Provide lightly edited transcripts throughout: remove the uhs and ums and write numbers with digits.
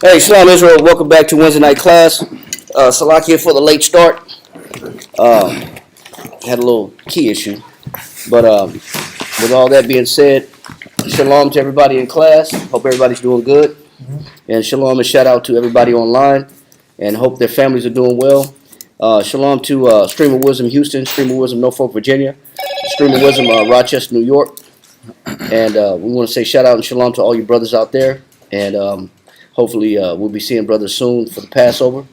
Hey, Shalom Israel, welcome back to Wednesday night class. Salakia for the late start. Had a little key issue. But with all that being said, shalom to everybody in class. Hope everybody's doing good. And shalom and shout out to everybody online. And hope their families are doing well. Shalom to Stream of Wisdom Houston, Stream of Wisdom Norfolk, Virginia, Stream of Wisdom Rochester, New York. And we want to say shout out and shalom to all you brothers out there. And hopefully, we'll be seeing brothers soon for the Passover.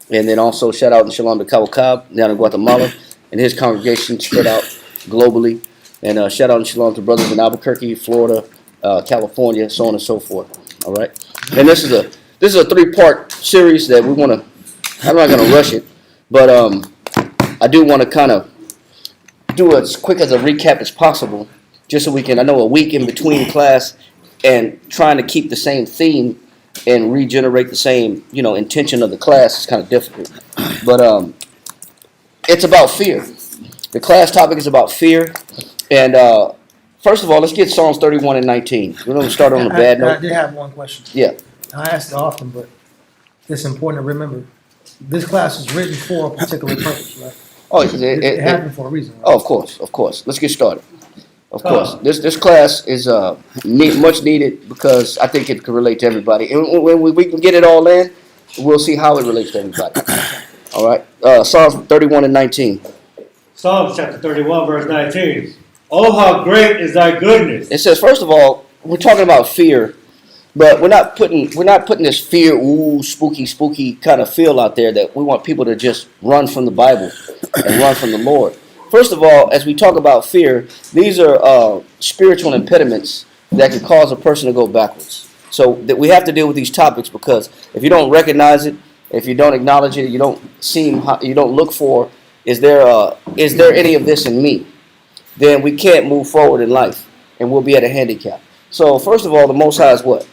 And then also shout out and shalom to Cabo Cab down in Guatemala and his congregation spread out globally. And shout out and shalom to brothers in Albuquerque, Florida, California, so on and so forth. All right. And this is a 3-part series that we want to. I'm not going to rush it, but I do want to kind of do as quick as a recap as possible, just so we can. I know a week in between class and trying to keep the same theme and regenerate the same, intention of the class is kind of difficult. But it's about fear. The class topic is about fear. And first of all, let's get Psalms 31 and 19. We're going to start on a bad note. I did have one question. Yeah. I ask it often, but it's important to remember. This class is written for a particular purpose, right? Oh, it happened for a reason. Right? Oh, of course. Let's get started. Of course, this class is much needed because I think it can relate to everybody. And when we can get it all in, we'll see how it relates to everybody. All right, Psalms 31 and 19. Psalms chapter 31, verse 19. Oh, how great is thy goodness! It says, first of all, we're talking about fear, but we're not putting this fear, spooky kind of feel out there that we want people to just run from the Bible and run from the Lord. First of all, as we talk about fear, these are spiritual impediments that can cause a person to go backwards. So that we have to deal with these topics because if you don't recognize it, if you don't acknowledge it, you don't look for, is there any of this in me? Then we can't move forward in life, and we'll be at a handicap. So first of all, the Most High is what?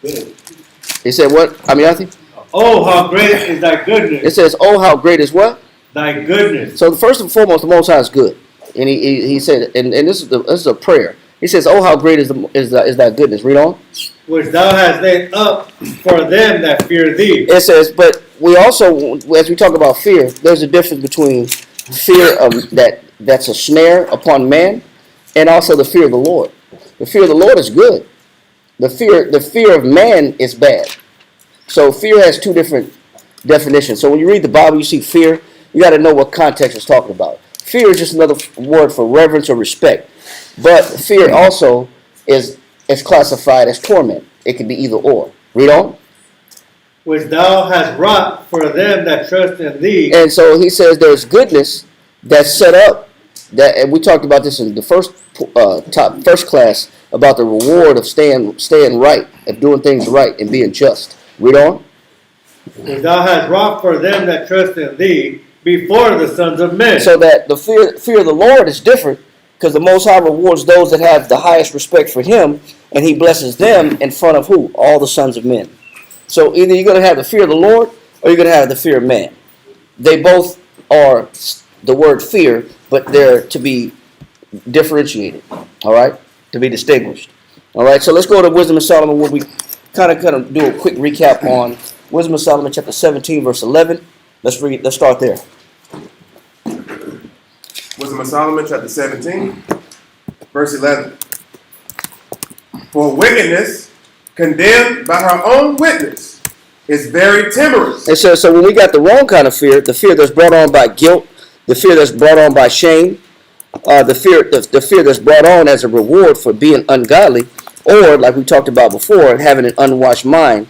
Good. He said what? Amiati? Oh, how great is thy goodness! It says, oh, how great is what? Thy goodness. So first and foremost, the Most High is good, and he said, and this is a prayer. He says, "Oh, how great is thy goodness." Read on. Which thou hast laid up for them that fear thee. It says, but we also, as we talk about fear, there's a difference between fear of that's a snare upon man, and also the fear of the Lord. The fear of the Lord is good. The fear of man is bad. So fear has two different definitions. So when you read the Bible, you see fear. You got to know what context it's talking about. Fear is just another word for reverence or respect. But fear also is classified as torment. It can be either or. Read on. Which thou hast wrought for them that trust in thee. And so he says there's goodness that's set up. And we talked about this in the first class about the reward of staying right, of doing things right and being just. Read on. Which thou hast wrought for them that trust in thee before the sons of men. So that the fear of the Lord is different because the Most High rewards those that have the highest respect for Him, and He blesses them in front of who? All the sons of men. So either you're going to have the fear of the Lord or you're going to have the fear of man. They both are the word fear, but they're to be differentiated, all right, to be distinguished. All right, so let's go to Wisdom of Solomon where we kind of do a quick recap on Wisdom of Solomon chapter 17, verse 11. Let's start there. Wisdom of Solomon, chapter 17, verse 11. For wickedness, condemned by her own witness, is very timorous. It says, so when we got the wrong kind of fear, the fear that's brought on by guilt, the fear that's brought on by shame, the fear that's brought on as a reward for being ungodly, or, like we talked about before, having an unwashed mind.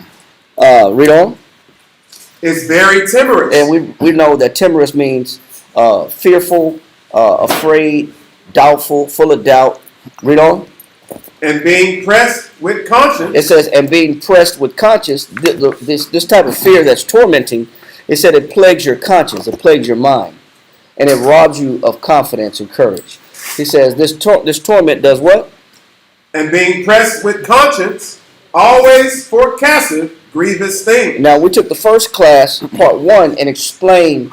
Read on. Is very timorous. And we know that timorous means fearful, afraid, doubtful, full of doubt. Read on. And being pressed with conscience. It says, and being pressed with conscience, this type of fear that's tormenting, it said it plagues your conscience, it plagues your mind, and it robs you of confidence and courage. He says this torment does what? And being pressed with conscience, always forecasteth grievous things. Now, we took the first class, part 1, and explained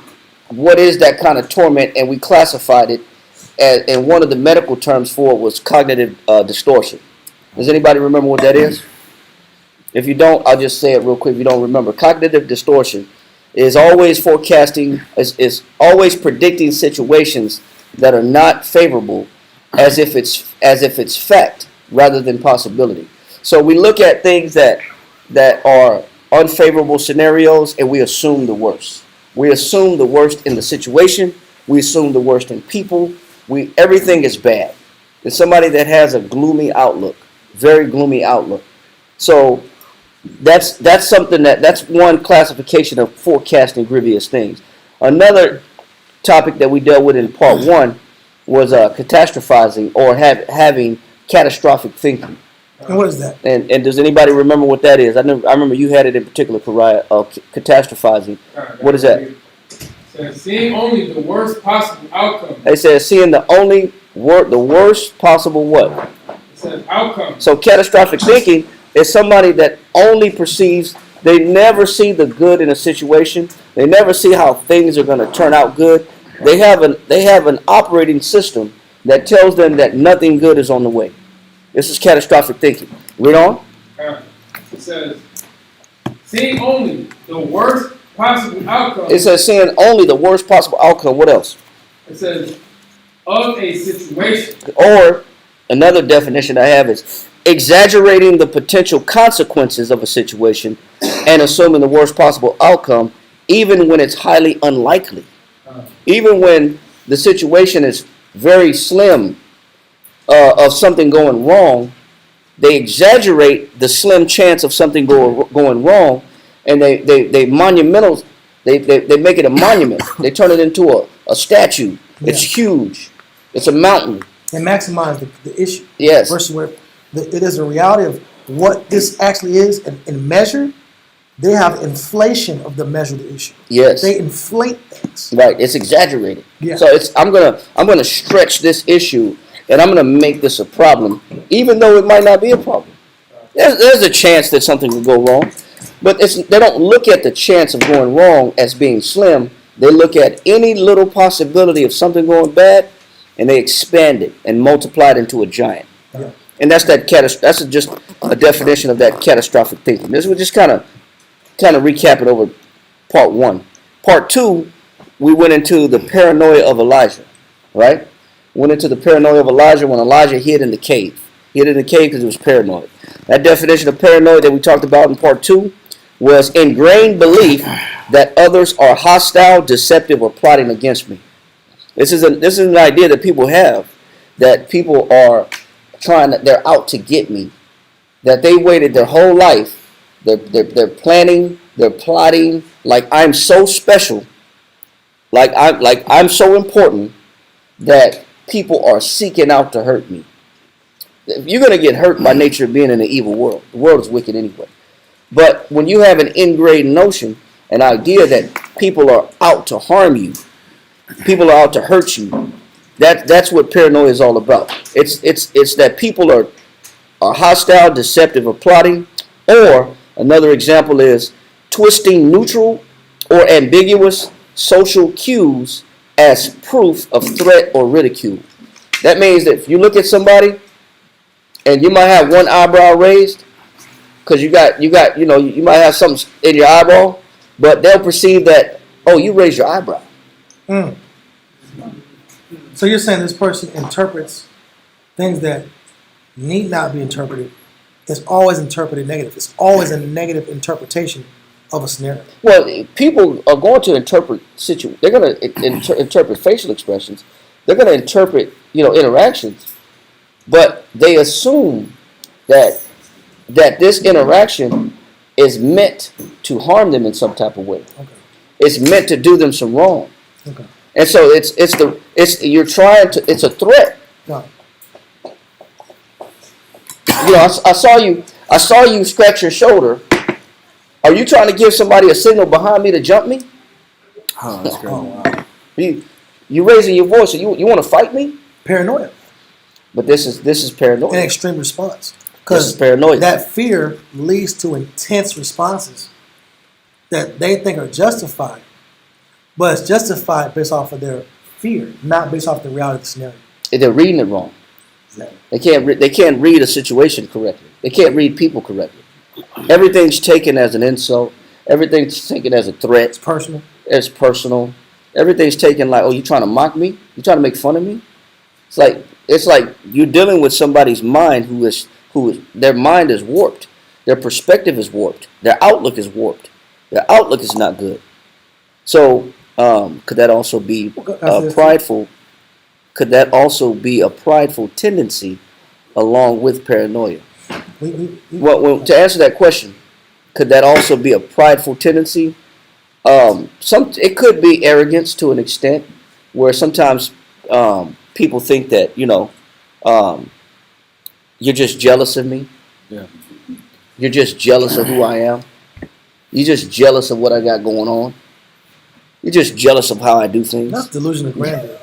what is that kind of torment, and we classified it as, and one of the medical terms for it was cognitive distortion. Does anybody remember what that is? If you don't, I'll just say it real quick. If you don't remember, cognitive distortion is always forecasting, is always predicting situations that are not favorable, as if it's fact rather than possibility. So we look at things that are unfavorable scenarios and we assume the worst. We assume the worst in the situation. We assume the worst in people. Everything is bad. It's somebody that has a gloomy outlook, very gloomy outlook. So that's something that's one classification of forecasting grievous things. Another topic that we dealt with in part one was catastrophizing or having catastrophic thinking. And what is that? And does anybody remember what that is? I remember you had it in particular, Pariah, catastrophizing. What is that? So seeing only the worst possible outcome. They said seeing the worst possible what? It says outcome. So catastrophic thinking is somebody that only perceives, they never see the good in a situation. They never see how things are going to turn out good. They have an operating system that tells them that nothing good is on the way. This is catastrophic thinking. Read on. It says seeing only the worst possible outcome. It says seeing only the worst possible outcome. What else? It says of a situation. Or another definition I have is exaggerating the potential consequences of a situation and assuming the worst possible outcome, even when it's highly unlikely. Even when the situation is very slim of something going wrong, they exaggerate the slim chance of something going wrong, and they make it a monument. They turn it into a statue. It's huge. It's a mountain. They maximize the issue. Yes. Versus where it is a reality of what this actually is and measure. They have inflation of the measure of the issue. Yes. They inflate things. Right. It's exaggerated. Yeah. So I'm gonna stretch this issue, and I'm gonna make this a problem, even though it might not be a problem. There's a chance that something will go wrong, but they don't look at the chance of going wrong as being slim. They look at any little possibility of something going bad, and they expand it and multiply it into a giant. Yeah. And that's just a definition of that catastrophic thinking. This would just kind of recap it over part one. Part two, we went into the paranoia of Elijah, right? Went into the paranoia of Elijah when Elijah hid in the cave. He hid in the cave because he was paranoid. That definition of paranoia that we talked about in part two was ingrained belief that others are hostile, deceptive, or plotting against me. This is an idea that people have, that people are they're out to get me, that they waited their whole life. They're planning, they're plotting, like I'm so special, like I'm so important that people are seeking out to hurt me. You're gonna get hurt by nature of being in an evil world. The world is wicked anyway. But when you have an ingrained notion, an idea that people are out to harm you, people are out to hurt you, that's what paranoia is all about. It's that people are hostile, deceptive, or plotting. Or another example is twisting neutral or ambiguous social cues as proof of threat or ridicule. That means that if you look at somebody and you might have one eyebrow raised because you might have something in your eyeball, but they'll perceive that, oh, you raised your eyebrow. Mm. So you're saying this person interprets things that need not be interpreted. It's always interpreted negative. It's always a negative interpretation of a scenario. Well, people are going to interpret they're going to interpret facial expressions. They're going to interpret, interactions, but they assume that this interaction is meant to harm them in some type of way. Okay. It's meant to do them some wrong. Okay. And so it's a threat. No. I saw you scratch your shoulder. Are you trying to give somebody a signal behind me to jump me? Oh, that's great. Wow. You raising your voice, so you want to fight me? Paranoia. But this is paranoia. An extreme response. This is paranoia. That fear leads to intense responses that they think are justified. But it's justified based off of their fear, not based off the reality of the scenario. They're reading it wrong. Exactly. They can't read a situation correctly. They can't read people correctly. Everything's taken as an insult. Everything's taken as a threat. It's personal. It's personal. Everything's taken like, oh, you trying to mock me? You trying to make fun of me? It's like you're dealing with somebody's mind who is their mind is warped. Their perspective is warped. Their outlook is warped. Their outlook is not good. So could that also be prideful? Could that also be a prideful tendency along with paranoia? Well, to answer that question, could that also be a prideful tendency? It could be arrogance to an extent, where sometimes people think that you're just jealous of me. Yeah. You're just jealous of who I am. You're just jealous of what I got going on. You're just jealous of how I do things. That's delusion of grandeur.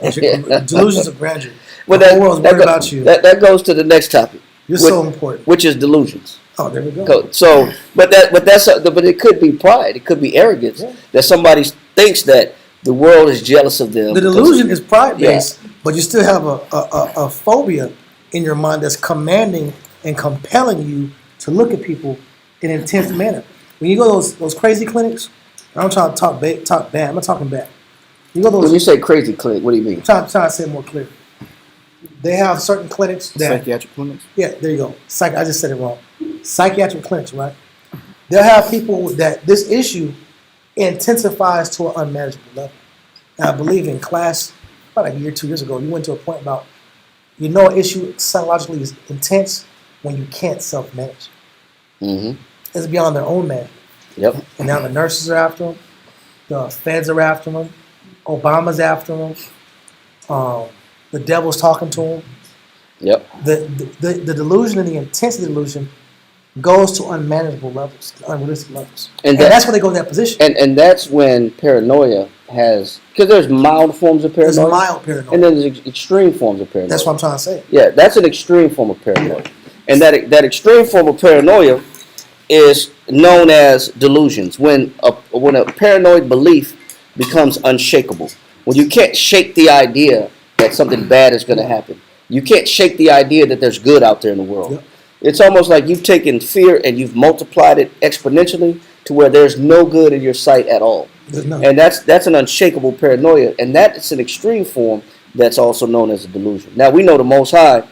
Delusions of grandeur. Well, The whole world's worried about you. That goes to the next topic. You're so important. Which is delusions. Oh, there we go. So, but it could be pride. It could be arrogance that somebody thinks that the world is jealous of them. The delusion is pride based, but you still have a phobia in your mind that's commanding and compelling you to look at people in an intense manner. When you go to those crazy clinics, I'm trying to talk bad. I'm not talking bad. You go to those. When you say crazy clinic, what do you mean? I'm trying to say it more clear. They have certain clinics that Psychiatric clinics? Yeah, there you go. I just said it wrong. Psychiatric clinics, right? They'll have people that this issue intensifies to an unmanageable level. And I believe in class, about a year, 2 years ago, you went to a point about, an issue psychologically is intense when you can't self-manage. Mm-hmm. It's beyond their own management. Yep. And now the nurses are after them. The feds are after them. Obama's after them. The devil's talking to them. Yep. The delusion and the intensity of the delusion goes to unmanageable levels, unrealistic levels. And that's when they go to that position. And that's when paranoia has, because there's mild forms of paranoia. There's mild paranoia. And then there's extreme forms of paranoia. That's what I'm trying to say. Yeah, that's an extreme form of paranoia. And that extreme form of paranoia is known as delusions. When a paranoid belief becomes unshakable. When you can't shake the idea that something bad is going to happen. You can't shake the idea that there's good out there in the world. Yep. It's almost like you've taken fear and you've multiplied it exponentially to where there's no good in your sight at all. And that's an unshakable paranoia. And that's an extreme form that's also known as a delusion. Now, we know the Most High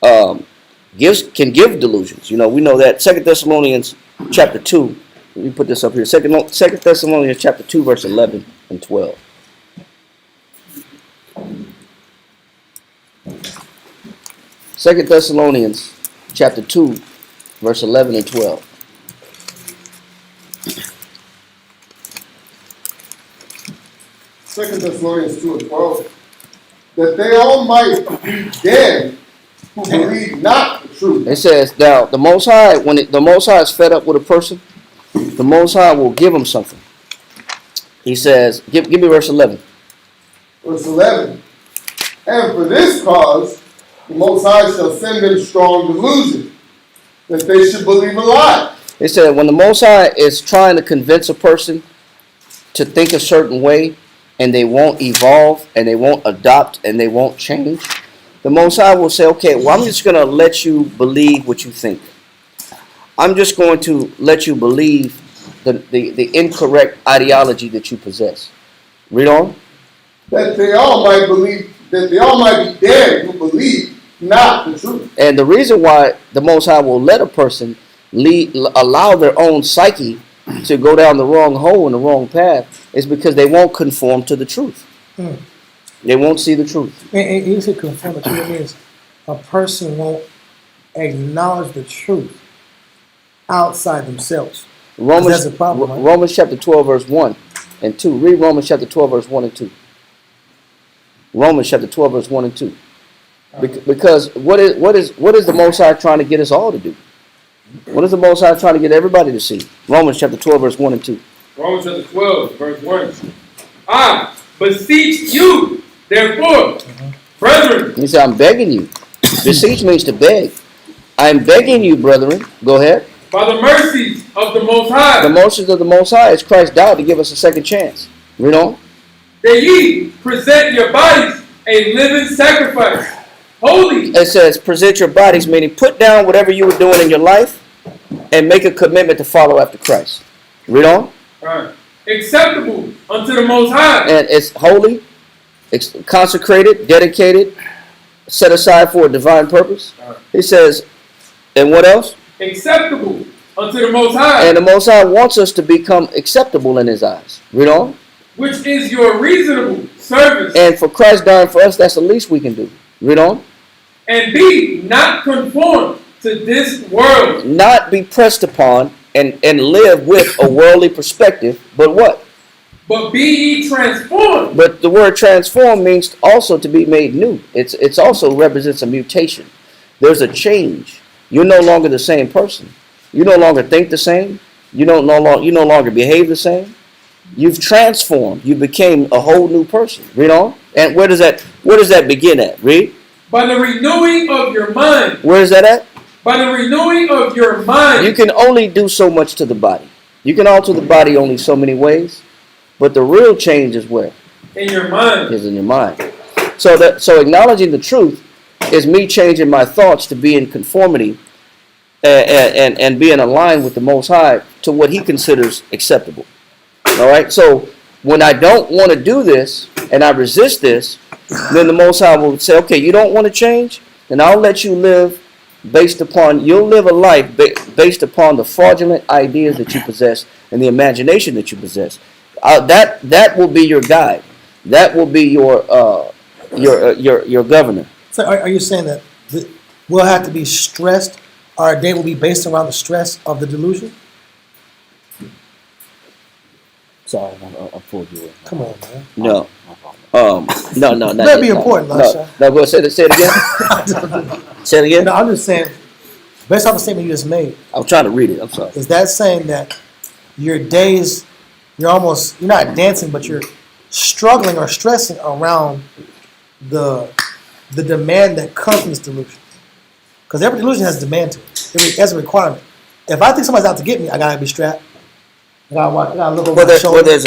can give delusions. We know that 2 Thessalonians chapter 2. Let me put this up here. 2 Thessalonians chapter 2, verse 11 and 12. 2 Thessalonians chapter 2, verse 11 and 12. Second Thessalonians 2 and 12. That they all might be dead who believe not the truth. It says, now, the Most High, when the Most High is fed up with a person, the Most High will give him something. He says, give me verse 11. Verse 11. And for this cause, the Most High shall send them strong delusion, that they should believe a lie. It said, when the Most High is trying to convince a person to think a certain way, and they won't evolve, and they won't adopt, and they won't change, the Most High will say, okay, well, I'm just going to let you believe what you think. I'm just going to let you believe the incorrect ideology that you possess. Read on. That they all might believe, that they all might be dead who believe not the truth. And the reason why the Most High will let a person allow their own psyche to go down the wrong hole and the wrong path is because they won't conform to the truth. They won't see the truth. And you say conform to the truth means a person won't acknowledge the truth outside themselves. That's a problem, right? Romans chapter 12, verse 1 and 2. Read Romans chapter 12, verse 1 and 2. Romans chapter 12, verse 1 and 2. Because what is the Most High trying to get us all to do? What is the Most High trying to get everybody to see? Romans chapter 12, verse 1 and 2. Romans chapter 12, verse 1. I beseech you, therefore, brethren. He said, I'm begging you. Beseech means to beg. I'm begging you, brethren. Go ahead. By the mercies of the Most High. The mercies of the Most High is Christ died to give us a second chance. Read on. That ye present your bodies a living sacrifice, holy. It says, present your bodies, meaning put down whatever you were doing in your life and make a commitment to follow after Christ. Read on. Right. Acceptable unto the Most High. And it's holy, it's consecrated, dedicated, set aside for a divine purpose. He says, and what else? Acceptable unto the Most High. And the Most High wants us to become acceptable in His eyes. Read on. Which is your reasonable service. And for Christ dying for us, that's the least we can do. Read on. And be not conformed to this world. Not be pressed upon and live with a worldly perspective, but what? But be ye transformed. But the word transform means also to be made new. It's also represents a mutation. There's a change. You're no longer the same person. You no longer think the same. You no longer behave the same. You've transformed. You became a whole new person. Read on. And where does that begin at? Read. By the renewing of your mind. Where is that at? By the renewing of your mind. You can only do so much to the body. You can alter the body only so many ways. But the real change is where? In your mind. Is in your mind. So acknowledging the truth is me changing my thoughts to be in conformity and being aligned with the Most High to what He considers acceptable. All right. So when I don't want to do this and I resist this, then the Most High will say, okay, you don't want to change, then I'll let you live you'll live a life based upon the fraudulent ideas that you possess and the imagination that you possess. That will be your guide. That will be your governor. So are you saying that we'll have to be stressed? Our day will be based around the stress of the delusion? Sorry, I pulled you in. Come on, man. No. No. That'd be important, Lasha. No, go ahead. Say it again. Say it again. No, I'm just saying, based off the statement you just made, I'm trying to read it. I'm sorry. is that saying that your days, you're not dancing, but you're struggling or stressing around the demand that comes from this delusion? Because every delusion has demand to it. It has a requirement. If I think somebody's out to get me, I gotta be strapped. I gotta look over my shoulder. I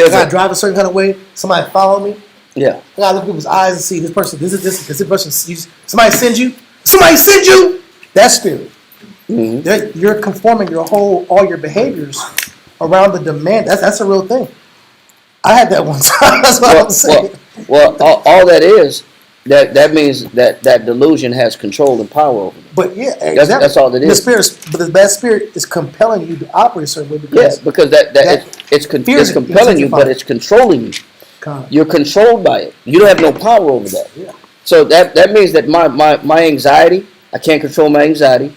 gotta drive a certain kind of way. Somebody follow me. Yeah. I gotta look at people's eyes and see this person. This is this. Because this person sees. Somebody sends you. Somebody sends you. That's spirit. Mm-hmm. You're conforming all your behaviors around the demand. That's a real thing. I had that one time. That's what I'm saying. Well, all that is. That means that delusion has control and power over you. But yeah, exactly. That's all that is. But the bad spirit is compelling you to operate a certain way because it's compelling you, but it's controlling you. You're controlled by it. You don't have no power over that. Yeah. So that means that my anxiety, I can't control my anxiety.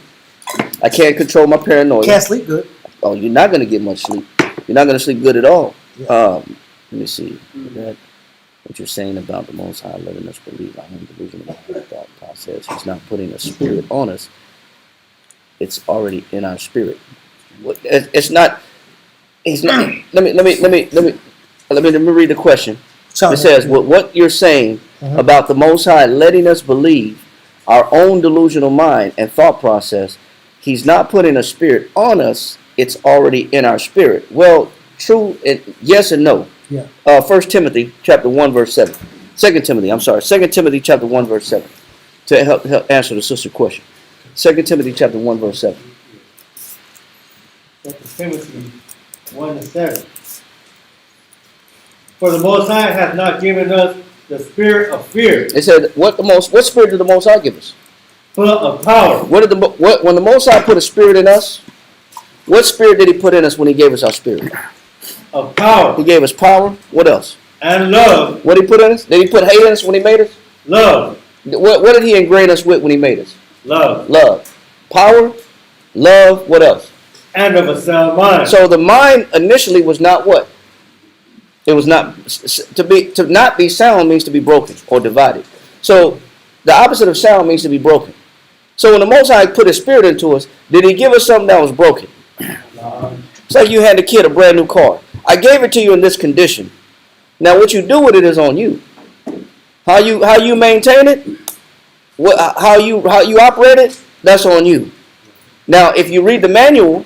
I can't control my paranoia. Can't sleep good. Oh, you're not going to get much sleep. You're not going to sleep good at all. Yeah. Let me see. What you're saying about the Most High letting us believe our own delusion about the thought process. He's not putting a spirit on us. It's already in our spirit. It's not. He's not. Let me read the question. It says, what you're saying about the Most High letting us believe our own delusional mind and thought process, He's not putting a spirit on us. It's already in our spirit. Well, true. Yes and no. Yeah. 1 Timothy chapter 1 verse 7. 2 Timothy chapter 1 verse 7. To help answer the sister question. 2 Timothy chapter 1 verse 7. 2 Timothy 1:7. For the Most High hath not given us the spirit of fear. It said, what spirit did the Most High give us? But of power. When the Most High put a spirit in us, what spirit did He put in us when He gave us our spirit? Of power. He gave us power. What else? And love. What did He put in us? Did He put hate in us when He made us? Love. What did He ingrain us with when He made us? Love. Love. Power, love, what else? And of a sound mind. So the mind initially was not what? It was not to not be sound means to be broken or divided. So the opposite of sound means to be broken. So when the Most High put His spirit into us, did He give us something that was broken? It's like you had a kid a brand new car. I gave it to you in this condition. Now what you do with it is on you. How you maintain it, how you operate it, that's on you. Now if you read the manual,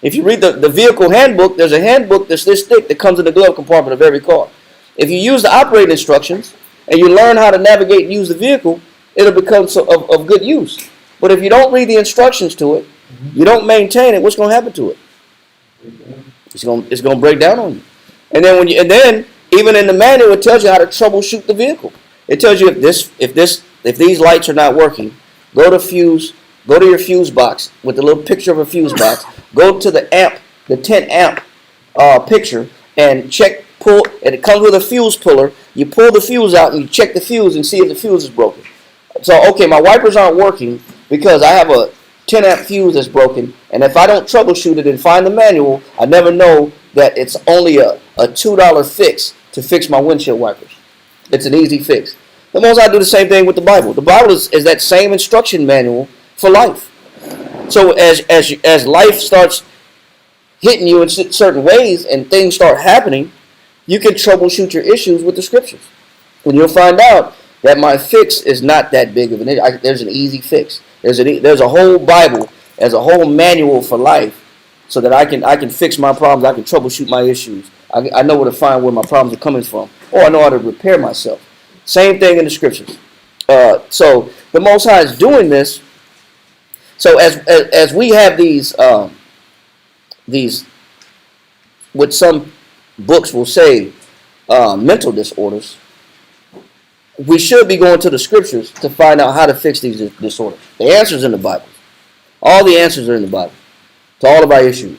if you read the vehicle handbook, there's a handbook that's this thick that comes in the glove compartment of every car. If you use the operating instructions and you learn how to navigate and use the vehicle, it'll become of good use. But if you don't read the instructions to it, You don't maintain it, what's going to happen to it? It's going to break down on you. And then even in the manual, it tells you how to troubleshoot the vehicle. It tells you if these lights are not working, go to your fuse box with the little picture of a fuse box. Go to the 10 amp picture, and pull, and it comes with a fuse puller. You pull the fuse out and you check the fuse and see if the fuse is broken. So, okay, my wipers aren't working because I have a 10 amp fuse that's broken, and if I don't troubleshoot it and find the manual, I never know that it's only a $2 fix to fix my windshield wipers. It's an easy fix. The Most High do the same thing with the Bible. The Bible is that same instruction manual for life. So as life starts hitting you in certain ways and things start happening, you can troubleshoot your issues with the scriptures. And you'll find out that my fix is not that big of an issue. There's an easy fix. There's a whole Bible, there's a whole manual for life, so that I can fix my problems. I can troubleshoot my issues. I know where to find where my problems are coming from, or I know how to repair myself. Same thing in the scriptures. So the Most High is doing this. So as we have these what some books will say mental disorders, we should be going to the scriptures to find out how to fix these disorders. The answer's in the Bible. All the answers are in the Bible to all of our issues.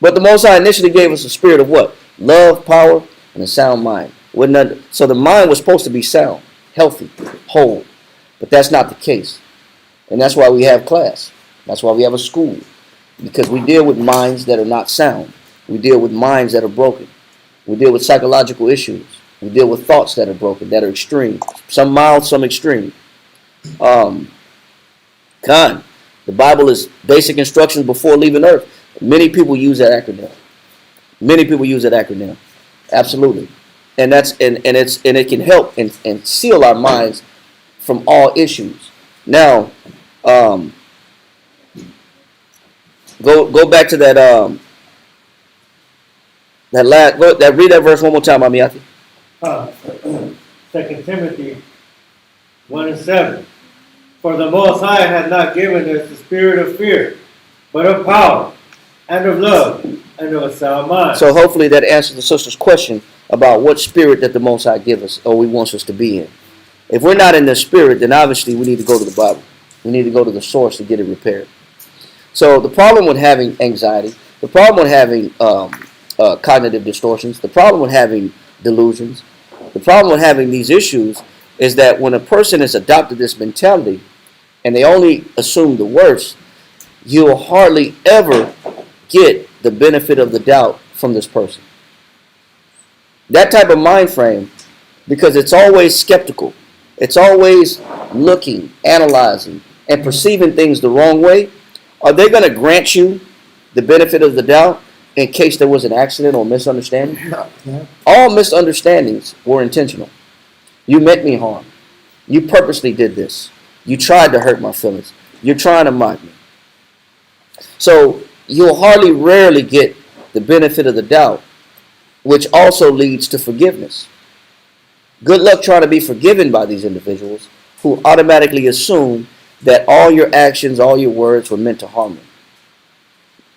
But the Most High initially gave us a spirit of what? Love, power, and a sound mind. So the mind was supposed to be sound, healthy, whole. But that's not the case. And that's why we have class. That's why we have a school. Because we deal with minds that are not sound. We deal with minds that are broken. We deal with psychological issues. We deal with thoughts that are broken, that are extreme. Some mild, some extreme. The Bible is basic instructions before leaving earth. Many people use that acronym. Many people use that acronym. Absolutely. And it can help and seal our minds from all issues. Now, go back to that read that verse one more time, Amiyati. 2 Timothy 1:7. For the Most High hath not given us the spirit of fear, but of power, and of love, and of a sound mind. So hopefully that answers the sister's question about what spirit that the Most High gives us, or He wants us to be in. If we're not in the spirit, then obviously we need to go to the Bible. We need to go to the source to get it repaired. So the problem with having anxiety, the problem with having cognitive distortions, the problem with having delusions, the problem with having these issues is that when a person has adopted this mentality and they only assume the worst, you'll hardly ever get the benefit of the doubt from this person. That type of mind frame, because it's always skeptical, it's always looking, analyzing, and perceiving things the wrong way, are they going to grant you the benefit of the doubt in case there was an accident or misunderstanding? Yeah. All misunderstandings were intentional. You meant me harm. You purposely did this. You tried to hurt my feelings. You're trying to mock me. So you'll rarely get the benefit of the doubt, which also leads to forgiveness. Good luck trying to be forgiven by these individuals who automatically assume that all your actions, all your words were meant to harm them.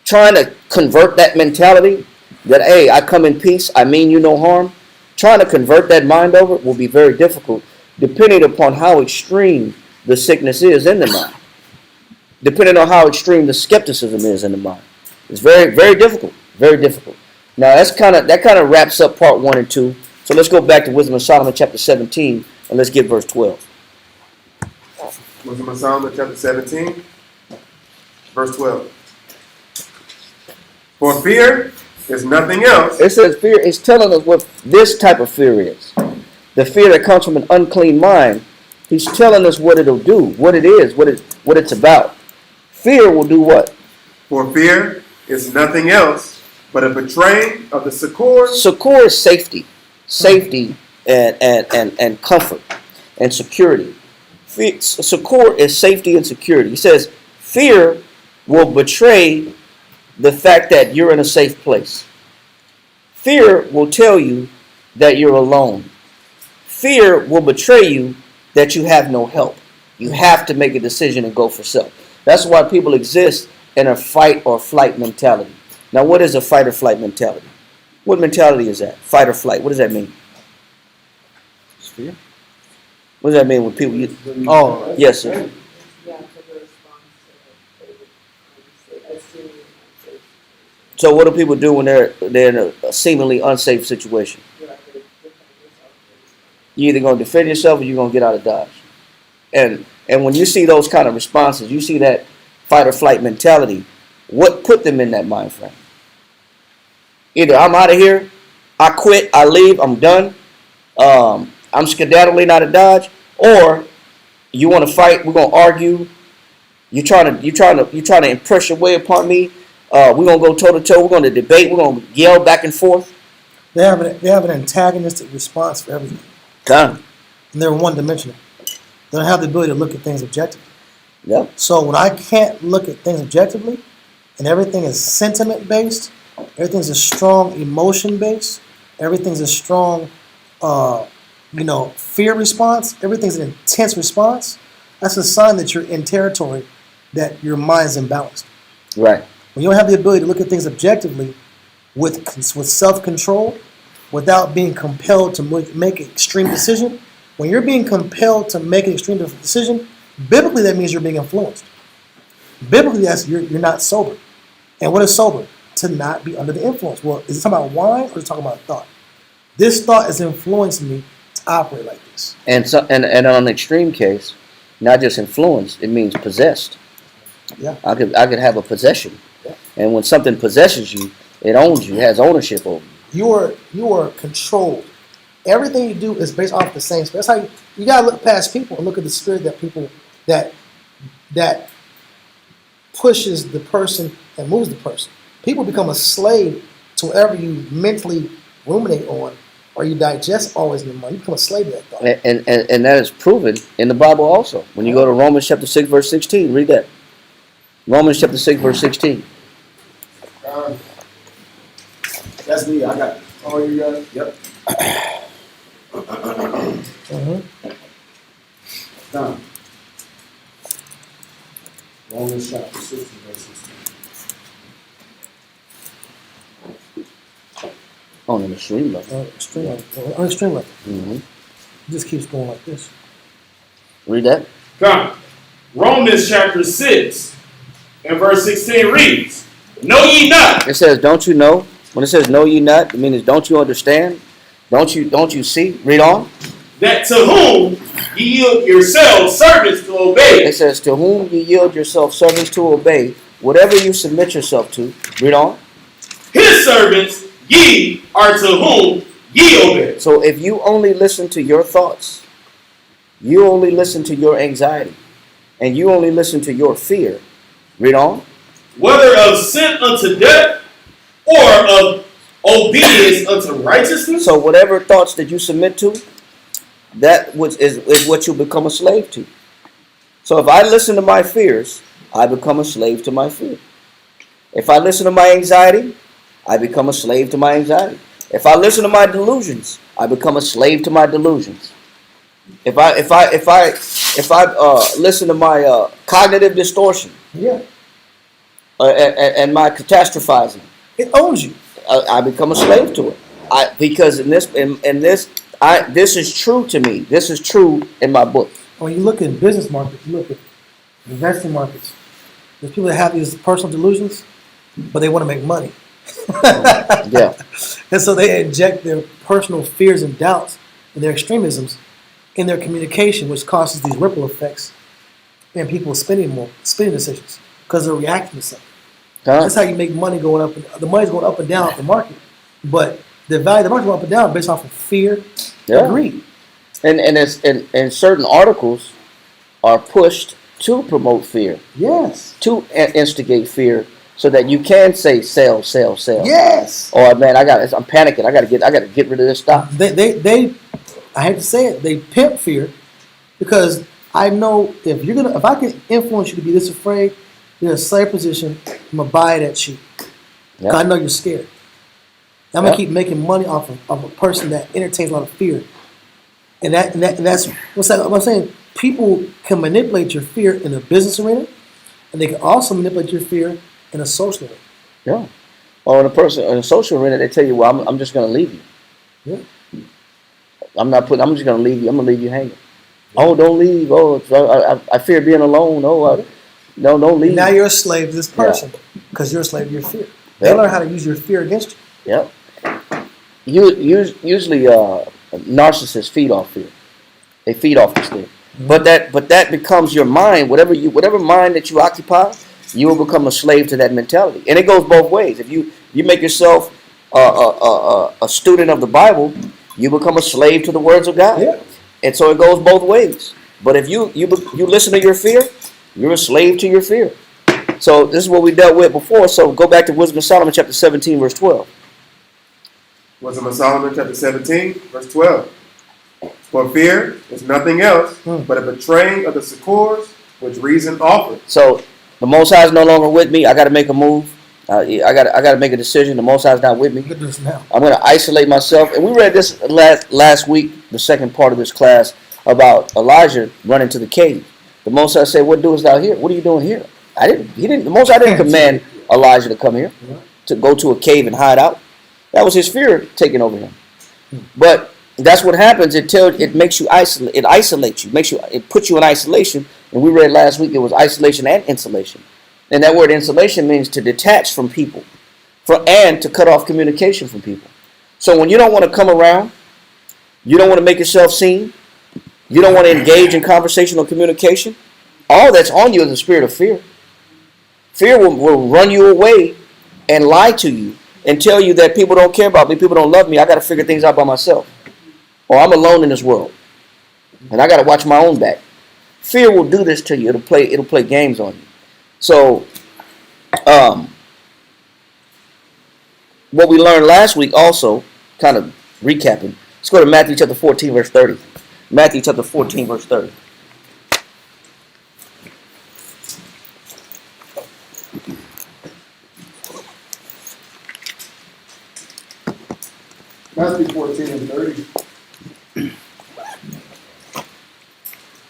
Trying to convert that mentality that, hey, I come in peace, I mean you no harm, trying to convert that mind over will be very difficult depending upon how extreme the sickness is in the mind. Depending on how extreme the skepticism is in the mind. It's very, very difficult. Very difficult. Now that kind of wraps up part 1 and 2. So let's go back to Wisdom of Solomon chapter 17 and let's get verse 12. Wisdom of Solomon chapter 17, verse 12. For fear is nothing else. It says fear is telling us what this type of fear is. The fear that comes from an unclean mind. He's telling us what it'll do, what it is, what it's about. Fear will do what? For fear is nothing else but a betraying of the succor. Succor is safety. Safety and comfort and security. Succor is safety and security. He says fear will betray the fact that you're in a safe place. Fear will tell you that you're alone. Fear will betray you that you have no help. You have to make a decision and go for self. That's why people exist in a fight or flight mentality. Now, what is a fight or flight mentality? What mentality is that? Fight or flight. What does that mean? Sphere? What does that mean when people? Oh, Yes, sir. So what do people do when they're in a seemingly unsafe situation? You're either going to defend yourself or you're going to get out of dodge. And when you see those kind of responses, you see that fight or flight mentality. What put them in that mind frame? Either I'm out of here, I quit, I leave, I'm done, I'm skedaddling out of dodge, or you want to fight, we're gonna argue. You're trying to impress your way upon me. We're gonna go toe to toe. We're gonna debate. We're gonna yell back and forth. they have an antagonistic response for everything, Done. and they're one dimensional. They don't have the ability to look at things objectively. Yep. So when I can't look at things objectively, and everything is sentiment based, everything's a strong emotion based, everything's a strong, fear response, everything's an intense response. That's a sign that you're in territory that your mind's imbalanced. Right. When you don't have the ability to look at things objectively with self-control, without being compelled to make an extreme decision, when you're being compelled to make an extreme decision, biblically that means you're being influenced. Biblically, you're not sober. And what is sober? To not be under the influence. Well, is it talking about wine or is it talking about thought? This thought is influencing me to operate like this. And on an extreme case, not just influenced, it means possessed. Yeah. I could have a possession. Yeah. And when something possesses you, it owns you, has ownership over you. You are controlled. Everything you do is based off the same spirit. That's how you gotta look past people and look at the spirit that people that pushes the person and moves the person. People become a slave to whatever you mentally ruminate on or you digest always in your mind. You become a slave to that thought. And that is proven in the Bible also. When you go to Romans chapter 6, verse 16, read that. Romans chapter 6, verse 16. That's me. I got it. Oh, you got it? Yep. Done. Romans chapter 16, verse 16. On an extreme level. Extreme level. Mm-hmm. It just keeps going like this. Read that. Come. Romans chapter 6 and verse 16 reads, Know ye not? It says, don't you know? When it says know ye not, it means don't you understand? Don't you see? Read on. That to whom ye yield yourselves servants to obey. It says, to whom ye yield yourself servants to obey, whatever you submit yourself to. Read on. His servants ye are to whom ye obey. So if you only listen to your thoughts, you only listen to your anxiety, and you only listen to your fear. Read on. Whether of sin unto death or of obedience unto righteousness. So whatever thoughts that you submit to, that is what you become a slave to. So if I listen to my fears, I become a slave to my fear. If I listen to my anxiety, I become a slave to my anxiety. If I listen to my delusions, I become a slave to my delusions. If I listen to my cognitive distortion, Yeah. And my catastrophizing, It owns you. I become a slave to it. Because this is true to me. This is true in my book. When you look at business markets, you look at investing markets, there's people that have these personal delusions, but they want to make money. Yeah. And so they inject their personal fears and doubts and their extremisms in their communication, which causes these ripple effects and people spending decisions because they're reacting to something. That's how you make money going up. The money's going up and down off the market, but the value of the market going up and down based off of fear and greed. And certain articles are pushed to promote fear, Yes. to instigate fear, so that you can say sell, sell, sell. Yes. Or man, I'm panicking. I gotta get rid of this stuff. They I hate to say it, they pimp fear because I know if I can influence you to be this afraid, you're in a slave position, I'm gonna buy it at cheap. Yeah. I know you're scared. I'm gonna keep making money off of a person that entertains a lot of fear. And that's what's that? I'm saying people can manipulate your fear in the business arena. And they can also manipulate your fear in a social way. Yeah. Or in a social arena, they tell you, well, I'm just going to leave you. Yeah. I'm just going to leave you. I'm going to leave you hanging. Oh, don't leave. Oh, I fear being alone. Oh, no, don't leave. And now you're a slave to this person because you're a slave to your fear. They learn how to use your fear against you. Yeah. Usually, narcissists feed off fear. They feed off this thing. But that becomes your mind. Whatever mind that you occupy, you will become a slave to that mentality. And it goes both ways. If you make yourself a student of the Bible, you become a slave to the words of God. Yeah. And so it goes both ways. But if you listen to your fear, you're a slave to your fear. So this is what we dealt with before. So go back to Wisdom of Solomon chapter 17, verse 12. Wisdom of Solomon chapter 17, verse 12. For fear is nothing else but a betraying of the succors which reason offers. So the Most High is no longer with me. I got to make a move. I got to make a decision. The Most High is not with me. Look at this now. I'm going to isolate myself. And we read this last week, the second part of this class, about Elijah running to the cave. The Most High said, "What doest thou here? What are you doing here?" The Most High didn't command Elijah to come here, to go to a cave and hide out. That was his fear taking over him. But that's what happens. It makes you isolate. It isolates you. It puts you in isolation. And we read last week it was isolation and insulation. And that word insulation means to detach from people, and to cut off communication from people. So when you don't want to come around, you don't want to make yourself seen, you don't want to engage in conversational communication, all that's on you is the spirit of fear. Fear will run you away and lie to you and tell you that people don't care about me, people don't love me, I got to figure things out by myself. Or I'm alone in this world, and I got to watch my own back. Fear will do this to you. It'll play games on you. So, what we learned last week also, kind of recapping. Let's go to Matthew chapter 14, verse 30. Matthew chapter 14, verse 30. Matthew 14 and 30.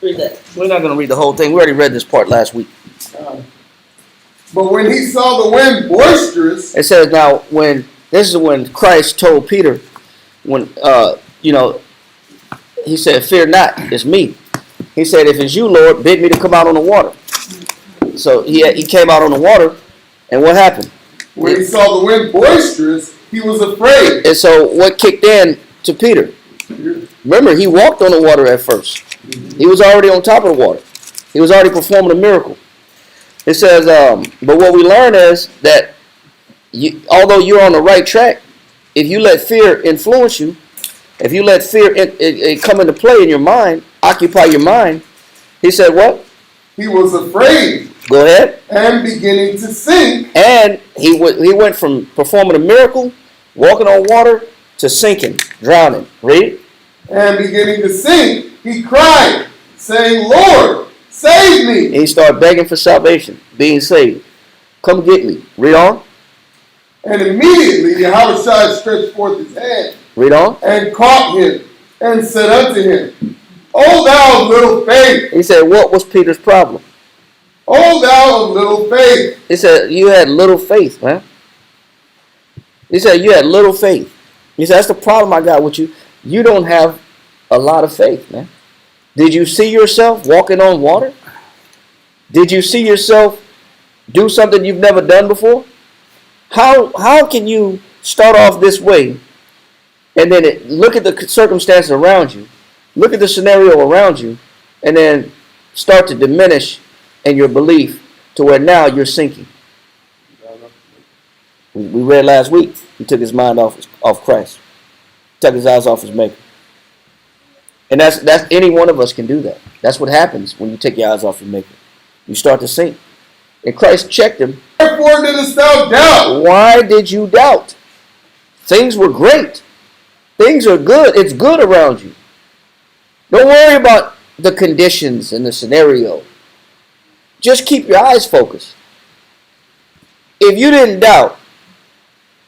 Read that. We're not going to read the whole thing. We already read this part last week. But when he saw the wind boisterous, It says now this is when Christ told Peter, when he said, "Fear not, it's me." He said, "If it's you, Lord, bid me to come out on the water." So he came out on the water, and what happened? when he saw the wind boisterous, he was afraid. And so what kicked in to Peter? Remember, he walked on the water at first. He was already on top of the water. He was already performing a miracle. It says, but what we learn is that although you're on the right track, if you let fear influence you, if you let fear it come into play in your mind, occupy your mind, he said what? He was afraid Go ahead. and beginning to sink. And he went from performing a miracle, walking on water, to sinking, drowning. Read. And beginning to sink, he cried, saying, Lord, save me. And he started begging for salvation, being saved. Come get me. Read on. And immediately Yahushua stretched forth his hand Read on. and caught him and said unto him, O thou of little faith, He said, what was Peter's problem? O thou of little faith. He said, you had little faith, man. He said, you had little faith. He said, that's the problem I got with you. You don't have a lot of faith, man. Did you see yourself walking on water? Did you see yourself do something you've never done before? How can you start off this way and then look at the circumstances around you, look at the scenario around you, and then start to diminish in your belief to where now you're sinking? We read last week, he took his mind off Christ, took his eyes off his maker. And that's any one of us can do that. That's what happens when you take your eyes off your maker. You start to sink. And Christ checked him. Wherefore didst thou doubt? Why did you doubt? Things were great. Things are good. It's good around you. Don't worry about the conditions and the scenario. Just keep your eyes focused. If you didn't doubt,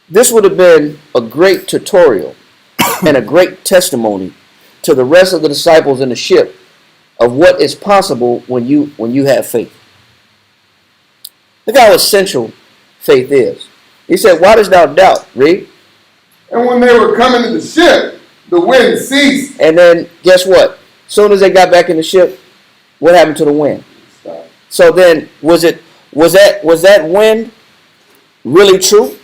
this would have been a great tutorial and a great testimony to the rest of the disciples in the ship of what is possible when you have faith. Look how essential faith is. He said, why dost thou doubt? Read. And when they were coming to the ship, the wind ceased. And then guess what? As soon as they got back in the ship, what happened to the wind? So then was that wind really true?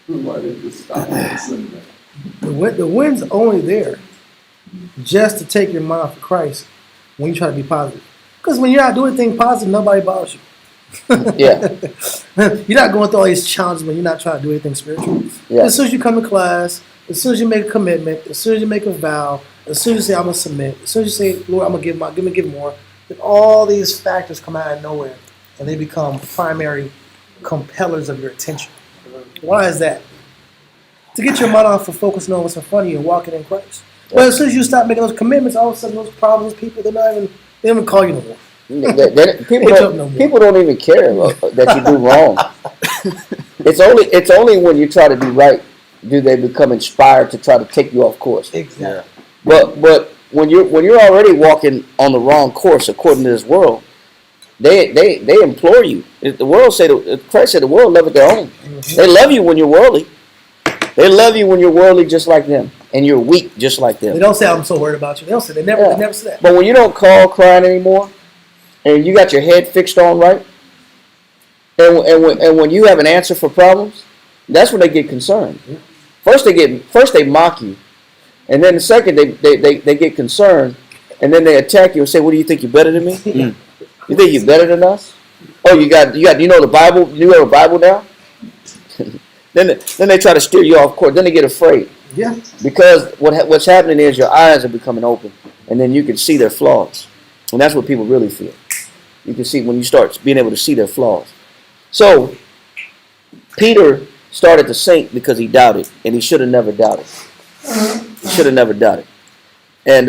Why did you stop and say that? The wind's only there just to take your mind off of Christ when you try to be positive. Because when you're not doing anything positive, nobody bothers you. Yeah. You're not going through all these challenges when you're not trying to do anything spiritual. Yeah. As soon as you come to class, as soon as you make a commitment, as soon as you make a vow, as soon as you say, I'm going to submit, as soon as you say, Lord, I'm going to give more, then all these factors come out of nowhere and they become primary compellers of your attention. Why is that? To get your mind off of focusing on what's in front of you and walking in Christ. But as soon as you stop making those commitments, all of a sudden those problems, people, they don't even call you no more. People don't even care that you do wrong. It's only when you try to do right do they become inspired to try to take you off course. Exactly. But when you're already walking on the wrong course according to this world, they implore you. The world Christ said the world loveth their own. Mm-hmm. They love you when you're worldly. They love you when you're worldly just like them, and you're weak just like them. They don't say I'm so worried about you. They don't say they never say that. But when you don't call crying anymore, and you got your head fixed on right, and when you have an answer for problems, that's when they get concerned. First they mock you, and then the second they get concerned, and then they attack you and say, "What do you think? You're better than me? You think you're better than us? Oh, you know the Bible? You know the Bible now?" Then they try to steer you off course. Then they get afraid. Yeah. Because what's happening is your eyes are becoming open, and then you can see their flaws, and that's what people really feel. You can see when you start being able to see their flaws. So Peter started to sink because he doubted, and he should have never doubted. He should have never doubted. And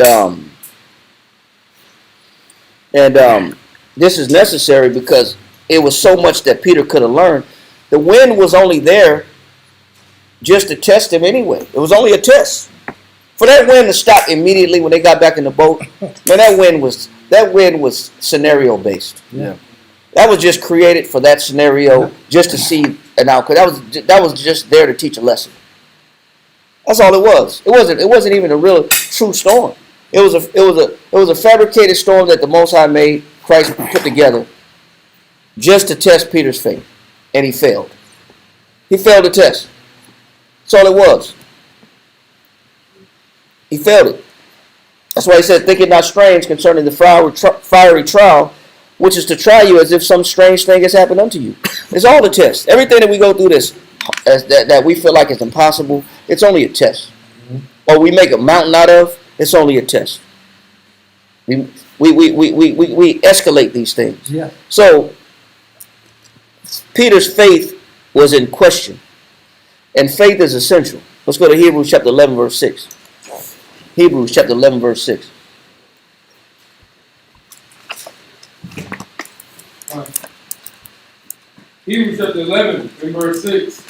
this is necessary because it was so much that Peter could have learned. The wind was only there just to test him anyway. It was only a test. For that wind to stop immediately when they got back in the boat, man, that wind was scenario based. Yeah. That was just created for that scenario, just to see an outcome. That was just there to teach a lesson. That's all it was. It wasn't even a real true storm. It was a fabricated storm that the Most High made, Christ put together, just to test Peter's faith, and he failed. He failed the test. That's all it was. He failed it. That's why he said, "Think it not strange concerning the fiery trial, which is to try you as if some strange thing has happened unto you." It's all the test. Everything that we go through that we feel like is impossible, it's only a test. Or we make a mountain out of, it's only a test. We escalate these things. Yeah. So Peter's faith was in question. And faith is essential. Let's go to Hebrews chapter 11, verse 6. Hebrews chapter 11, verse 6. Hebrews chapter 11 and verse 6.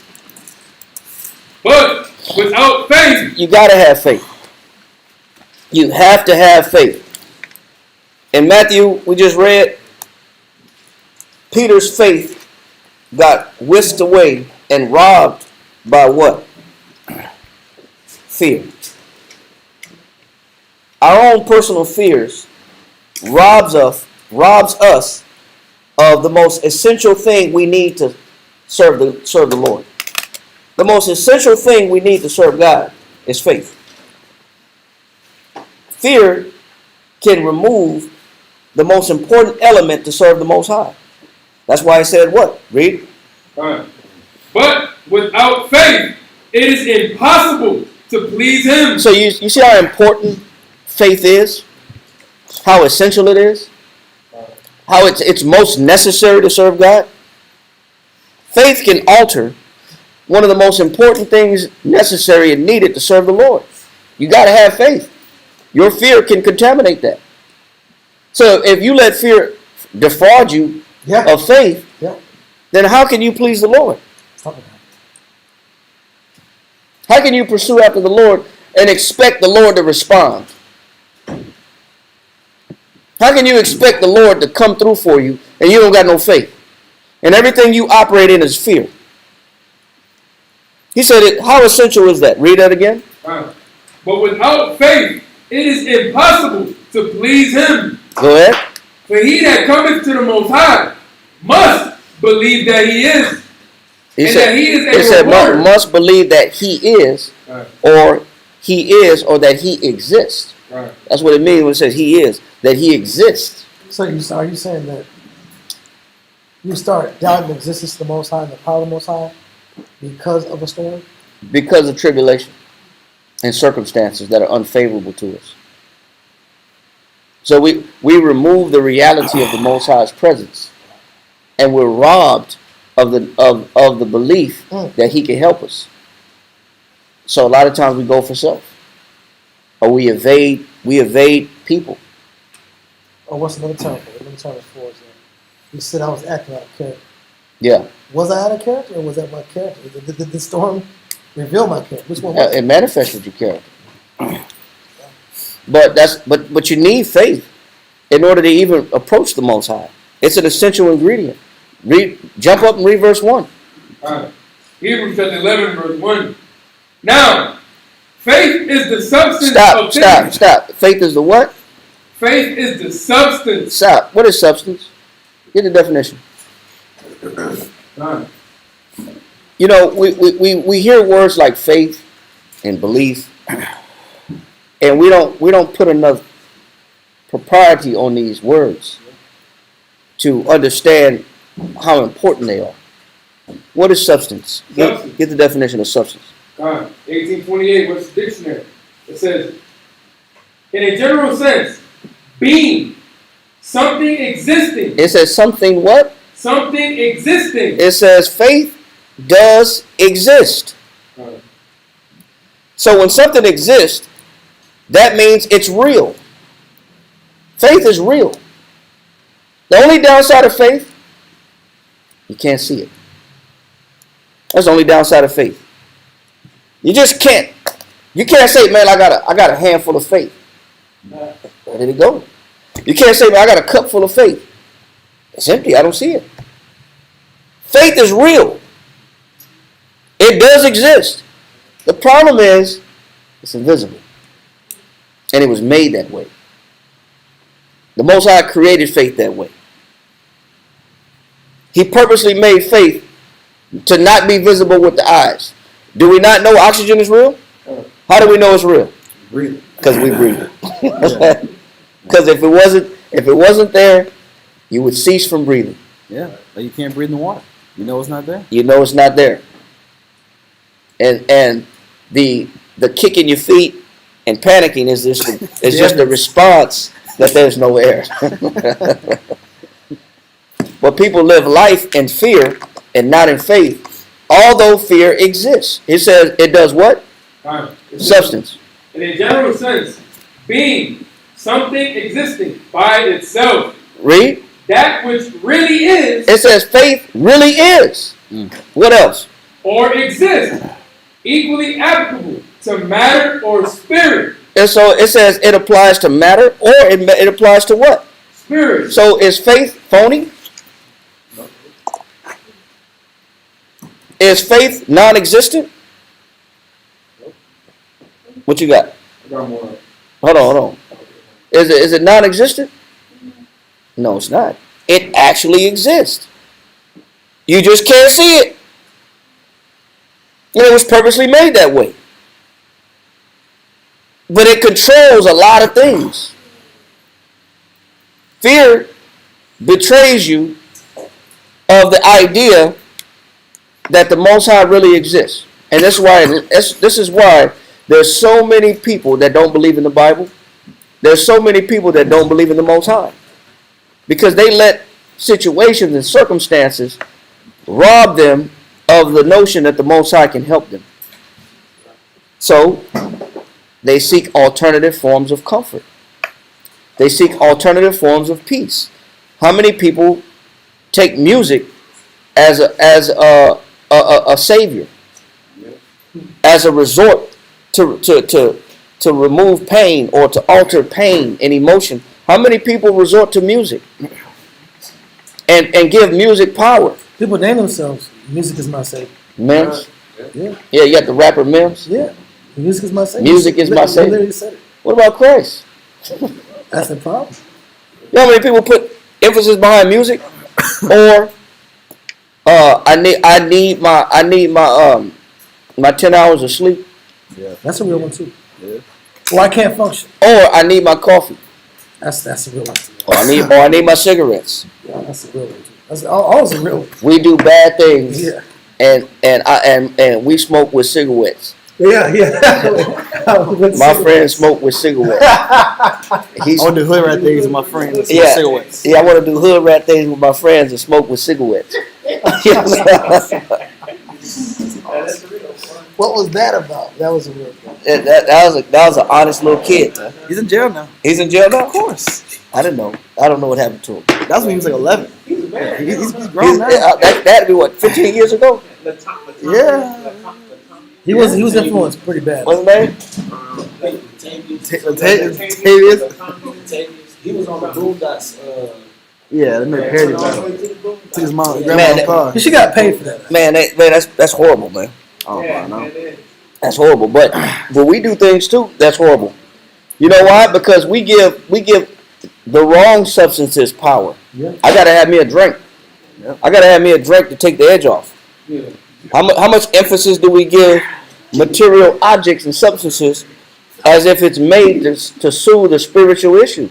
But without faith, You got to have faith. You have to have faith. In Matthew, we just read, Peter's faith got whisked away and robbed by what? Fear. Our own personal fears robs us of the most essential thing we need to serve the Lord. The most essential thing we need to serve God is faith. Fear can remove the most important element to serve the Most High. That's why I said what? Read. right. But without faith, it is impossible to please Him. So you see how important faith is? How essential it is? How it's most necessary to serve God? Faith can alter one of the most important things necessary and needed to serve the Lord. You got to have faith. Your fear can contaminate that. So if you let fear defraud you of faith, then how can you please the Lord? How can you pursue after the Lord and expect the Lord to respond? How can you expect the Lord to come through for you and you don't got no faith? And everything you operate in is fear. He said it. How essential is that? Read that again. Right. But without faith, it is impossible to please him. Go ahead. For he that cometh to the Most High must believe that he is, that he is a He said rewarder. must believe that he is, Right. or or that he exists. Right. That's what it means when it says he is, that he exists. So are you saying that you start doubting the existence of the Most High and the power of the Most High because of a story? Because of tribulation and circumstances that are unfavorable to us. So we remove the reality of the Most High's presence, and we're robbed of the belief that he can help us. So a lot of times we go for self, or we evade people. Or what's another term for it? Another term for it is you said I was acting out of character. Yeah, Was I out of character, or was that my character? Did the storm reveal my character? Which one was it? it manifested your character. But you need faith in order to even approach the Most High. It's an essential ingredient. Jump up and read verse 1. Right. Hebrews chapter 11, verse 1. Now, faith is the substance of things. Stop. Faith is the what? Faith is the substance. Stop. What is substance? Get the definition. Right. You know, we hear words like faith and belief, and we don't put enough propriety on these words to understand how important they are. What is substance? Get the definition of substance. 1828, what's the dictionary? It says, in a general sense, being, something existing. It says something what? Something existing. It says faith does exist. Right. So when something exists, that means it's real. Faith is real. The only downside of faith, you can't see it. That's the only downside of faith. You just can't. You can't say, man, I got a handful of faith. Where did it go? You can't say, man, I got a cup full of faith. It's empty. I don't see it. Faith is real. It does exist. The problem is, it's invisible. And it was made that way. The Most High created faith that way. He purposely made faith to not be visible with the eyes. Do we not know oxygen is real? How do we know it's real? Breathe. Because we breathe it. Because if it wasn't there, you would cease from breathing. Yeah, but you can't breathe in the water. You know it's not there. You know it's not there. And the kick in your feet and panicking is just a response that there's no air. But people live life in fear and not in faith, although fear exists. It says it does what? Right. Substance. In a general sense, being, something existing by itself. Read. That which really is. It says faith really is. What else? Or exists. Equally applicable to matter or spirit. And so it says it applies to matter, or it applies to what? Spirit. So is faith phony? Is faith non-existent? What you got? I got more. Hold on. Is it non-existent? No, it's not. It actually exists. You just can't see it. And it was purposely made that way. But it controls a lot of things. Fear betrays you of the idea that the Most High really exists. And this is why there's so many people that don't believe in the Bible. There's so many people that don't believe in the Most High. Because they let situations and circumstances rob them of the notion that the Most High can help them. So they seek alternative forms of comfort. They seek alternative forms of peace. How many people take music as a savior, as a resort to remove pain or to alter pain and emotion How many people resort to music and give music power? People name themselves. Music is my savior. Mims? Yeah. Yeah, you got the rapper Mims. Yeah. Music is my savior. Music is my He savior. literally said it. What about Christ? That's the problem. You know how many people put emphasis behind music? Or I need my 10 hours of sleep. That's a real one too. Yeah. Or I can't function. Or I need my coffee. That's a real one too. Or I need my cigarettes. Yeah, that's a real one too. That's always a real one. We do bad things, Yeah. and we smoke with cigarettes. Yeah. My friend smoke with cigarettes. I want to do hood rat things with my friends and Yeah. cigarettes. Yeah, I want to do hood rat things with my friends and smoke with cigarettes. What was that about? That was a real one. that was an honest little kid. Man. He's in jail now. He's in jail now. Of course. I didn't know. I don't know what happened to him. That's when he was like 11. He's grown now. That'd be what, 15 years ago? Yeah. He was influenced pretty bad. What's his name? Tavius. He was on the Boondocks. Yeah, they made a parody about it. Took his mom, Man, grandma's car. She got paid for that. Man, that's horrible, man. Oh, I know. That's horrible. But we do things too. That's horrible. You know why? Because we give the wrong substances power. Yeah. I gotta have me a drink. Yep. I gotta have me a drink to take the edge off. Yeah. How much emphasis do we give material objects and substances as if it's made to soothe a spiritual issue?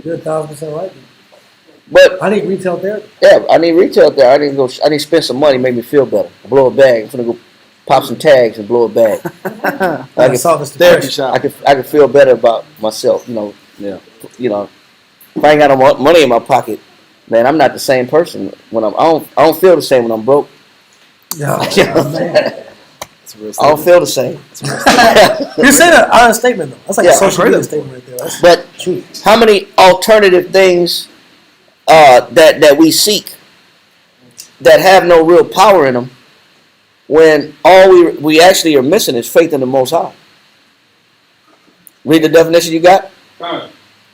You're 1,000% right. But I need retail therapy. yeah, I need retail there. I need to spend some money, make me feel better. Blow a bag. I'm gonna go pop some tags and blow a bag. I can solve this Therapy depression. shop. I can feel better about myself. Yeah. If I ain't got no money in my pocket, man, I'm not the same person when I don't feel the same when I'm broke. Yeah. You know what I'm saying? It's a real I don't feel the same. You're saying an honest statement though. That's like Yeah, a social I've heard media it. statement right there. That's But true. how many alternative things that we seek that have no real power in them, when all we actually are missing is faith in the Most High? Read the definition you got. Fine.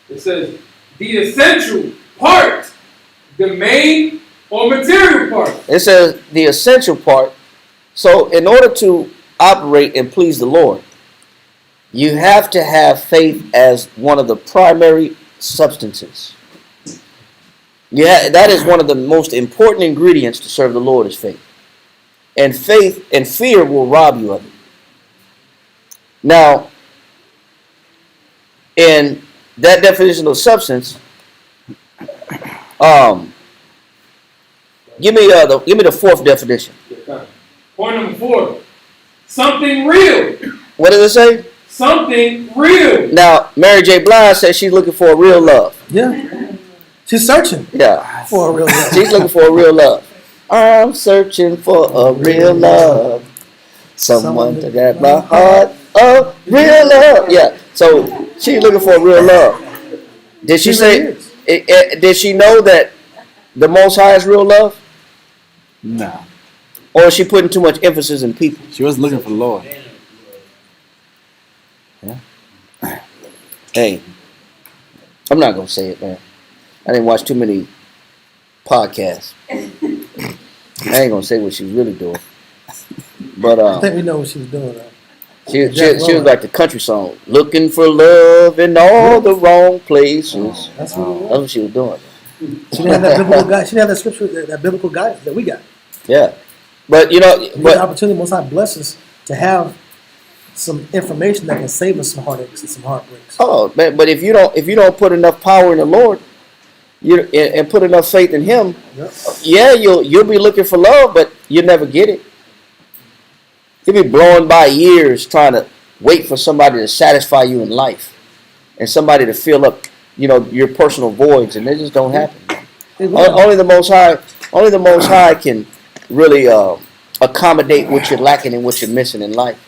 It says the essential part, the main or material part. It says the essential part. So in order to operate and please the Lord, you have to have faith as one of the primary substances. Yeah, that is one of the most important ingredients to serve the Lord is faith. And faith and fear will rob you of it. Now, in that definition of substance, give me the fourth definition. Point number 4. Something real. What does it say? Something real. Now, Mary J. Blige says she's looking for a real love. Yeah. She's searching Yeah, for a real love. she's looking for a real love. I'm searching for a real love. Someone to get my heart. A real love. Yeah, so she's looking for a real love. Did she say? Did she know that the Most High is real love? Nah. Or is she putting too much emphasis in people? She wasn't looking for the Lord. Hey, I'm not gonna say it, man. I didn't watch too many podcasts. I ain't gonna say what she's really doing. But I think we know what she was doing. she was like the country song, looking for love in all the wrong places. That's what it That's was. what she was doing. She didn't have that biblical guide. She didn't have that scripture, that biblical guidance that we got. Yeah, but We have the opportunity, Most High bless us to have some information that can save us some heartaches and some heartbreaks. oh man, but if you don't put enough power in the Lord, and put enough faith in Him, Yep. yeah, you'll be looking for love, but you'll never get it. You'll be blowing by years trying to wait for somebody to satisfy you in life, and somebody to fill up, your personal voids, and they just don't happen. Only the Most High can really accommodate what you're lacking and what you're missing in life.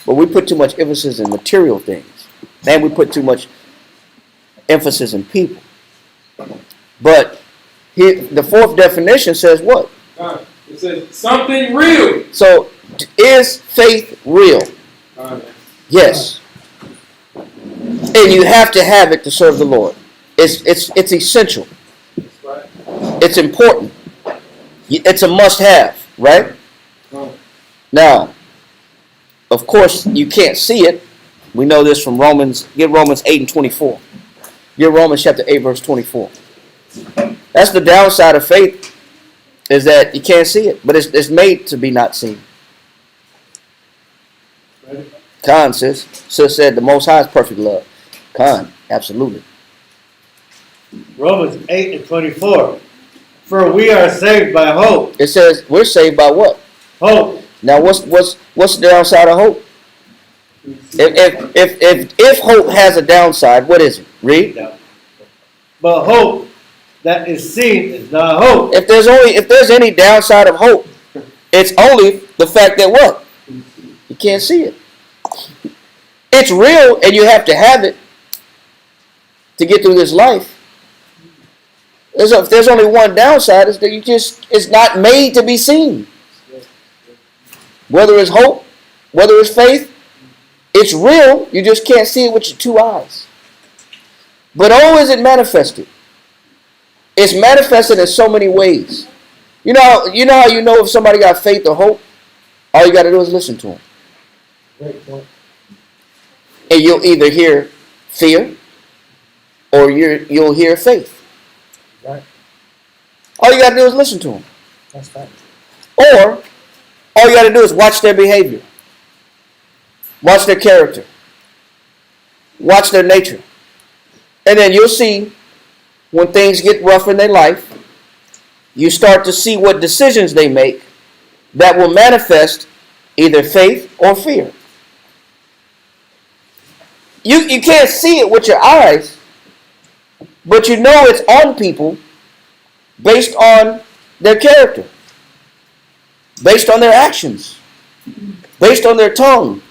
But we put too much emphasis in material things, and we put too much emphasis in people. But the fourth definition says what? It says something real. So, is faith real? Yes. And you have to have it to serve the Lord. It's essential. It's important. It's a must-have, right? Now, of course, you can't see it. We know this from Romans. Get Romans 8 and 24. Get Romans chapter 8, verse 24. That's the downside of faith, is that you can't see it, but it's made to be not seen. Khan sis said the Most High is perfect love. Khan, absolutely. Romans 8 and 24. For we are saved by hope. It says we're saved by what? Hope. Now, what's the downside of hope? If hope has a downside, what is it? Read. But hope that is seen is not hope. If there's any downside of hope, it's only the fact that what? You can't see it. It's real, and you have to have it to get through this life. If there's only one downside, is that it's not made to be seen. Whether it's hope, whether it's faith, it's real. You just can't see it with your two eyes. But oh, is it manifested? It's manifested in so many ways. You know how you know if somebody got faith or hope? All you got to do is listen to them. And you'll either hear fear or you'll hear faith. Right. All you got to do is listen to them. That's fact. Or all you got to do is watch their behavior. Watch their character. Watch their nature. And then you'll see when things get rough in their life, you start to see what decisions they make that will manifest either faith or fear. You can't see it with your eyes, but you know it's on people based on their character, based on their actions, based on their tongue.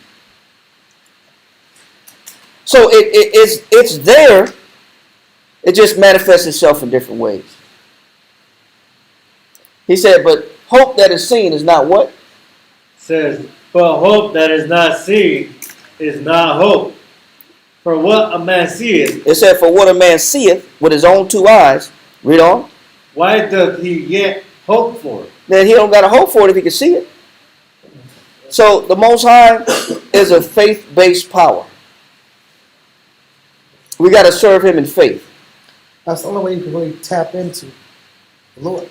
So it's there. It just manifests itself in different ways. He said, but hope that is seen is not what? Says, but hope that is not seen is not hope. For what a man seeth. It said, for what a man seeth with his own two eyes. Read on. Why doth he yet hope for it? Then he don't got to hope for it if he can see it. So the Most High is a faith-based power. We got to serve him in faith. That's the only way you can really tap into the Lord.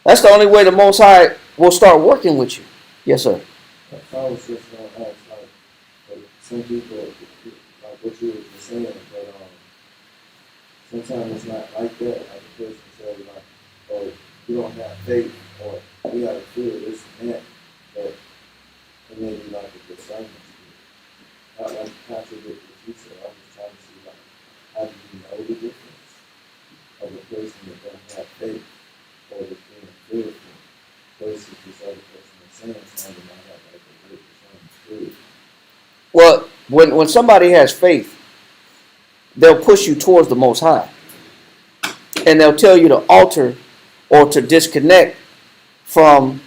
That's the only way the Most High will start working with you. Yes, sir. I was just going to ask, like some people, like what you were saying, but sometimes it's not like that. Like a person says, like, oh, you don't have faith, or we got to feel this and that, but it may be like a discernment. Not like contradict what you said. I'm just trying to see, like, how do you know the difference of a person that don't have faith or that's being fearful versus this other person that's saying something that might have like a good discerning spirit? Well, when somebody has faith, they'll push you towards the Most High. And they'll tell you to alter or to disconnect from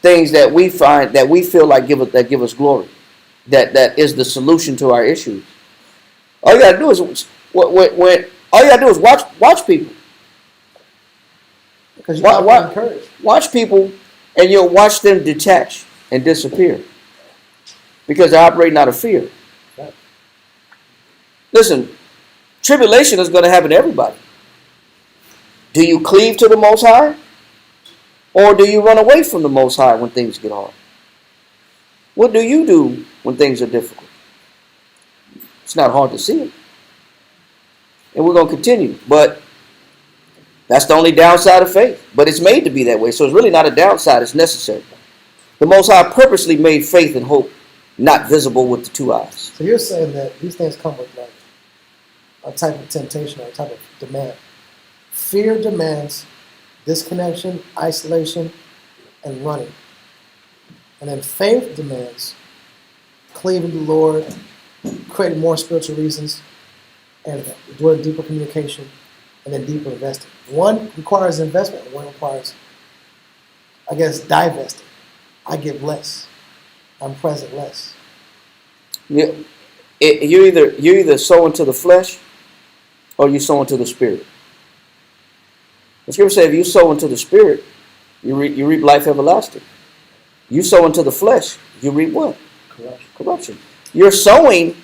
things that we find, that we feel like give us glory. That is the solution to our issues. All you gotta do is watch people. Because you got to be encouraged. Watch people, and you'll watch them detach and disappear because they're operating out of fear. Right. Listen, tribulation is going to happen to everybody. Do you cleave to the Most High, or do you run away from the Most High when things get hard? What do you do when things are difficult? It's not hard to see it. And we're going to continue. But that's the only downside of faith. But it's made to be that way. So it's really not a downside. It's necessary. The Most High purposely made faith and hope not visible with the two eyes. So you're saying that these things come with like a type of temptation or a type of demand. Fear demands disconnection, isolation, and running. And then faith demands cleaving to the Lord, creating more spiritual reasons, and doing deeper communication, and then deeper investing. One requires investment, and one requires, I guess, divesting. I give less. I'm present less. You either sow into the flesh, or you sow into the Spirit? The scripture says if you sow into the Spirit, you reap life everlasting. You sow into the flesh, you reap what? Corruption. You're sowing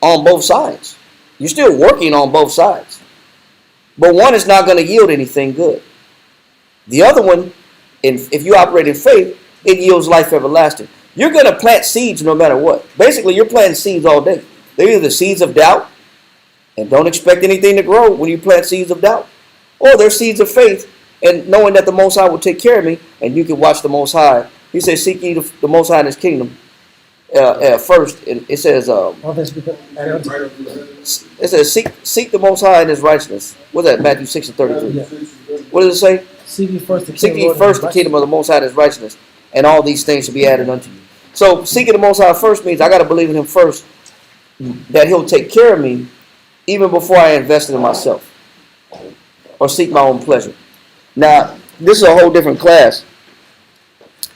on both sides. You're still working on both sides. But one is not going to yield anything good. The other one, if you operate in faith, it yields life everlasting. You're going to plant seeds no matter what. Basically, you're planting seeds all day. They're either seeds of doubt, and don't expect anything to grow when you plant seeds of doubt, or they're seeds of faith, and knowing that the Most High will take care of me, and you can watch the Most High. He says, seek ye the Most High in His kingdom first. And it says, seek the Most High in His righteousness. What's that? Matthew 6:33. Yeah. What does it say? Seek ye first the kingdom of the Most High and His righteousness, and all these things shall be added unto you. So seeking the Most High first means I got to believe in Him first, that He'll take care of me even before I invest in myself or seek my own pleasure. Now, this is a whole different class,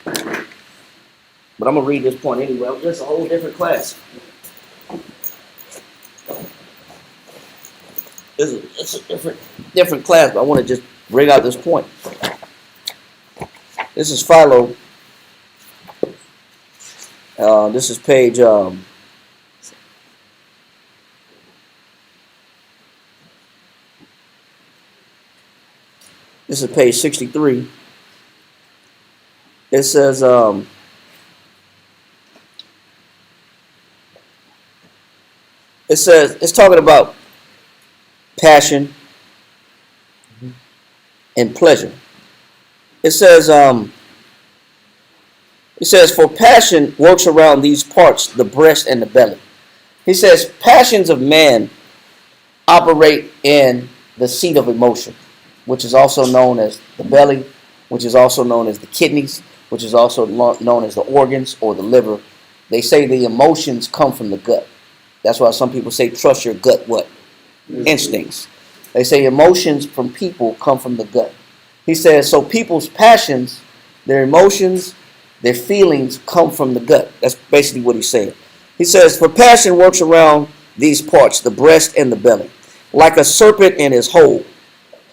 but I'm going to read this point anyway. This is a whole different class. It's a different class, but I want to just bring out this point. This is Philo. This is page this is page 63. It says it's talking about passion and pleasure. It says for passion works around these parts, the breast and the belly. He says passions of man operate in the seat of emotion, which is also known as the belly, which is also known as the kidneys, which is also known as the organs or the liver. They say the emotions come from the gut. That's why some people say trust your gut what? Instincts. They say emotions from people come from the gut. He says so people's passions, their emotions, their feelings come from the gut. That's basically what he's saying. He says for passion works around these parts, the breast and the belly, like a serpent in his hole.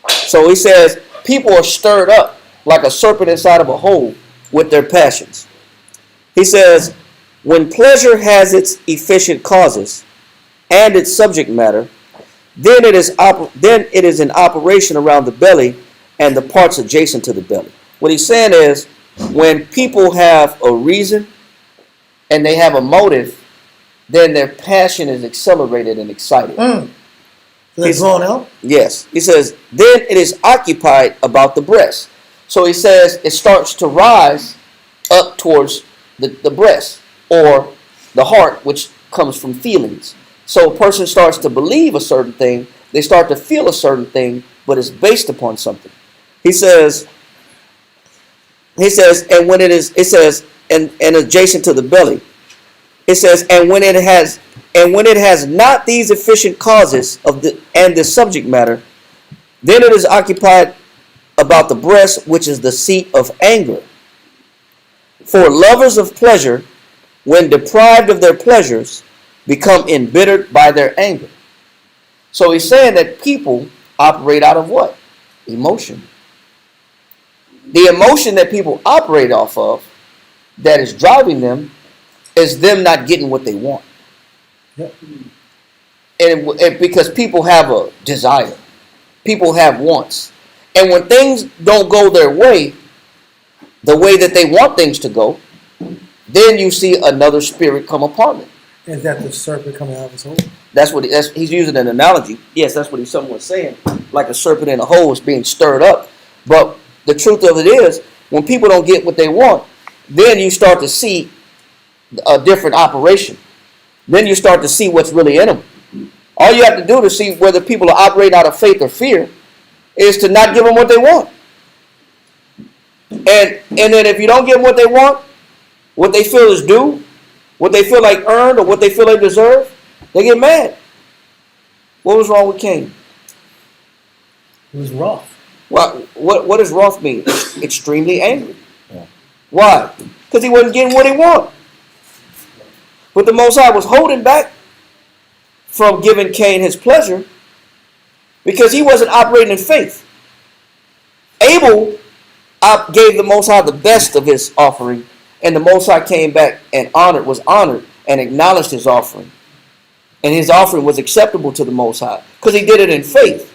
So he says people are stirred up like a serpent inside of a hole with their passions. He says when pleasure has its efficient causes and its subject matter, then it is in operation around the belly and the parts adjacent to the belly. What he's saying is when people have a reason and they have a motive, then their passion is accelerated and excited. It's blown out? Yes. He says, then it is occupied about the breast. So he says it starts to rise up towards the breast or the heart, which comes from feelings. So a person starts to believe a certain thing, they start to feel a certain thing, but it's based upon something. He says, and when it is, it says, and adjacent to the belly, it says, and when it has not these efficient causes of the subject matter, then it is occupied about the breast, which is the seat of anger. For lovers of pleasure, when deprived of their pleasures, become embittered by their anger. So he's saying that people operate out of what? Emotion. The emotion that people operate off of that is driving them is them not getting what they want. Yep. And because people have a desire. People have wants. And when things don't go their way, the way that they want things to go, then you see another spirit come upon them. Is that the serpent coming out of his hole? That's what he's using an analogy. Yes, that's what he's somewhat saying. Like a serpent in a hole is being stirred up. But the truth of it is, when people don't get what they want, then you start to see a different operation. Then you start to see what's really in them. All you have to do to see whether people are operating out of faith or fear is to not give them what they want. And then if you don't give them what they want, what they feel is due, what they feel like earned, or what they feel they deserve, they get mad. What was wrong with Cain? It was rough. Well, what does wrath mean? Extremely angry. Yeah. Why? Because he wasn't getting what he wanted. But the Most High was holding back from giving Cain his pleasure because he wasn't operating in faith. Abel gave the Most High the best of his offering, and the Most High came back and was honored and acknowledged his offering. And his offering was acceptable to the Most High because he did it in faith.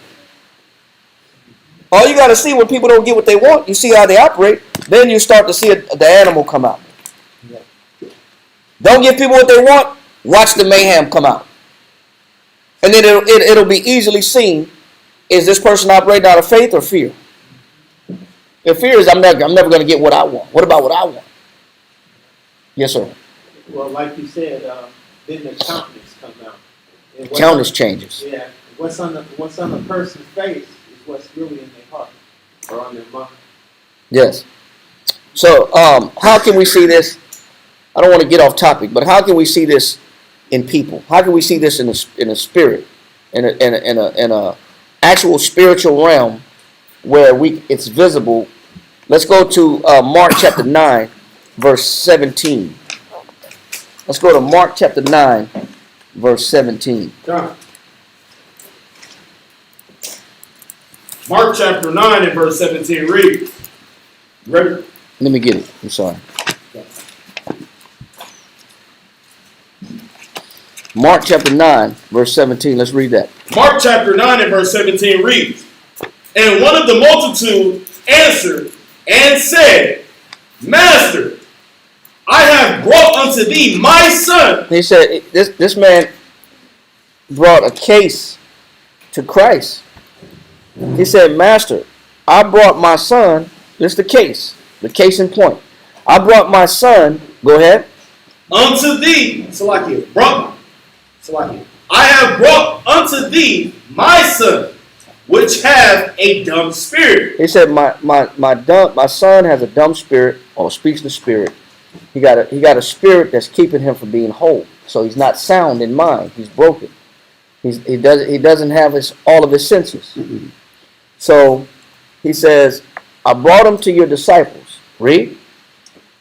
All you got to see when people don't get what they want, you see how they operate, then you start to see the animal come out. Don't give people what they want, watch the mayhem come out. And then it'll be easily seen, is this person operating out of faith or fear? If fear is, I'm never going to get what I want. What about what I want? Yes, sir. Well, like you said, then the countenance come out. Countenance changes. Yeah. What's on the person's face is what's really in their heart or on their mind. Yes. So, how can we see this? I don't want to get off topic, but how can we see this in people? How can we see this in a spirit, in a actual spiritual realm where it's visible? Let's go to Mark chapter 9, verse 17. Let's go to Mark chapter 9, verse 17. Mark chapter 9 and verse 17 reads. Ready? Let me get it. I'm sorry. Mark chapter 9, verse 17. Let's read that. Mark chapter 9 and verse 17 reads. And one of the multitude answered and said, Master, I have brought unto thee my son. He said, this man brought a case to Christ. He said, Master, I brought my son. This is the case in point. I brought my son, go ahead. Unto thee, Salakia, I have brought unto thee my son, which have a dumb spirit. He said, my son has a dumb spirit, or speaks the spirit. He got a spirit that's keeping him from being whole. So he's not sound in mind. He's broken. He doesn't have all of his senses. Mm-hmm. So he says, I brought him to your disciples. Read.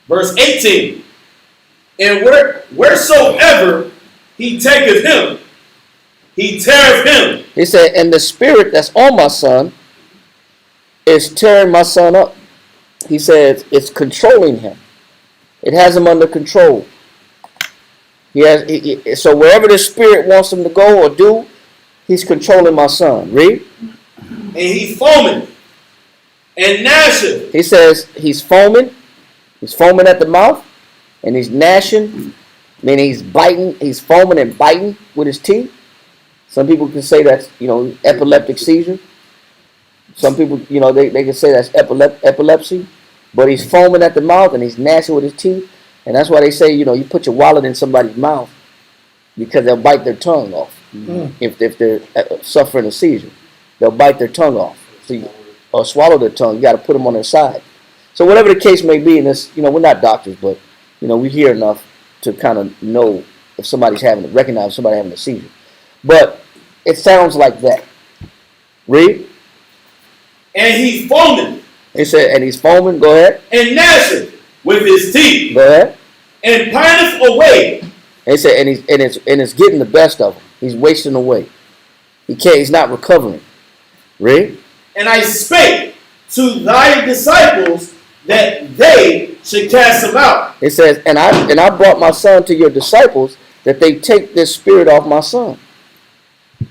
Verse 18. And wheresoever he taketh him, he teareth him. He said, and the spirit that's on my son is tearing my son up. He says it's controlling him. It has him under control. So wherever the spirit wants him to go or do, he's controlling my son. Read. And he foaming and gnashing. He says he's foaming. He's foaming at the mouth. And he's gnashing. Meaning he's biting. He's foaming and biting with his teeth. Some people can say that's, epileptic seizure. Some people, they can say that's epilepsy. But he's foaming at the mouth and he's gnashing with his teeth. And that's why they say, you put your wallet in somebody's mouth because they'll bite their tongue off. Mm-hmm. If they're suffering a seizure, they'll bite their tongue off. Or swallow their tongue. You got to put them on their side. So whatever the case may be in this, we're not doctors, but, we hear enough to kind of know if recognize somebody having a seizure. But it sounds like that. Read. And he's foaming. He said, and he's foaming. Go ahead. And gnashing with his teeth. Go ahead. And pineth away. And he said, and it's getting the best of him. He's wasting away. He's not recovering. Read. And I spake to thy disciples that they should cast him out. It says, and I brought my son to your disciples that they take this spirit off my son.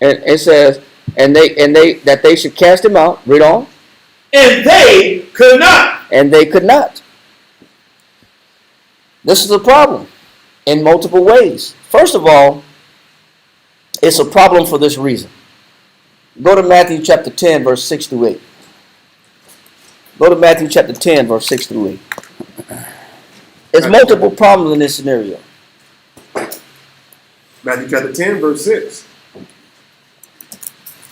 And it says, and they should cast him out. Read on. And they could not. And they could not. This is a problem in multiple ways. First of all, it's a problem for this reason. Go to Matthew chapter 10, verse 6 through 8. Go to Matthew chapter 10, verse 6 through 8. There's multiple problems in this scenario. Matthew chapter 10, verse 6.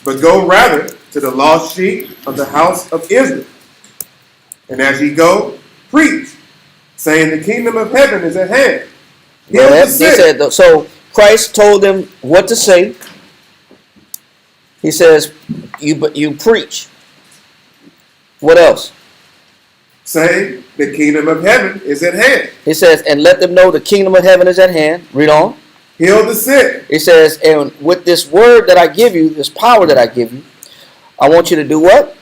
But go rather to the lost sheep of the house of Israel. And as ye go, preach, saying the kingdom of heaven is at hand. So Christ told them what to say. He says, you preach. What else? Say the kingdom of heaven is at hand. He says, and let them know the kingdom of heaven is at hand. Read on. Heal the sick. He says, and with this word that I give you, this power that I give you, I want you to do what?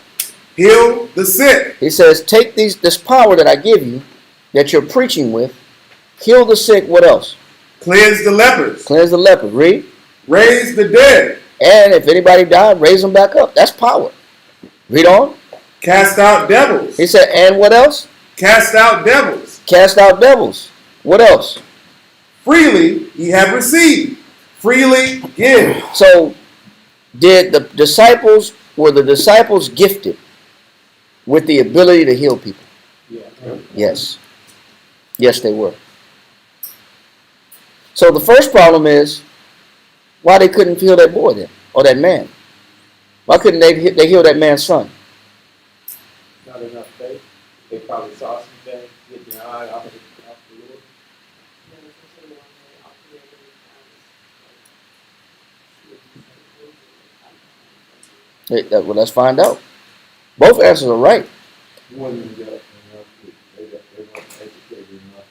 Heal the sick. He says, take this power that I give you, that you're preaching with, heal the sick, what else? Cleanse the lepers. Cleanse the leper, read. Raise the dead. And if anybody died, raise them back up. That's power. Read on. Cast out devils. He said, and what else? Cast out devils. Cast out devils. What else? Freely ye have received. Freely give. So, were the disciples gifted with the ability to heal people? Yeah. Yes. Yes, they were. So the first problem is why they couldn't heal that boy then, or that man. Why couldn't they heal that man's son? Not enough faith. They probably saw something, get their eye off the Lord. Well, let's find out. Both answers are right. One of them got enough, they weren't educated enough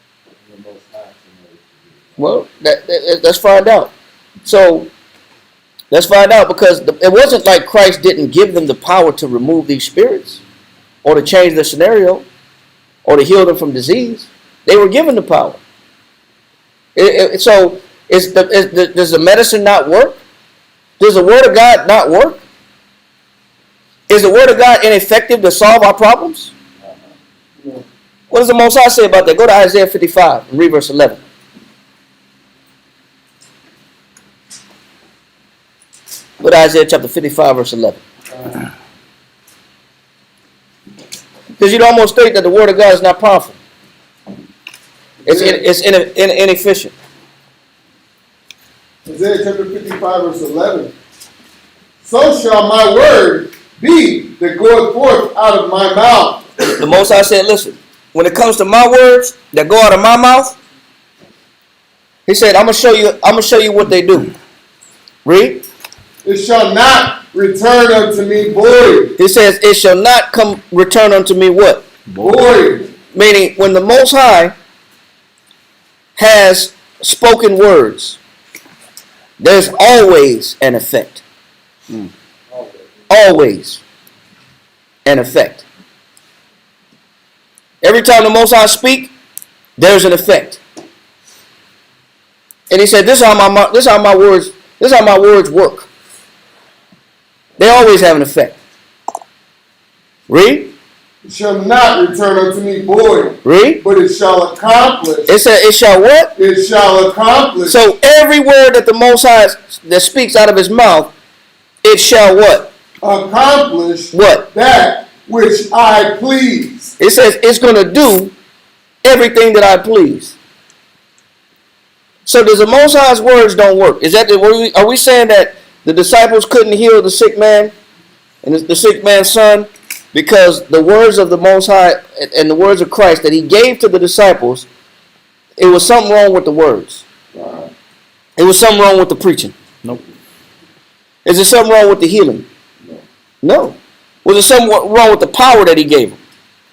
in the Most High to know what to do. Well, let's find out. So, let's find out, because it wasn't like Christ didn't give them the power to remove these spirits or to change the scenario or to heal them from disease. They were given the power. So, does the medicine not work? Does the Word of God not work? Is the Word of God ineffective to solve our problems? What does the Most High say about that? Go to Isaiah 55 and read verse 11. Go to Isaiah chapter 55, verse 11. Because you'd almost think that the Word of God is not powerful. It's inefficient. Isaiah chapter 55, verse 11. So shall my word be that goeth forth out of my mouth. The Most High said, listen, when it comes to my words that go out of my mouth, he said, I'm gonna show you what they do. Read. It shall not return unto me void. He says, it shall not return unto me what? Void. Meaning, when the Most High has spoken words, there's always an effect. Always an effect. Every time the Most High speak, there's an effect. And he said, this is how my words work. They always have an effect. Read. It shall not return unto me void. Read. But it shall accomplish. It said, it shall what? It shall accomplish. So every word that the Most High that speaks out of his mouth, it shall what? Accomplish what? That which I please. It says it's going to do everything that I please. So does the Most High's words don't work? Are we saying that the disciples couldn't heal the sick man and the sick man's son because the words of the Most High and the words of Christ that he gave to the disciples, it was something wrong with the words? It was something wrong with the preaching? Nope. Is there something wrong with the healing? No. Was there something wrong with the power that he gave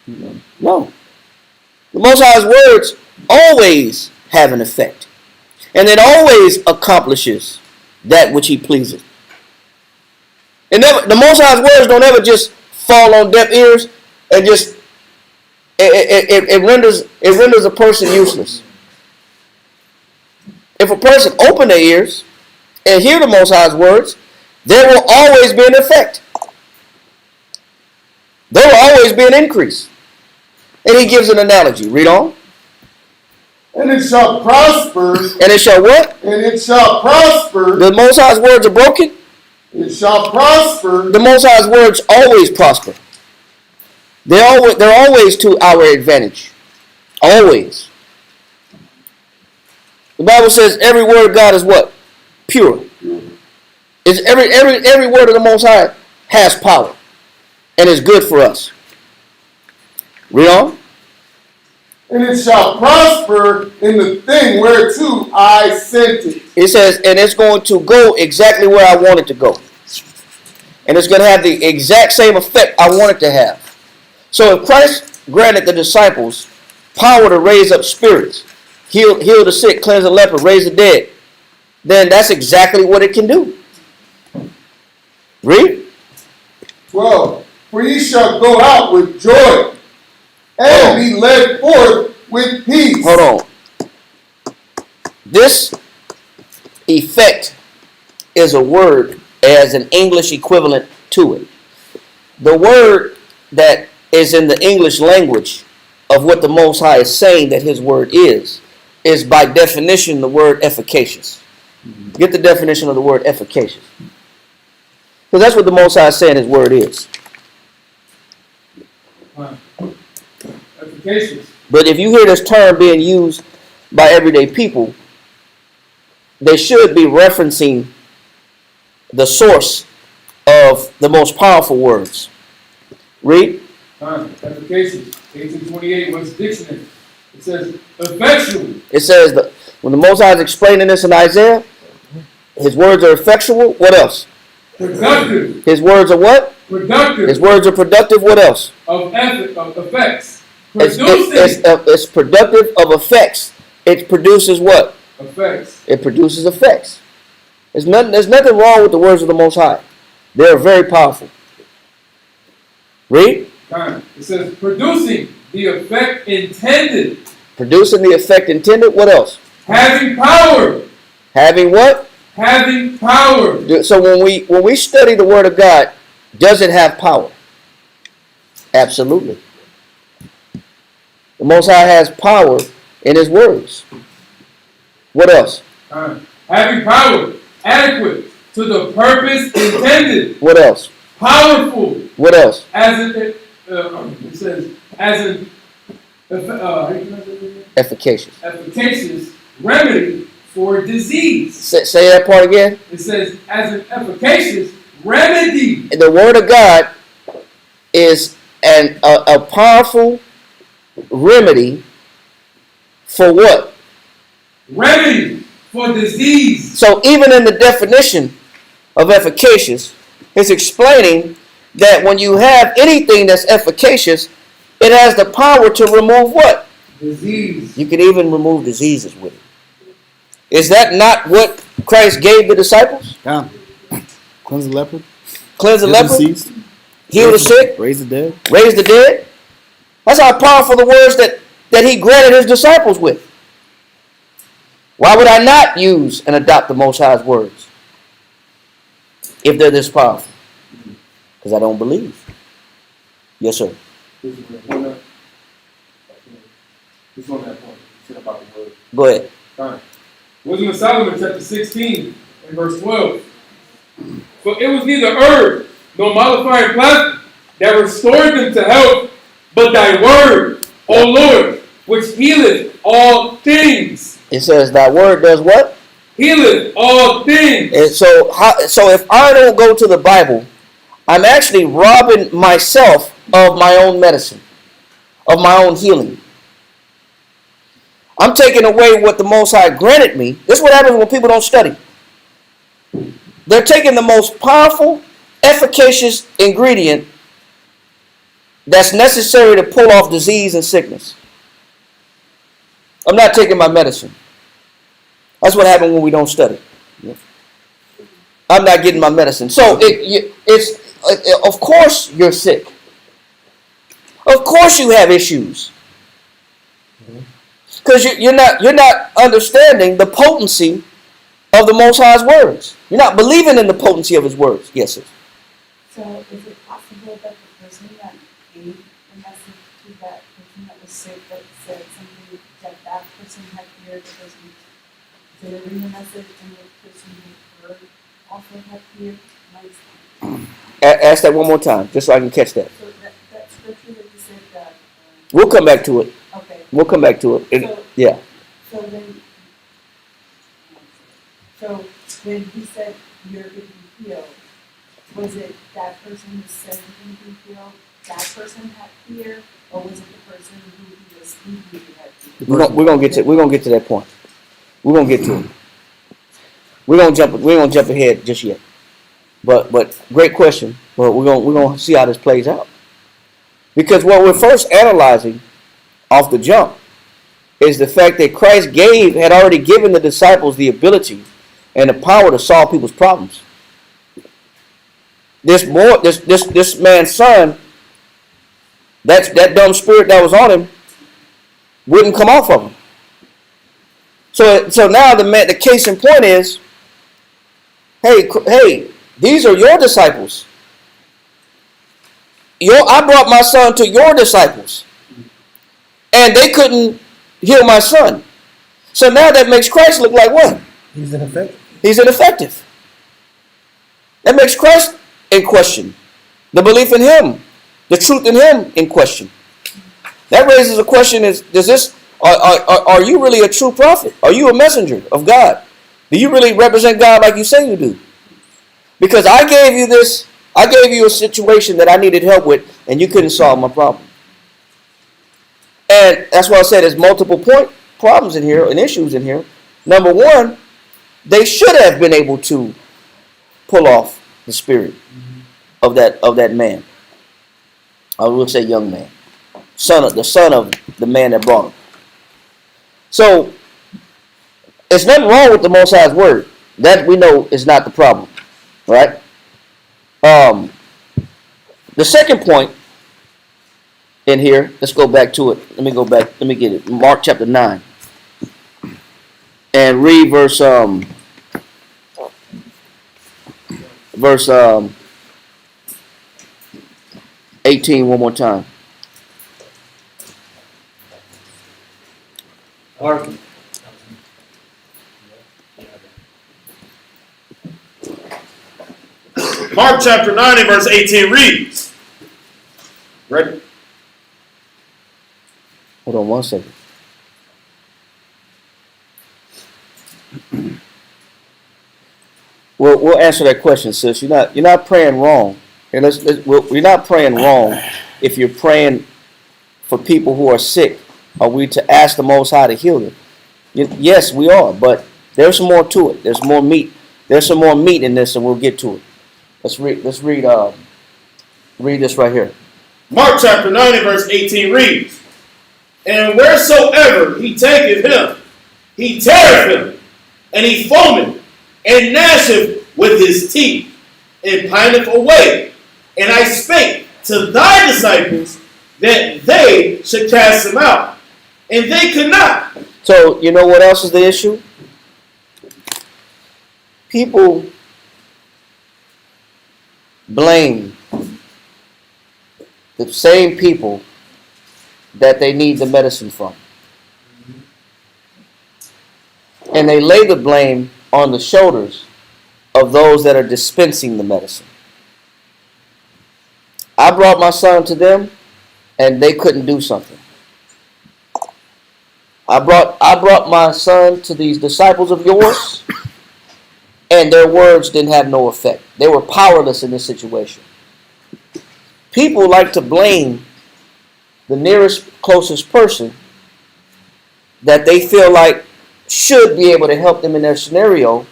them? No. The Most High's words always have an effect. And it always accomplishes that which he pleases. The Most High's words don't ever just fall on deaf ears and just it renders a person useless. If a person open their ears and hear the Most High's words, there will always be an effect. There will always be an increase. And he gives an analogy. Read on. And it shall prosper. And it shall what? And it shall prosper. The Most High's words are broken? It shall prosper. The Most High's words always prosper. They're always to our advantage. Always. The Bible says every word of God is what? Pure. It's every word of the Most High has power and is good for us. Read on. And it shall prosper in the thing whereto I sent it. It says, and it's going to go exactly where I want it to go. And it's going to have the exact same effect I want it to have. So if Christ granted the disciples power to raise up spirits, heal the sick, cleanse the leper, raise the dead, then that's exactly what it can do. Read. 12. For ye shall go out with joy and be led forth with peace. Hold on. This effect is a word as an English equivalent to it. The word that is in the English language of what the Most High is saying that his word is by definition the word efficacious. Get the definition of the word efficacious. Because that's what the Most High is saying his word is. Efficacious. But if you hear this term being used by everyday people, they should be referencing the source of the most powerful words. Read. Efficacious. 1828 was dictionary. It says effectual. It says that when the Most High is explaining this in Isaiah, his words are effectual. What else? Productive. His words are what? Productive. His words are productive. What else? Of effects. It's productive of effects. It produces what? Effects. It produces effects. There's nothing wrong with the words of the Most High. They're very powerful. Read. It says producing the effect intended. Producing the effect intended. What else? Having power. Having what? Having power. So when we study the Word of God, does it have power? Absolutely. The Most High has power in his words. What else? Having power adequate to the purpose intended. What else? Powerful. What else? It says as an efficacious. Efficacious remedy for disease. Say that part again. It says as an efficacious remedy. The Word of God is a powerful remedy for what? Remedy for disease. So even in the definition of efficacious, it's explaining that when you have anything that's efficacious, it has the power to remove what? Disease. You can even remove diseases with it. Is that not what Christ gave the disciples? Yeah. Cleanse the leper. Cleanse the leper. Heal the sick. Raise the dead. Raise the dead. That's how powerful the words that he granted his disciples with. Why would I not use and adopt the Most High's words if they're this powerful? Because I don't believe. Yes, sir. This on that point. Said about the word. Go ahead. Fine. Wisdom of Solomon, chapter 16, and verse 12. For it was neither herb nor mollifying plastic that restored them to health, but thy word, O Lord, which healeth all things. It says thy word does what? Healeth all things. And so if I don't go to the Bible, I'm actually robbing myself of my own medicine, of my own healing. I'm taking away what the Most High granted me. This is what happens when people don't study. They're taking the most powerful, efficacious ingredient that's necessary to pull off disease and sickness. I'm not taking my medicine. That's what happens when we don't study. I'm not getting my medicine. So of course you're sick. Of course you have issues. Because you're not understanding the potency of the Most High's words. You're not believing in the potency of his words. Yes, sir. So is it possible that the person that gave the message to that person that was sick that said something that person had feared, the person delivering the message, and the person who heard also had feared? Ask that one more time, just so I can catch that. So that scripture that you said that... We'll come back to it. Okay. We'll come back to it. Yeah. So when he said you're going to be healed, was it that person who said you're going to be healed, that person had fear, or was it the person who he was speaking to had fear? We're gonna get to that point. We're gonna get to it. We ain't gonna jump ahead just yet. But great question. But we're gonna see how this plays out. Because what we're first analyzing off the jump is the fact that Christ had already given the disciples the ability and the power to solve people's problems. this man's son, that dumb spirit that was on him wouldn't come off of him. So now the case in point is, hey, these are your disciples. I brought my son to your disciples, and they couldn't heal my son. So now that makes Christ look like what? He's ineffective. He's ineffective. That makes Christ in question. The belief in him, the truth in him in question. That raises a question: are you really a true prophet? Are you a messenger of God? Do you really represent God like you say you do? Because I gave you a situation that I needed help with, and you couldn't solve my problem. And that's why I said there's multiple problems in here and issues in here. Number one, they should have been able to pull off the spirit of that man. I will say young man, the son of the man that brought him. So it's nothing wrong with the Most High's word. That we know is not the problem, right? The second point in here, let's go back to it. Let me go back. Let me get it. Mark chapter 9. And read verse 18 one more time. Mark chapter 9 and verse 18 reads. Ready? Hold on 1 second. We'll answer that question, sis. You're not praying wrong. And we're not praying wrong if you're praying for people who are sick. Are we to ask the Most High to heal them? Yes, we are, but there's some more to it. There's more meat. There's some more meat in this, and we'll get to it. Let's read this right here. Mark chapter 9 and verse 18 reads, and wheresoever he taketh him, he teareth him, and he foameth, and gnasheth with his teeth, and pineth away. And I spake to thy disciples that they should cast him out, and they could not. So, you know what else is the issue? People blame the same people that they need the medicine from. And they lay the blame on the shoulders of those that are dispensing the medicine. I brought my son to them, and they couldn't do something. I brought my son to these disciples of yours, and their words didn't have no effect. They were powerless in this situation. People like to blame the nearest, closest person that they feel like should be able to help them in their scenario,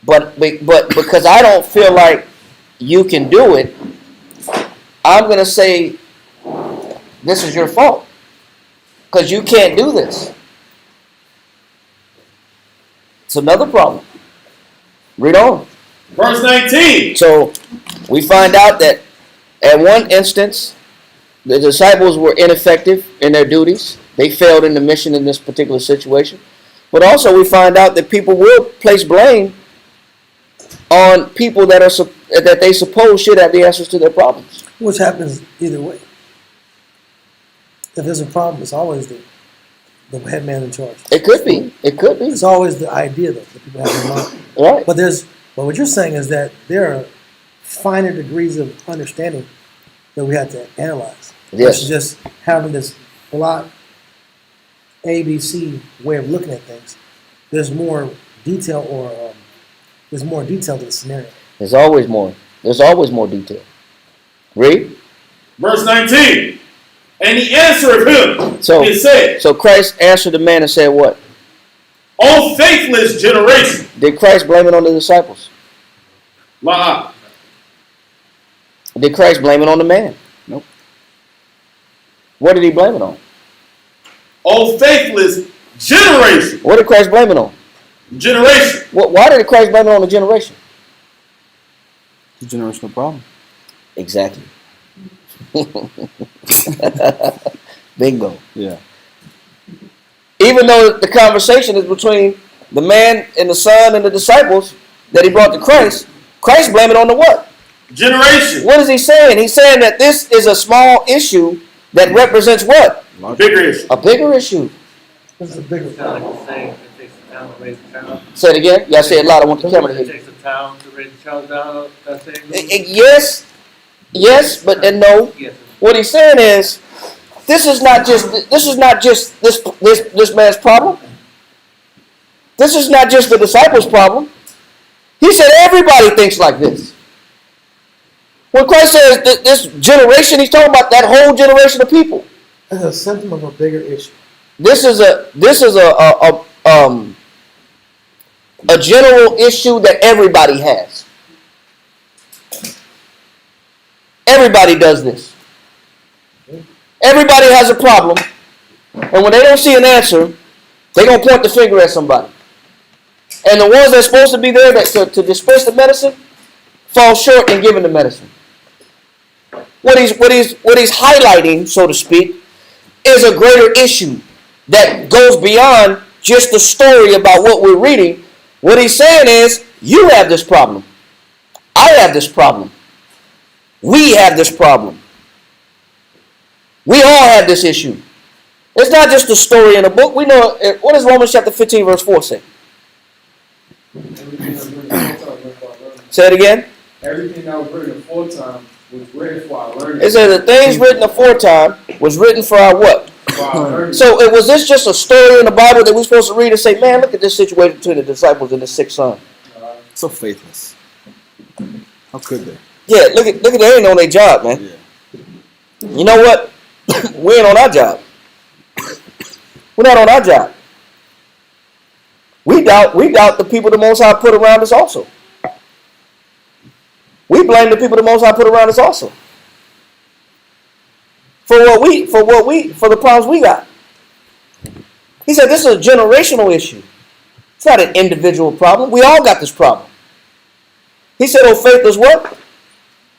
but because I don't feel like you can do it, I'm going to say this is your fault because you can't do this. It's another problem. Read on. Verse 19. So we find out that at one instance, the disciples were ineffective in their duties. They failed in the mission in this particular situation. But also we find out that people will place blame on people that they suppose should have the answers to their problems. Which happens either way. If there's a problem, it's always the head man in charge. It could be. It could be. It's always the idea that people have in mind. Right. But what you're saying is that there are finer degrees of understanding that we have to analyze. Yes. Versus just having this block ABC way of looking at things. There's more detail there's more detail to the scenario. There's always more. There's always more detail. Read. Verse 19. And he answered him and said. So Christ answered the man and said what? O faithless generation. Did Christ blame it on the disciples? La. Did Christ blame it on the man? Nope. What did he blame it on? O faithless generation. What did Christ blame it on? Generation. Why did Christ blame it on the generation? Why did Christ blame it on the generation? What did Christ blame it on? Generation. What did Christ blame it on? Generation. What did Christ blame it on? Generation. What did Christ blame it on? Generation. What did Christ blame it on? Generation. Why did Christ blame it on the generation? Generational problem. Exactly. Bingo. Yeah. Even though the conversation is between the man and the son and the disciples that he brought to Christ, Christ blamed it on the what? Generation. What is he saying? He's saying that this is a small issue that represents what? A bigger issue. A bigger issue. This is a bigger It's kind of like the saying, it takes a town to raise a child. Say it again. Y'all say it loud. I want the camera to hear It you. takes a town to raise a child down. That saying. Yes, but then no. Yes. What he's saying is, this is not just this man's problem. This is not just the disciples' problem. He said everybody thinks like this. When Christ says this generation, he's talking about that whole generation of people. It's a symptom of a bigger issue. This is a general issue that everybody has. Everybody does this. Everybody has a problem, and when they don't see an answer, they're going to point the finger at somebody. And the ones that's supposed to be there to dispense the medicine fall short in giving the medicine. What he's highlighting, so to speak, is a greater issue that goes beyond just the story about what we're reading. What he's saying is, you have this problem. I have this problem. We have this problem. We all have this issue. It's not just a story in a book. We know, what does Romans chapter 15 verse 4 say? Say it again. Everything that was written aforetime was written for our learning. It says the things written aforetime was written for our what? For our learning. So was this just a story in the Bible that we're supposed to read and say, man, look at this situation between the disciples and the sick son? So faithless. How could they? Yeah, look at they ain't on their job, man. Yeah. You know what? We ain't on our job. We're not on our job. We doubt the people the Most High put around us also. We blame the people the Most High put around us also. For the problems we got. He said this is a generational issue. It's not an individual problem. We all got this problem. He said, oh, faithless what?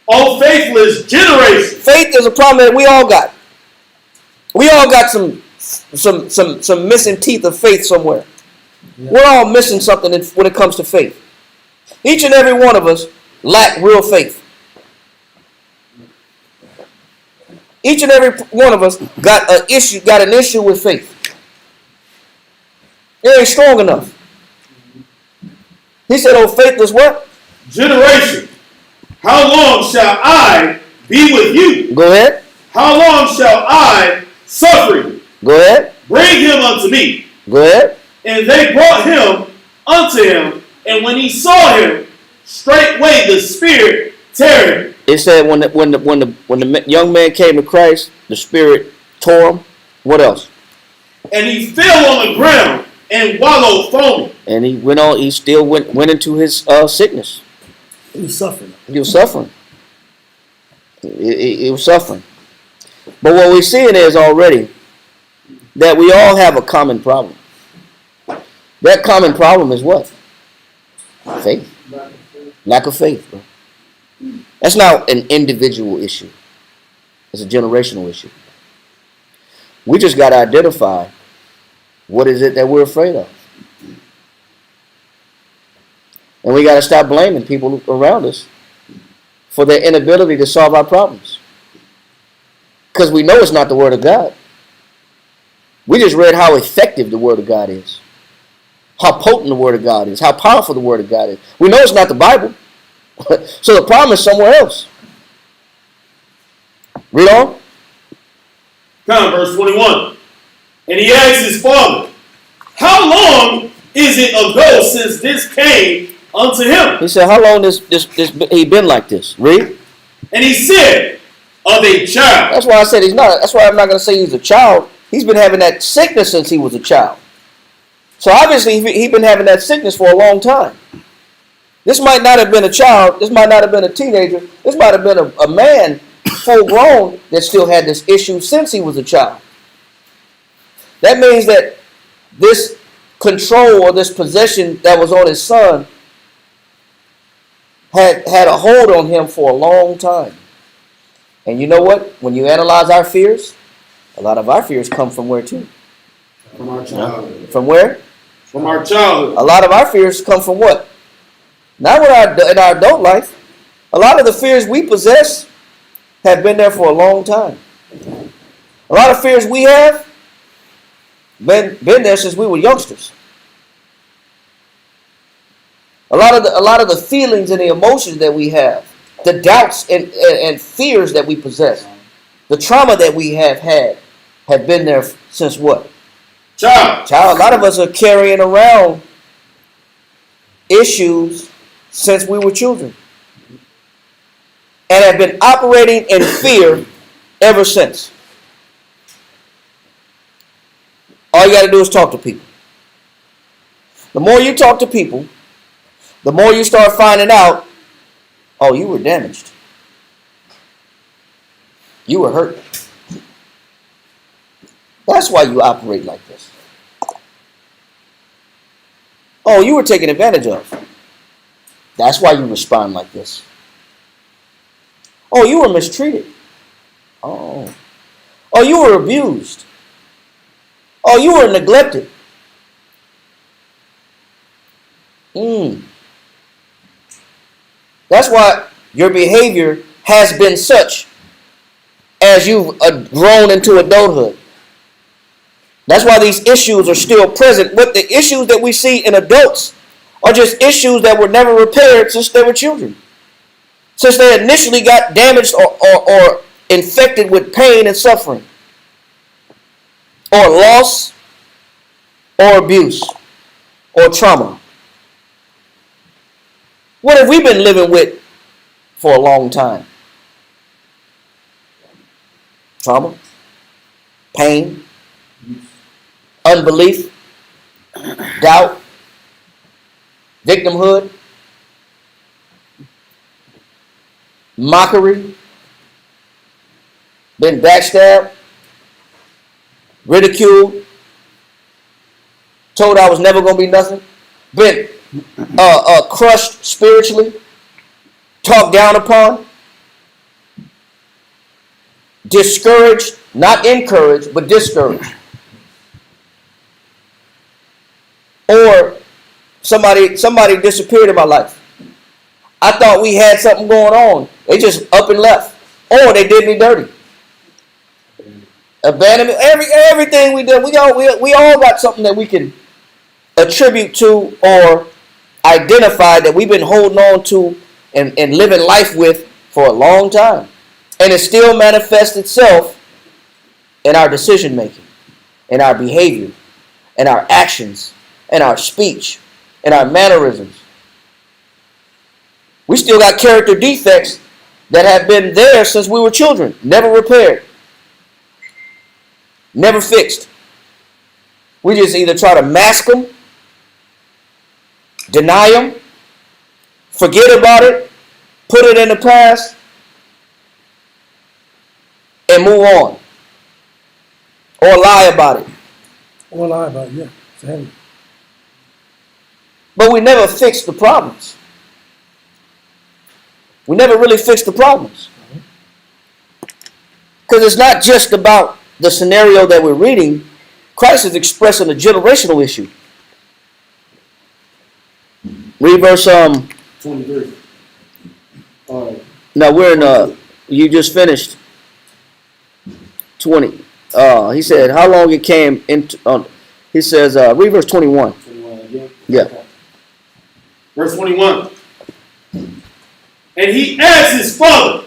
Oh, faithless generation. Faith is a problem that we all got. We all got some missing teeth of faith somewhere. Yeah. We're all missing something when it comes to faith. Each and every one of us lack real faith. Each and every one of us got an issue with faith. It ain't strong enough. He said, oh, faithless what? Generation. How long shall I be with you? Go ahead. How long shall I suffer you? Go ahead. Bring him unto me. Go ahead. And they brought him unto him, and when he saw him, straightway the spirit tear him. It said when the young man came to Christ, the spirit tore him. What else? And he fell on the ground and wallowed foaming. And he went on. He still went into his sickness. He was suffering. He was suffering. He was suffering. But what we're seeing is already that we all have a common problem. That common problem is what? Faith. Lack of faith, bro. That's not an individual issue. It's a generational issue. We just got to identify what is it that we're afraid of. And we got to stop blaming people around us for their inability to solve our problems. Because we know it's not the Word of God. We just read how effective the Word of God is. How potent the Word of God is. How powerful the Word of God is. We know it's not the Bible. So the problem is somewhere else. Read on. Come, verse 21. And he asked his father, how long is it ago since this came unto him? He said, how long this he been like this? Read. And he said, of a child. That's why I said he's not. That's why I'm not going to say he's a child. He's been having that sickness since he was a child. So obviously he's been having that sickness for a long time. This might not have been a child. This might not have been a teenager. This might have been a man, full grown, that still had this issue since he was a child. That means that this control or this possession that was on his son had a hold on him for a long time. And you know what? When you analyze our fears, a lot of our fears come from where too? From our childhood. From where? From our childhood. A lot of our fears come from what? Not in our adult life. A lot of the fears we possess have been there for a long time. A lot of fears we have been there since we were youngsters. A lot of the feelings and the emotions that we have, the doubts and fears that we possess, the trauma that we have been there since what? Child. A lot of us are carrying around issues since we were children and have been operating in fear ever since. All you got to do is talk to people. The more you talk to people, the more you start finding out, oh, you were damaged. You were hurt. That's why you operate like this. Oh, you were taken advantage of. That's why you respond like this. Oh, you were mistreated. Oh, you were abused. Oh, you were neglected. That's why your behavior has been such as you've grown into adulthood. That's why these issues are still present. But the issues that we see in adults are just issues that were never repaired since they were children. Since they initially got damaged or infected with pain and suffering, or loss, or abuse, or trauma. What have we been living with for a long time? Trauma, pain, unbelief, doubt, victimhood, mockery, been backstabbed, ridiculed, told I was never going to be nothing, been crushed spiritually, talked down upon, discouraged, not encouraged, but discouraged. Or somebody disappeared in my life. I thought we had something going on. They just up and left. Or they did me dirty. Abandonment, everything we did, we all got something that we can attribute to or identify that we've been holding on to and living life with for a long time. And it still manifests itself in our decision making, in our behavior, in our actions, in our speech, in our mannerisms. We still got character defects that have been there since we were children, never repaired, never fixed. We just either try to mask them, deny them, forget about it, put it in the past, and move on. Or lie about it. Or lie about it, yeah. Same. But we never fixed the problems. We never really fixed the problems. Because it's not just about the scenario that we're reading. Christ is expressing a generational issue. Read verse 23. No, we're in you just finished 20. He said, how long it came into he says, read verse 21. 21 again? Yeah. Okay. Verse 21. And he asked his father,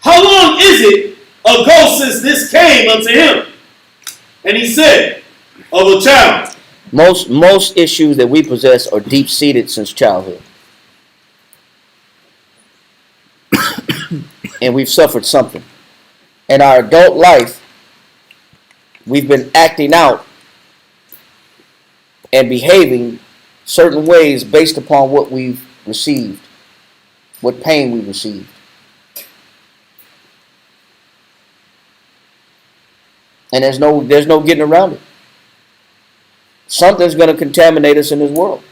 how long is it ago since this came unto him? And he said, of a child. Most issues that we possess are deep-seated since childhood. And we've suffered something. In our adult life, we've been acting out and behaving certain ways based upon what we've received, what pain we received. And there's no getting around it. Something's going to contaminate us in this world.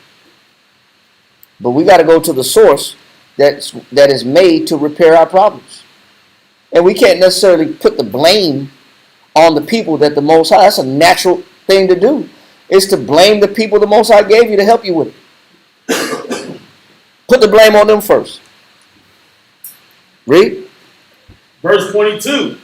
But we got to go to the source that is made to repair our problems. And we can't necessarily put the blame on the people that the Most High, that's a natural thing to do, is to blame the people the Most High gave you to help you with it. Put the blame on them first. Read. Verse 22.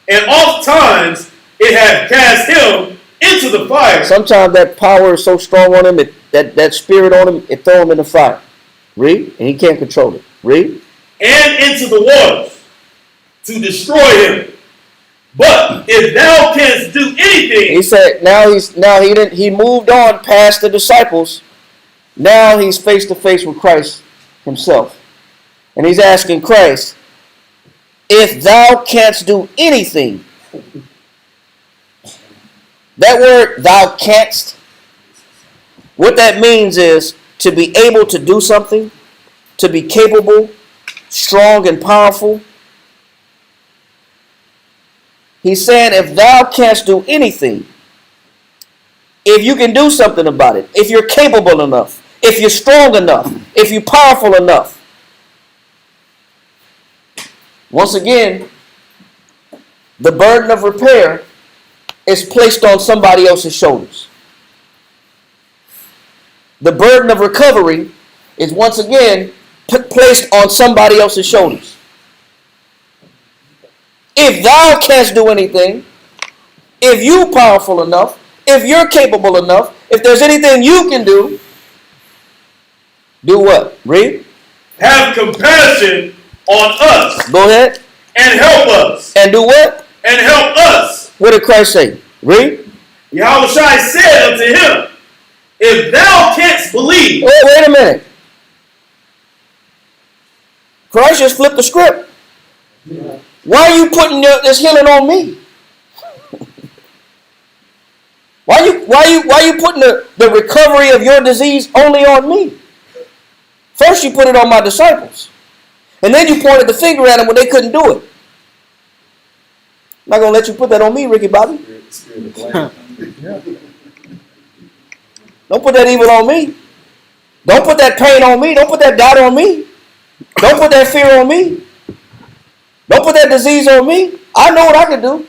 And oft times it had cast him into the fire. Sometimes that power is so strong on him, that spirit on him, it throw him in the fire. Read. And he can't control it. Read. And into the waters to destroy him. But if thou canst do anything, he said. He moved on past the disciples. Now he's face to face with Christ himself, and he's asking Christ, "If thou canst do anything." That word "thou canst," what that means is to be able to do something, to be capable, strong, and powerful. He's saying, if thou canst do anything, if you can do something about it, if you're capable enough, if you're strong enough, if you're powerful enough. Once again, the burden of repair is placed on somebody else's shoulders. The burden of recovery is once again placed on somebody else's shoulders. If thou canst do anything, if you're powerful enough, if you're capable enough, if there's anything you can do what? Read. have compassion on us. Go ahead. And help us. And do what? And help us. What did Christ say? Read. Yahushua said unto him, if thou canst believe. Wait a minute. Christ just flipped the script. Yeah. Why are you putting this healing on me? Why you putting the recovery of your disease only on me? First you put it on my disciples. And then you pointed the finger at them when they couldn't do it. I'm not going to let you put that on me, Ricky Bobby. Don't put that evil on me. Don't put that pain on me. Don't put that doubt on me. Don't put that fear on me. Don't put that disease on me. I know what I can do.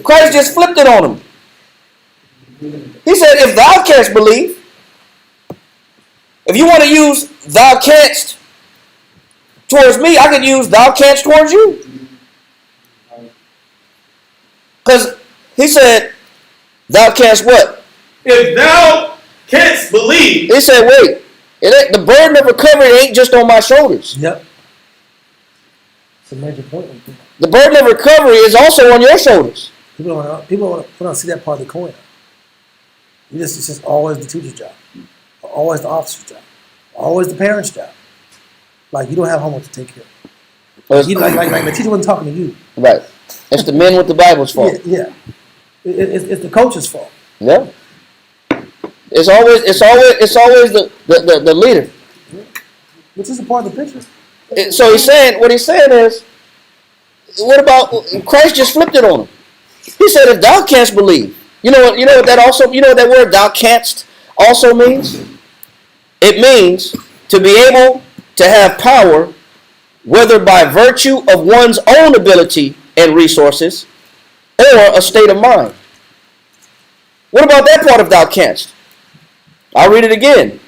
Christ just flipped it on him. He said, if thou canst believe, if you want to use thou canst towards me, I could use thou canst towards you. Because he said, thou canst what? If thou canst believe. He said, wait, the burden of recovery ain't just on my shoulders. Yep. It's a major point. The burden of recovery is also on your shoulders. People don't see that part of the coin. It's just always the teacher's job, always the officer's job, always the parent's job. Like, you don't have homework to take care of. Like the teacher wasn't talking to you. Right. It's the men with the Bible's fault. Yeah. It's the coach's fault. Yeah. It's always the leader. Which is a part of the picture. So what he's saying is, what about Christ just flipped it on him? He said, if thou canst believe. You know what that word thou canst also means? It means to be able to have power, whether by virtue of one's own ability and resources, or a state of mind. What about that part of thou canst? I'll read it again.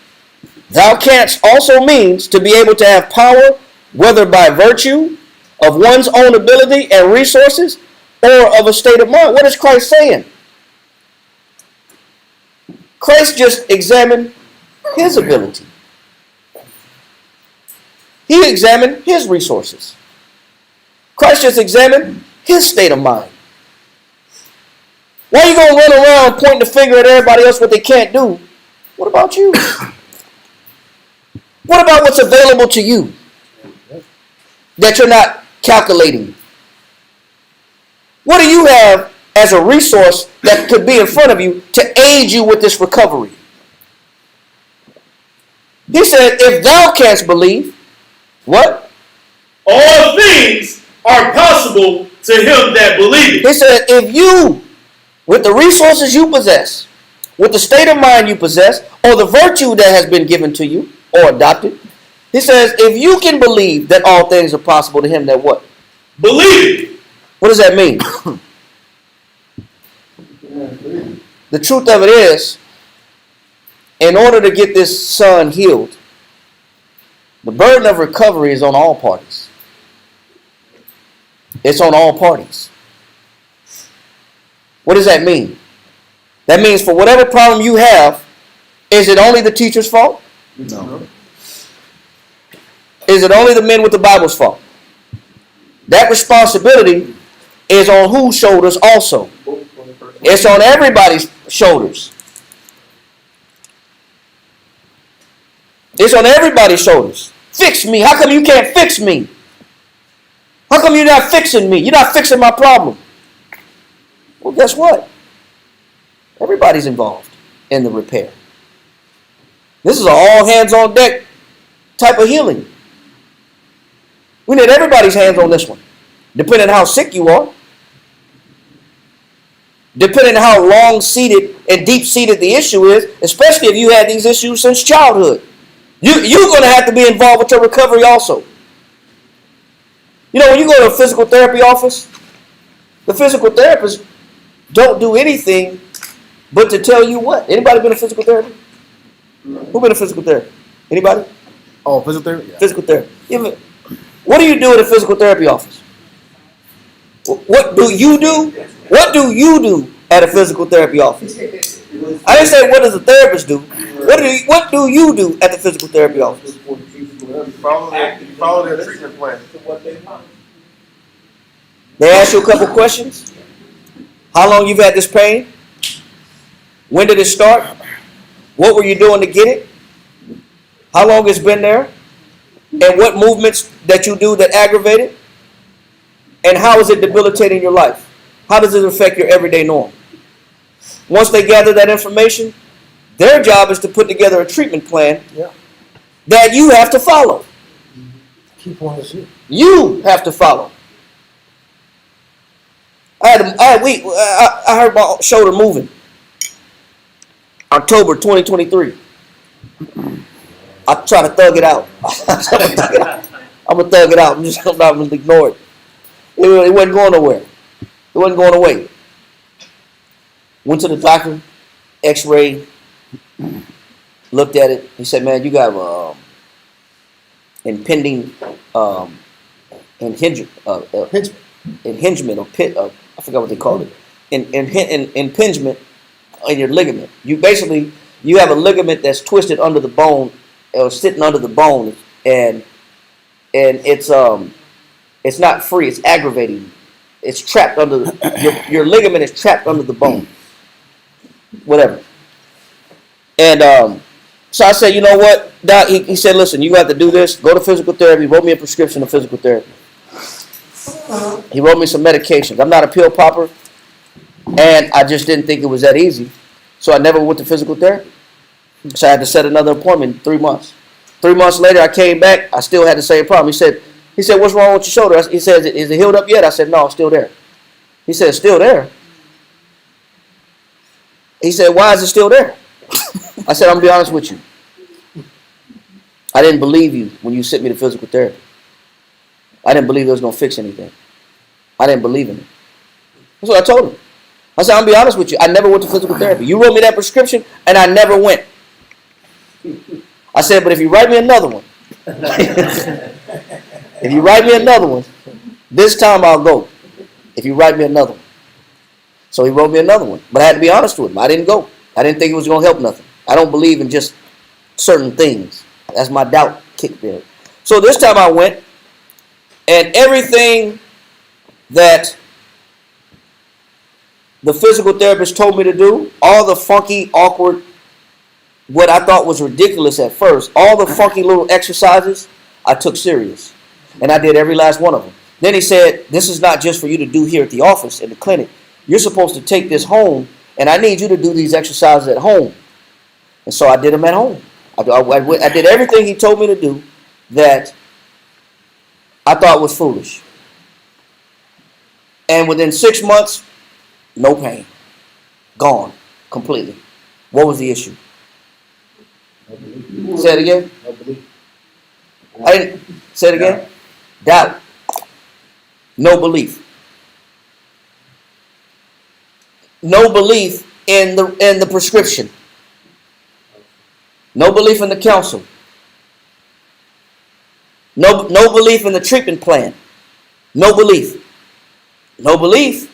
Thou canst also means to be able to have power, whether by virtue of one's own ability and resources, or of a state of mind. What is Christ saying? Christ just examined his ability. He examined his resources. Christ just examined his state of mind. Why are you going to run around pointing the finger at everybody else what they can't do? What about you? What about what's available to you that you're not calculating? What do you have as a resource that could be in front of you to aid you with this recovery? He said, if thou canst believe, what? All things are possible to him that believeth. He said, if you, with the resources you possess, with the state of mind you possess, or the virtue that has been given to you or adopted, He says, if you can believe that all things are possible to him that what? Believe. What does that mean? The truth of it is, in order to get this son healed, the burden of recovery is on all parties. It's on all parties. What does that mean? That means for whatever problem you have, is it only the teacher's fault? No. Is it only the men with the Bible's fault? That responsibility is on whose shoulders also? It's on everybody's shoulders. It's on everybody's shoulders. Fix me. How come you can't fix me? How come you're not fixing me? You're not fixing my problem. Well, guess what? Everybody's involved in the repair. This is an all hands on deck type of healing. We need everybody's hands on this one. Depending on how sick you are. Depending on how long-seated and deep-seated the issue is, especially if you had these issues since childhood. You're going to have to be involved with your recovery also. You know, when you go to a physical therapy office, the physical therapists don't do anything but to tell you what. Anybody been to physical therapy? Who been to physical therapy? Anybody? Oh, physical therapy? Yeah. Physical therapy. What do you do at a physical therapy office? What do you do? What do you do at a physical therapy office? I didn't say what does a therapist do. What do you do at the physical therapy office? Follow their treatment plan. They ask you a couple questions. How long you've had this pain? When did it start? What were you doing to get it? How long it's been there? And what movements that you do that aggravate it? And how is it debilitating your life? How does it affect your everyday norm? Once they gather that information, their job is to put together a treatment plan that you have to follow. Key point is you. You have to follow. I heard my shoulder moving. October 2023. I try to thug it out. I'm gonna thug it out. I'm just not gonna ignore it. It wasn't going nowhere. It wasn't going away. Went to the doctor, X-ray, looked at it. He said, "Man, you got impending impingement or pit. I forgot what they called it. Impingement in your ligament. You have a ligament that's twisted under the bone or sitting under the bone, and it's not free. It's aggravating. It's trapped under your ligament is trapped under the bone. Whatever." And so I said, "You know what, Doc?" He said, "Listen, you got to do this. Go to physical therapy." He wrote me a prescription of physical therapy. He wrote me some medications. I'm not a pill popper, and I just didn't think it was that easy. So I never went to physical therapy. So I had to set another appointment in 3 months. 3 months later, I came back. I still had the same problem. He said, "What's wrong with your shoulder?" He said, "Is it healed up yet?" I said, "No, it's still there." He said, "It's still there?" He said, "Why is it still there?" I said, "I'm going to be honest with you. I didn't believe you when you sent me to physical therapy. I didn't believe it was going to fix anything. I didn't believe in it." That's what I told him. I said, "I'm going to be honest with you. I never went to physical therapy. You wrote me that prescription, and I never went." I said, "But if you write me another one, if you write me another one, this time I'll go. If you write me another one." So he wrote me another one. But I had to be honest with him. I didn't go. I didn't think it was going to help nothing. I don't believe in just certain things. That's my doubt kicked in. So this time I went, and everything that the physical therapist told me to do, all the funky, awkward, what I thought was ridiculous at first, all the funky little exercises, I took serious. And I did every last one of them. Then he said, "This is not just for you to do here at the office, in the clinic. You're supposed to take this home, and I need you to do these exercises at home." And so I did them at home. I did everything he told me to do that I thought was foolish. And within 6 months, no pain. Gone. Completely. What was the issue? Say it again. I didn't say it again. Doubt. No belief. No belief in the prescription. No belief in the counsel. No belief in the treatment plan. No belief. No belief.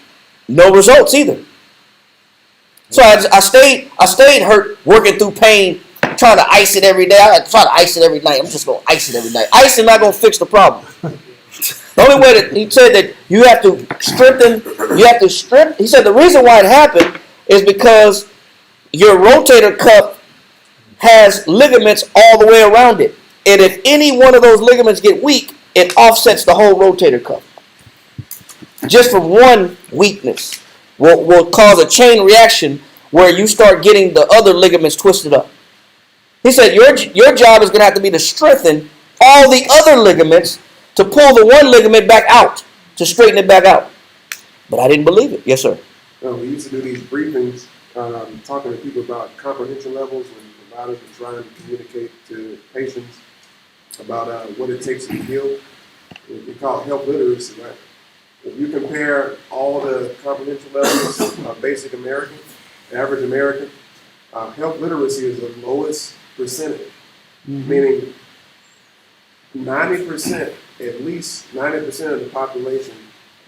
No results either. So I stayed hurt, working through pain, trying to ice it every day. I try to ice it every night. I'm just gonna ice it every night. Ice is not gonna fix the problem. The only way that he said that you have to strengthen, he said the reason why it happened is because your rotator cuff has ligaments all the way around it. And if any one of those ligaments get weak, it offsets the whole rotator cuff. Just from one weakness will cause a chain reaction where you start getting the other ligaments twisted up. He said your job is going to have to be to strengthen all the other ligaments to pull the one ligament back out, to straighten it back out. But I didn't believe it. Yes, sir. We used to do these briefings, talking to people about comprehension levels when providers were trying to communicate to patients about what it takes to be healed. We call it health literacy, right? If you compare all the comprehension levels of basic American, average American, health literacy is the lowest percentage, meaning 90%, at least 90% of the population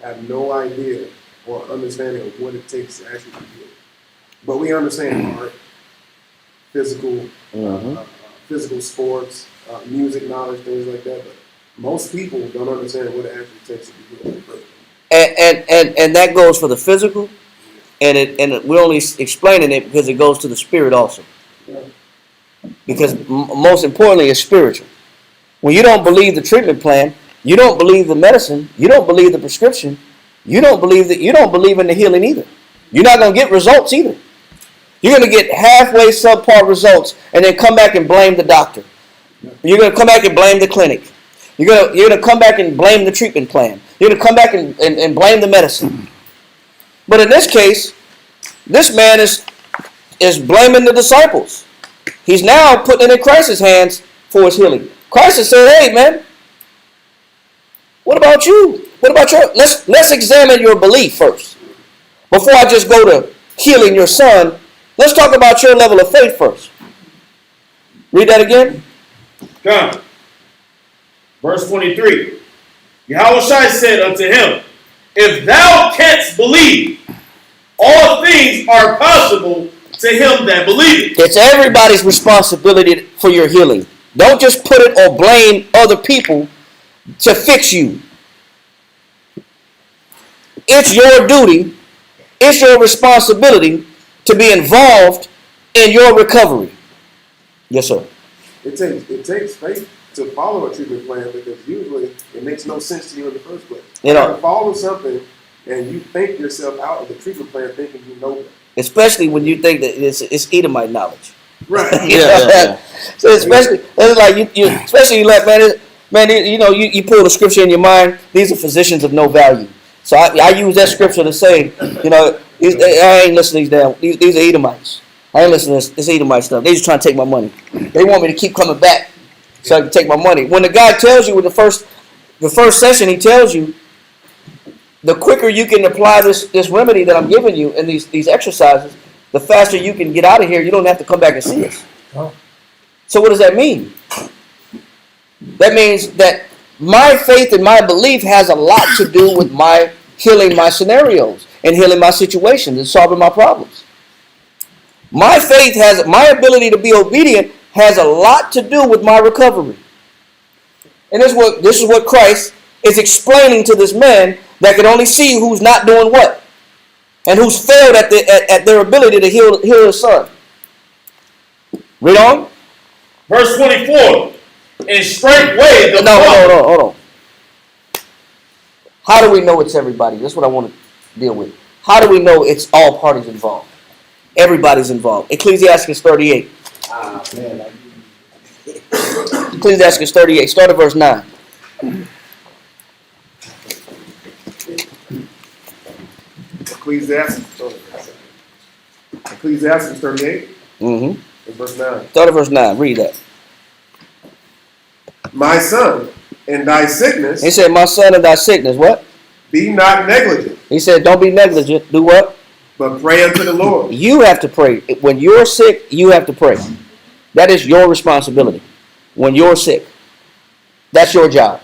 have no idea or understanding of what it takes to actually be healed. But we understand art, physical sports, music knowledge, things like that. But most people don't understand what it actually takes to be healed. And that goes for the physical, and we're only explaining it because it goes to the spirit also. Because most importantly, it's spiritual. When you don't believe the treatment plan, you don't believe the medicine, you don't believe the prescription, you don't believe in the healing either. You're not going to get results either. You're going to get halfway subpar results and then come back and blame the doctor. You're going to come back and blame the clinic. You're going to come back and blame the treatment plan. You're going to come back and blame the medicine. But in this case, this man is blaming the disciples. He's now putting it in Christ's hands for his healing. Christ has said, hey, man, what about you? What about your... Let's examine your belief first. Before I just go to healing your son, let's talk about your level of faith first. Read that again. Come. Verse 23. Yahushua said unto him, if thou canst believe, all things are possible to him that believeth. It's everybody's responsibility for your healing. Don't just put it or blame other people to fix you. It's your duty, it's your responsibility to be involved in your recovery. Yes, sir. It takes faith to follow a treatment plan because usually it makes no sense to you in the first place. You know, follow something and you think yourself out of the treatment plan thinking you know that. Especially when you think that it's Edomite knowledge. Right. Yeah. So especially it's like you especially like man, you pull the scripture in your mind. These are physicians of no value. So I use that scripture to say, I ain't listening to these these are Edomites. I ain't listening to this Edomite stuff. They just trying to take my money. They want me to keep coming back so I can take my money. When the guy tells you in the first session, he tells you the quicker you can apply this remedy that I'm giving you and these exercises, the faster you can get out of here. You don't have to come back and see us. Oh. So what does that mean? That means that my faith and my belief has a lot to do with my healing my scenarios and healing my situations and solving my problems. My faith my ability to be obedient has a lot to do with my recovery. And this is what Christ is explaining to this man that can only see who's not doing what and who's failed at their ability to heal his son. Read on. Verse 24. And straightway the Hold on. How do we know it's everybody? That's what I want to deal with. How do we know it's all parties involved? Everybody's involved. Ecclesiastes 38. Ecclesiastes 38. Start at verse 9. Ecclesiastes 38. Mm-hmm. Verse 9. Start at verse 9. Read that. my son, in thy sickness, He said, my son, in thy sickness, what? be not negligent, He said, don't be negligent. Do what? but pray unto the Lord. You have to pray. When you're sick, you have to pray. That is your responsibility. When you're sick, that's your job.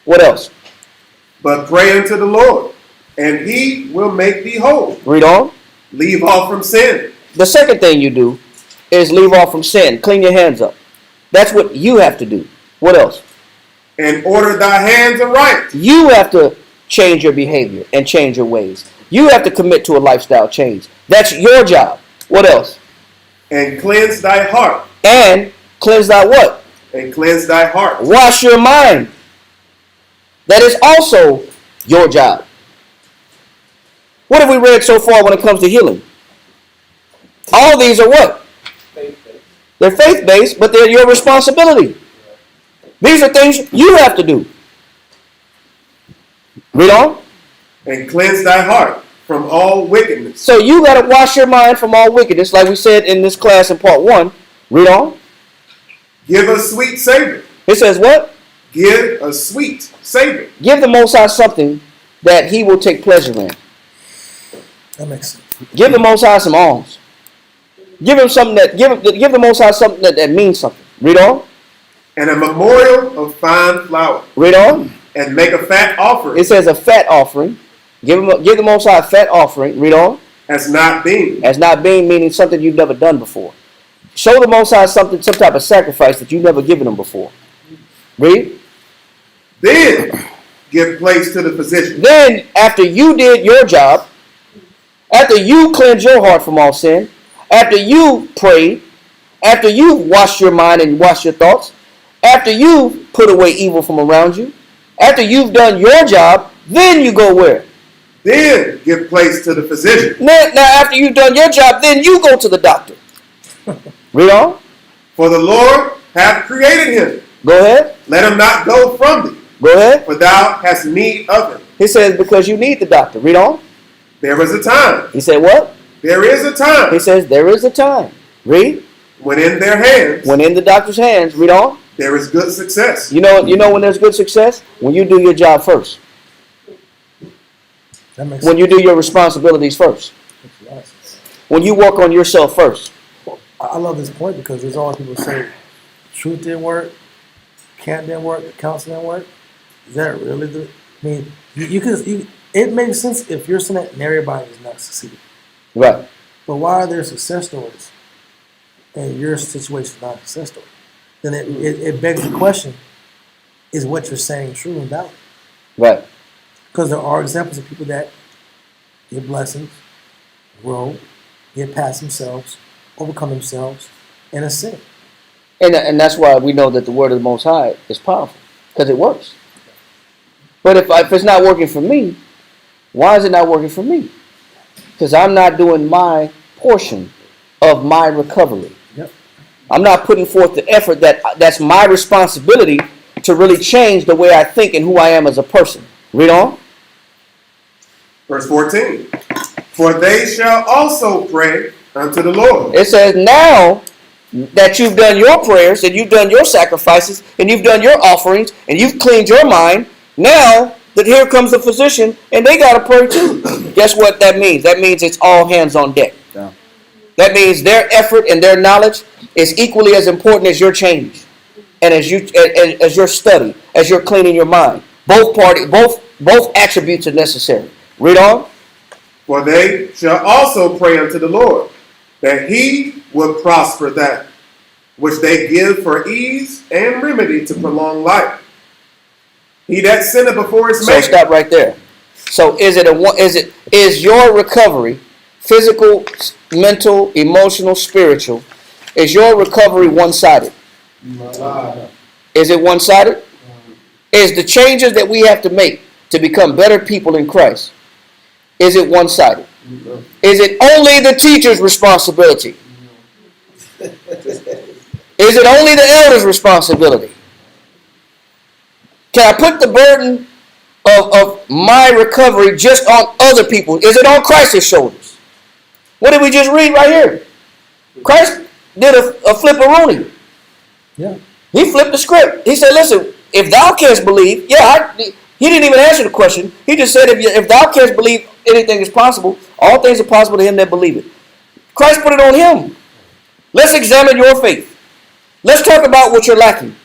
What else? But pray unto the Lord, and he will make thee whole. Read on. Leave off from sin. The second thing you do is leave off from sin. Clean your hands up. That's what you have to do. What else? And order thy hands aright. You have to change your behavior and change your ways. You have to commit to a lifestyle change. That's your job. What else? And cleanse thy heart. And cleanse thy what? And cleanse thy heart. Wash your mind. That is also your job. What have we read so far when it comes to healing? All these are what? Faith-based. They're faith-based, but they're your responsibility. These are things you have to do. Read on. And cleanse thy heart from all wickedness. So you got to wash your mind from all wickedness, like we said in this class in part 1. Read on. Give a sweet savor. It says what? Give a sweet savor. Give the Most High something that He will take pleasure in. That makes sense. Give the Most High some alms. Give him something that give the Most High something that means something. Read on. And a memorial of fine flour. Read on. And make a fat offering. It says a fat offering. Give the Most High a fat offering. Read on. As not being. As not being, meaning something you've never done before. Show the Most High some type of sacrifice that you've never given Him before. Read. Then give place to the physician. Then, after you did your job, after you cleansed your heart from all sin, after you prayed, after you washed your mind and washed your thoughts, after you put away evil from around you, after you've done your job, then you go where? Then give place to the physician. Now after you've done your job, then you go to the doctor. Read on. For the Lord hath created him. Go ahead. Let him not go from thee. Go ahead. For thou hast need of him. He says because you need the doctor. Read on. There is a time. He said what? There is a time. He says there is a time. Read. When in their hands. When in the doctor's hands. Read on. There is good success. You know when there's good success? When you do your job first. That makes when sense. you do your responsibilities first. When you work on yourself first. I love this point because there's always people say, truth didn't work, can't didn't work, the counsel didn't work. Is that really the? I mean, it makes sense if you're saying that and everybody is not succeeding. Right. But why are there success stories and your situation is not a success story? Then it begs the question: is what you're saying true and valid? Right. Because there are examples of people that get blessings, grow, get past themselves, overcome themselves, and ascend. And that's why we know that the word of the Most High is powerful, because it works. But if it's not working for me, why is it not working for me? Because I'm not doing my portion of my recovery. Yep. I'm not putting forth the effort that's my responsibility to really change the way I think and who I am as a person. Read on. Verse 14. For they shall also pray unto the Lord. It says, now that you've done your prayers and you've done your sacrifices and you've done your offerings and you've cleaned your mind, now that here comes the physician and they got to pray too. Guess what that means? That means it's all hands on deck. Yeah. That means their effort and their knowledge is equally as important as your change and as your study, as you're cleaning your mind. Both attributes are necessary. Read on. For they shall also pray unto the Lord, that he would prosper that which they give for ease and remedy to prolong life. He that sinneth before his maker. So stop right there. So is your recovery, physical, mental, emotional, spiritual, is your recovery one-sided? Is it one-sided? Is the changes that we have to make to become better people in Christ, is it one-sided? Is it only the teacher's responsibility? Is it only the elder's responsibility? Can I put the burden of my recovery just on other people? Is it on Christ's shoulders? What did we just read right here? Christ did a flipperoonie. Yeah. He flipped the script. He said, listen, if thou canst believe, he didn't even answer the question. He just said, if thou canst believe anything is possible, all things are possible to him that believeth. Christ put it on him. Let's examine your faith. Let's talk about what you're lacking.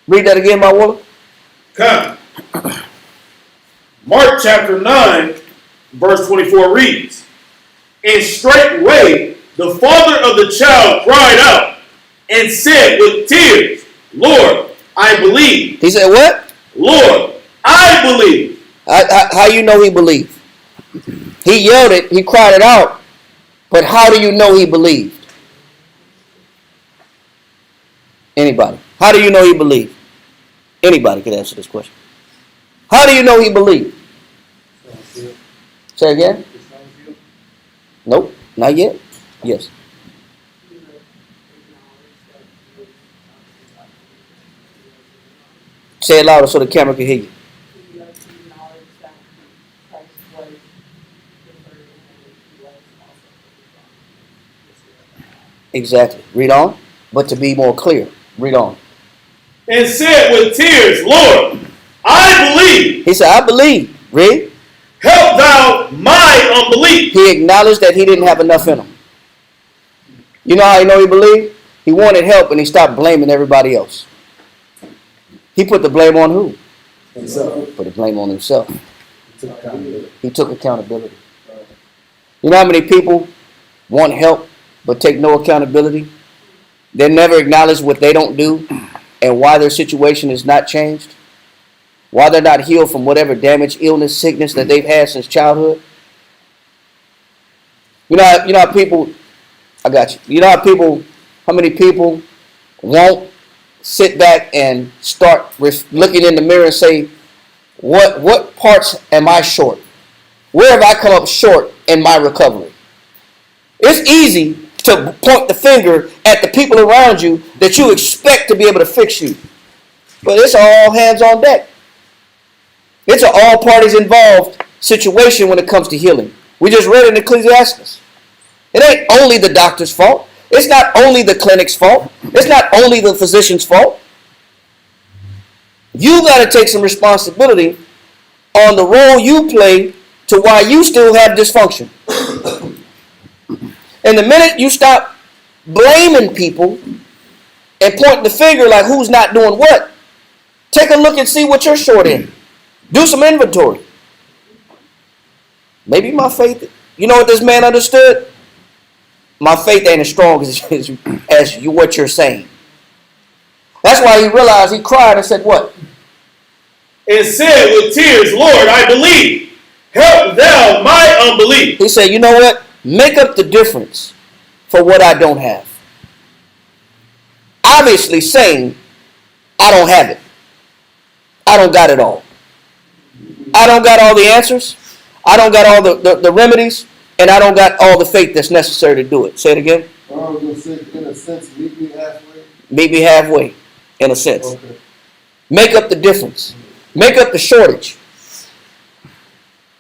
Read that again, my Waller. Come. Mark chapter 9, verse 24 reads, and straightway the father of the child cried out and said with tears, Lord, I believe. He said what? Lord, I believe. How you know he believed? He yelled it, he cried it out, but how do you know he believed? Anybody? How do you know he believed? Anybody can answer this question. How do you know he believed? Say again? Nope, not yet. Yes. Say it louder so the camera can hear you. Exactly. Read on. But to be more clear, read on. And said with tears, Lord, I believe. He said, I believe. Read. Help thou my unbelief. He acknowledged that he didn't have enough in him. You know how you know he believed? He wanted help and he stopped blaming everybody else. He put the blame on who? Himself. Put the blame on himself. He took accountability. You know how many people want help but take no accountability? They never acknowledge what they don't do and why their situation is not changed. Why they're not healed from whatever damage, illness, sickness that they've had since childhood. You know how people, I got you. You know how many people won't sit back and start looking in the mirror and say, what parts am I short? Where have I come up short in my recovery? It's easy to point the finger at the people around you that you expect to be able to fix you. But it's all hands on deck. It's an all parties involved situation when it comes to healing. We just read in Ecclesiastes. It ain't only the doctor's fault. It's not only the clinic's fault. It's not only the physician's fault. You got to take some responsibility on the role you play to why you still have dysfunction. And the minute you stop blaming people and pointing the finger like who's not doing what, take a look and see what you're short in. Do some inventory. Maybe my faith, you know what this man understood? My faith ain't as strong as what you're saying. That's why he realized, he cried and said what? And said with tears, Lord, I believe. Help thou my unbelief. He said, you know what? Make up the difference for what I don't have. Obviously saying, I don't have it. I don't got it all. I don't got all the answers. I don't got all the remedies. And I don't got all the faith that's necessary to do it. Say it again. I was going to say, in a sense, meet me halfway. Meet me halfway, in a sense. Okay. Make up the difference. Make up the shortage.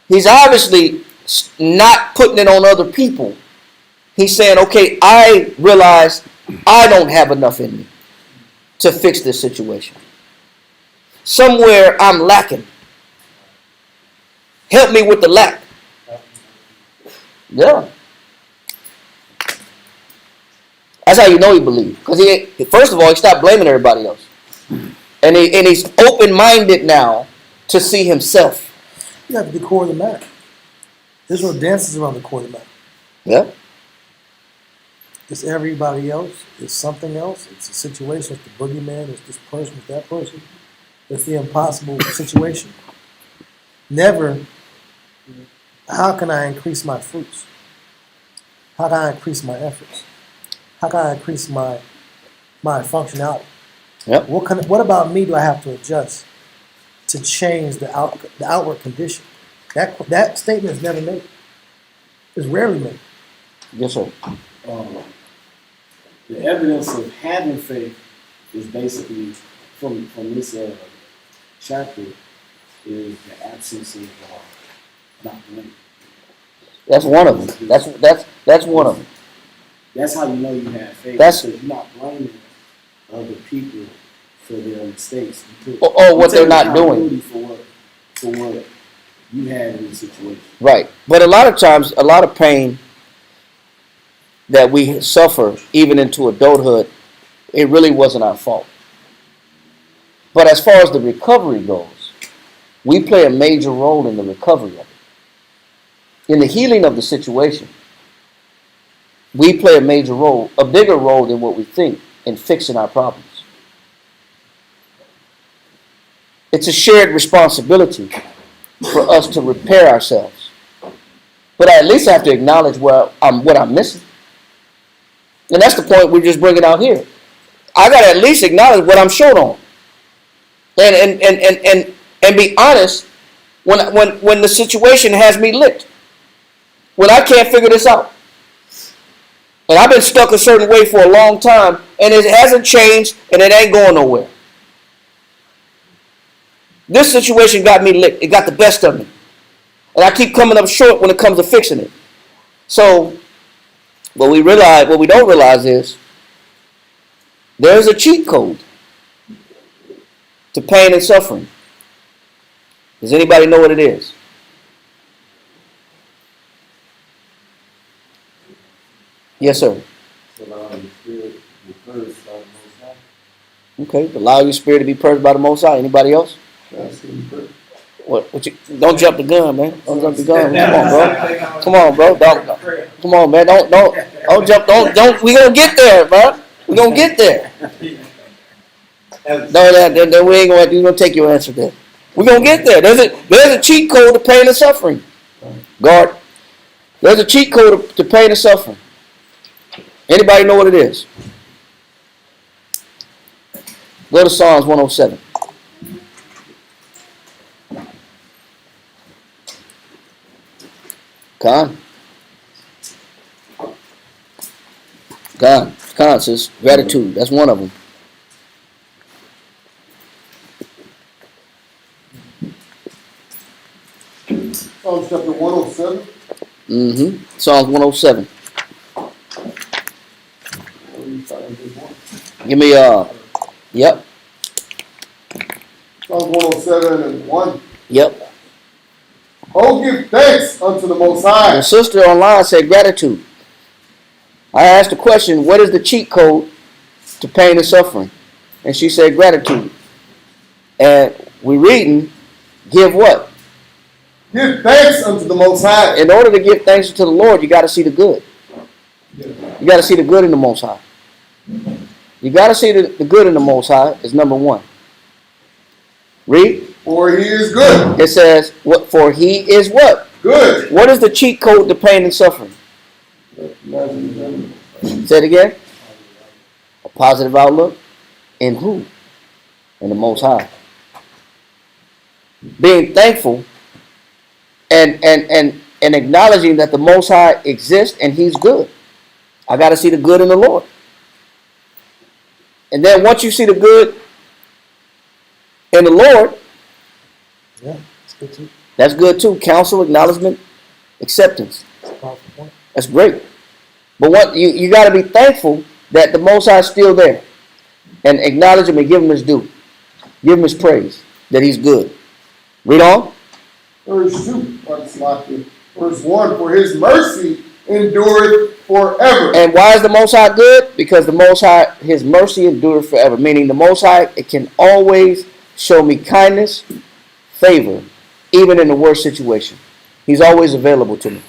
He's obviously not putting it on other people. He's saying, okay, I realize I don't have enough in me to fix this situation. Somewhere I'm lacking. Help me with the lack. Yeah. That's how you know he believed. Because first of all, he stopped blaming everybody else. And he's open-minded now to see himself. You have to be the core of the matter. Israel dances around the core of the matter. Yeah. It's everybody else. It's something else. It's a situation. It's the boogeyman. It's this person. It's that person. It's the impossible situation. Never, how can I increase my fruits? How can I increase my efforts? How can I increase my functionality? Yep. What about me do I have to adjust to change the outward condition? That statement is never made. It's rarely made. Yes, sir. The evidence of having faith is basically from this chapter is the absence of not belief. That's one of them. That's one of them. That's how you know you have faith. That's because you're not blaming other people for their mistakes. Or what they're not doing. For what you had in the situation. Right. But a lot of times, a lot of pain that we suffer, even into adulthood, it really wasn't our fault. But as far as the recovery goes, we play a major role in the recovery of it. In the healing of the situation, we play a major role, a bigger role than what we think in fixing our problems. It's a shared responsibility for us to repair ourselves. But I at least have to acknowledge what I'm missing. And that's the point we're just bringing out here. I got to at least acknowledge what I'm short on. And be honest when the situation has me licked. When I can't figure this out. And I've been stuck a certain way for a long time, and it hasn't changed, and it ain't going nowhere. This situation got me licked. It got the best of me. And I keep coming up short when it comes to fixing it. So, what we don't realize is, there's a cheat code to pain and suffering. Does anybody know what it is? Yes, sir. Okay, allow your spirit to be purged by the Most High. Anybody else? What you, don't jump the gun, man. Don't jump the gun. Come on, bro. Come on, man. Don't jump. Don't. We gonna get there, bro. We gonna get there. No, then we ain't gonna take your answer there. We gonna get there. There's a cheat code to pain and suffering. Guard. There's a cheat code to pain and suffering. Anybody know what it is? Go to Psalms 107. Con says gratitude. That's one of them. Psalms chapter 107. Psalms 107. Give me yep. Psalms 107 and 1. Yep. Oh, give thanks unto the Most High. The sister online said gratitude. I asked the question, what is the cheat code to pain and suffering? And she said gratitude. And we reading, give what? Give thanks unto the Most High. In order to give thanks to the Lord, you got to see the good. You got to see the good in the Most High. You got to see the good in the Most High is number one. Read. For he is good. It says, "What? For he is what? Good." What is the cheat code to pain and suffering? Say it again. A positive outlook. In who? In the Most High. Being thankful and acknowledging that the Most High exists and He's good. I got to see the good in the Lord. And then once you see the good in the Lord, yeah, that's good too. That's good too. Counsel, acknowledgement, acceptance. That's great. But what you got to be thankful that the Most High is still there, and acknowledge Him and give Him His due, give Him His praise that He's good. Read on. Verse 2. Verse 1. For His mercy endureth forever. And why is the Most High good? Because the Most High, His mercy endureth forever. Meaning the Most High, it can always show me kindness, favor, even in the worst situation. He's always available to me.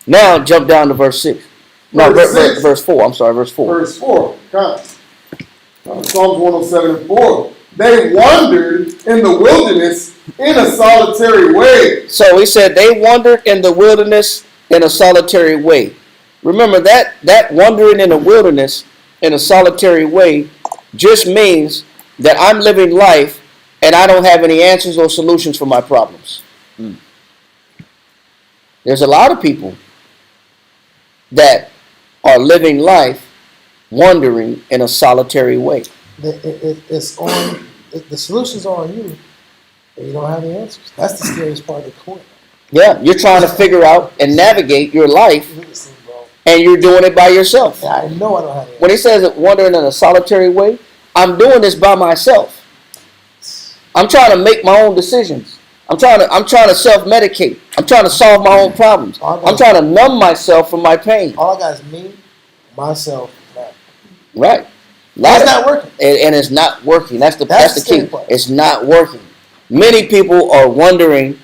Now jump down to verse 6. No, verse 4. I'm sorry, verse 4. Verse 4. Psalms 107 and 4. They wandered in the wilderness in a solitary way. So he said they wandered in the wilderness in a solitary way. Remember that wandering in the wilderness in a solitary way just means that I'm living life and I don't have any answers or solutions for my problems. There's a lot of people that are living life wandering in a solitary way. It's on. The solutions are on you, and you don't have the answers. That's the scariest part of the coin. Yeah, you're trying to figure out and navigate your life. Listen, bro. and you're doing it by yourself. Yeah, I know I don't have the When he says wandering in a solitary way, I'm doing this by myself. I'm trying to make my own decisions. I'm trying to self-medicate. I'm trying to solve my own problems. I'm trying to numb myself from my pain. All I got is me, myself, that. Right. That's not working. And it's not working. That's the key. Part. It's not working. Many people are wandering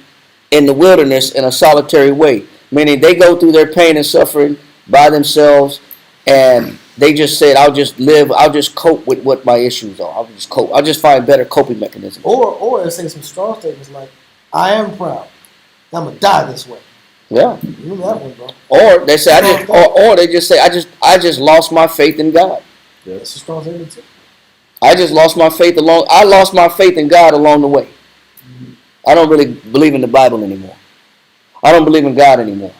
in the wilderness in a solitary way, meaning they go through their pain and suffering by themselves, and they just said, I'll just cope with what my issues are. I'll just find better coping mechanisms. Or they say some strong statements like, I am proud. I'm gonna die this way. Yeah. You remember that one, bro. Or they say they just say I just lost my faith in God. That's a strong statement too. I lost my faith in God along the way. I don't really believe in the Bible anymore. I don't believe in God anymore.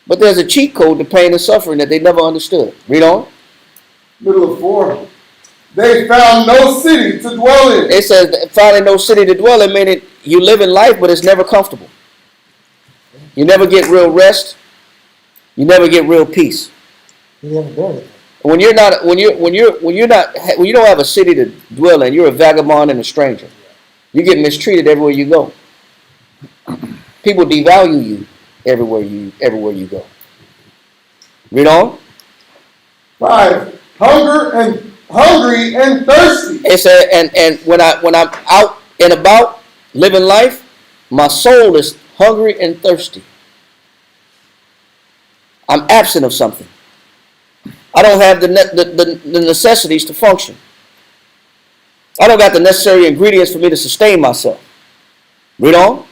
But there's a cheat code to pain and suffering that they never understood. Read on. Middle of 4. They found no city to dwell in. It says finding no city to dwell in, meaning you live in life, but it's never comfortable. You never get real rest. You never get real peace. You never do anything. When you don't have a city to dwell in, you're a vagabond and a stranger. You get mistreated everywhere you go. People devalue you everywhere you go. Read on. 5. Hungry and thirsty. It said, and when I'm out and about living life, my soul is hungry and thirsty. I'm absent of something. I don't have the necessities to function. I don't got the necessary ingredients for me to sustain myself. Read on.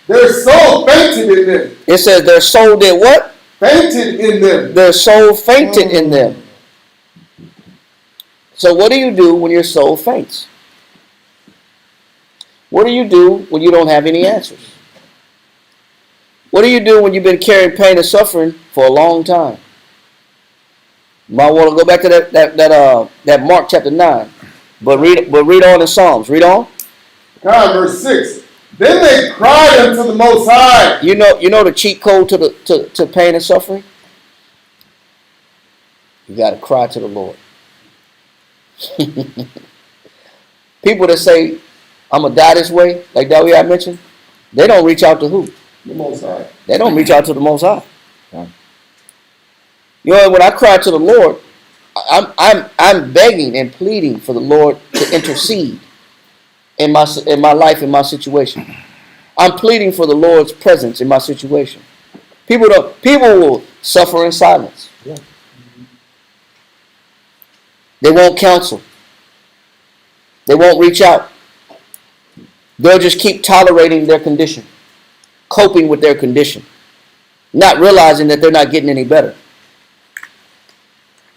Their soul fainted in them. It says their soul did what? Fainted in them. Their soul fainted in them. So what do you do when your soul faints? What do you do when you don't have any answers? What do you do when you've been carrying pain and suffering for a long time? You might want to go back to that Mark chapter 9. But read on in Psalms. Read on. God, verse 6. Then they cried unto the Most High. You know the cheat code to pain and suffering? You got to cry to the Lord. People that say, I'm going to die this way, like that way I mentioned, they don't reach out to who? The Most High. They don't reach out to the Most High. You know, when I cry to the Lord, I'm begging and pleading for the Lord to intercede in my life, in my situation. I'm pleading for the Lord's presence in my situation. People will suffer in silence. Yeah. They won't counsel. They won't reach out. They'll just keep tolerating their condition, coping with their condition, not realizing that they're not getting any better.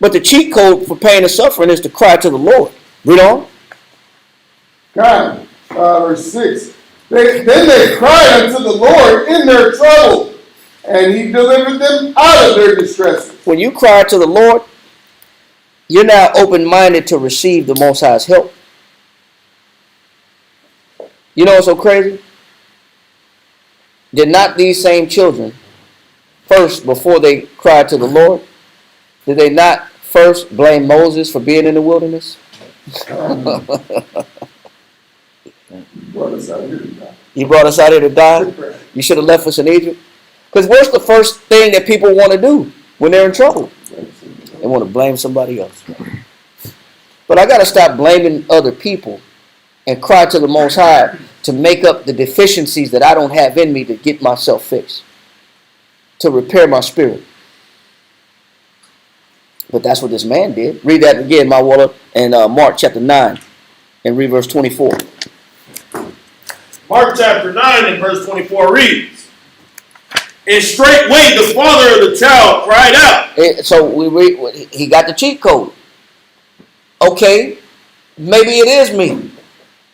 But the cheat code for pain and suffering is to cry to the Lord. Read on. God, verse 6. Then they cried unto the Lord in their trouble, and he delivered them out of their distresses. When you cry to the Lord, you're now open-minded to receive the Most High's help. You know what's so crazy? Did not these same children, first, before they cried to the Lord, did they not first blame Moses for being in the wilderness? You brought us out here to die. You should have left us in Egypt. Because what's the first thing that people want to do when they're in trouble? They want to blame somebody else. But I got to stop blaming other people and cry to the Most High to make up the deficiencies that I don't have in me to get myself fixed, to repair my spirit. But that's what this man did. Read that again, my water, in Mark chapter 9 and read verse 24. Mark chapter 9 and verse 24 reads, and straightway the father of the child cried out. So we read, he got the cheat code. Okay, maybe it is me.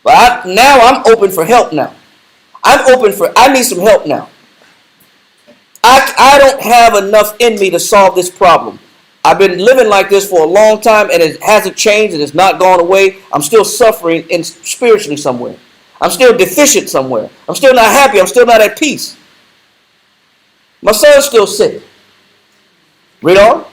But now I'm open for help now. I need some help now. I don't have enough in me to solve this problem. I've been living like this for a long time and it hasn't changed and it's not gone away. I'm still suffering spiritually somewhere. I'm still deficient somewhere. I'm still not happy. I'm still not at peace. My son's still sick. Read on.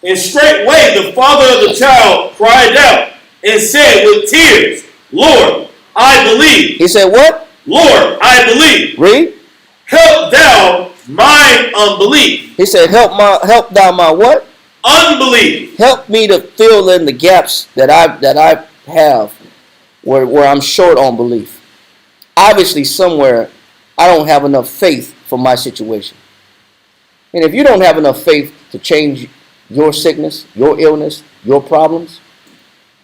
And straightway the father of the child cried out and said with tears, Lord, I believe. He said what? Lord, I believe. Read. Help thou mine unbelief. He said, help thou my what? Unbelief. Help me to fill in the gaps that I have where I'm short on belief. Obviously, somewhere I don't have enough faith for my situation. And if you don't have enough faith to change your sickness, your illness, your problems,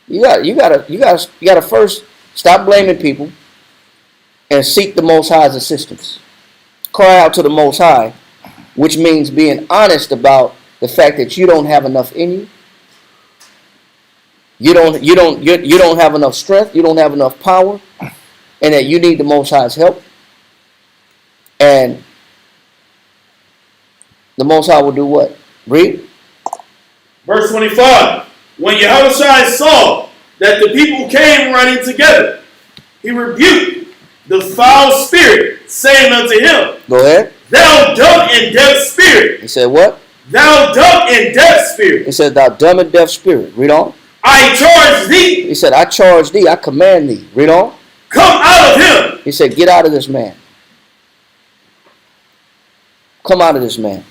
you gotta first stop blaming people and seek the Most High's assistance. Cry out to the Most High, which means being honest about the fact that you don't have enough in you. You don't have enough strength. You don't have enough power, and that you need the Most High's help. And the Most High will do what? Read. Verse 25. When Yahushua saw that the people came running together, he rebuked the foul spirit, saying unto him, Go ahead. Thou dumb and deaf spirit. He said what? Thou dumb and deaf spirit. He said, thou dumb and deaf spirit. Read on. I charge thee. He said, I charge thee. I command thee. Read on. Come out of him. He said, get out of this man. Come out of this man.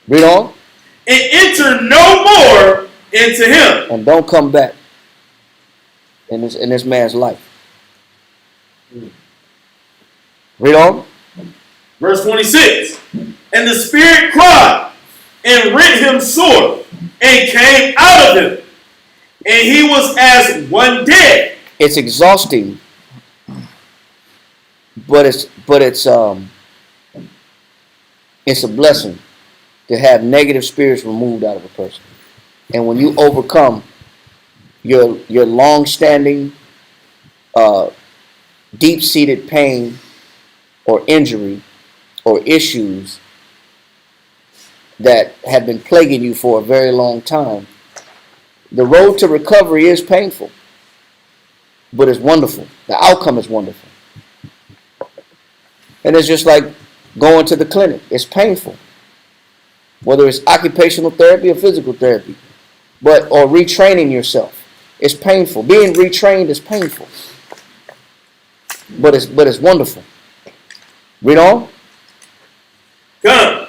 Read on. And enter no more into him. And don't come back in this man's life. Read on. Verse 26. And the spirit cried and rent him sore and came out of him. And he was as one dead. It's exhausting, but it's a blessing to have negative spirits removed out of a person. And when you overcome your long-standing, deep-seated pain or injury or issues that have been plaguing you for a very long time, the road to recovery is painful, but it's wonderful. The outcome is wonderful. And it's just like going to the clinic. It's painful, whether it's occupational therapy or physical therapy, or retraining yourself. It's painful. Being retrained is painful, but it's wonderful. Read on. Come.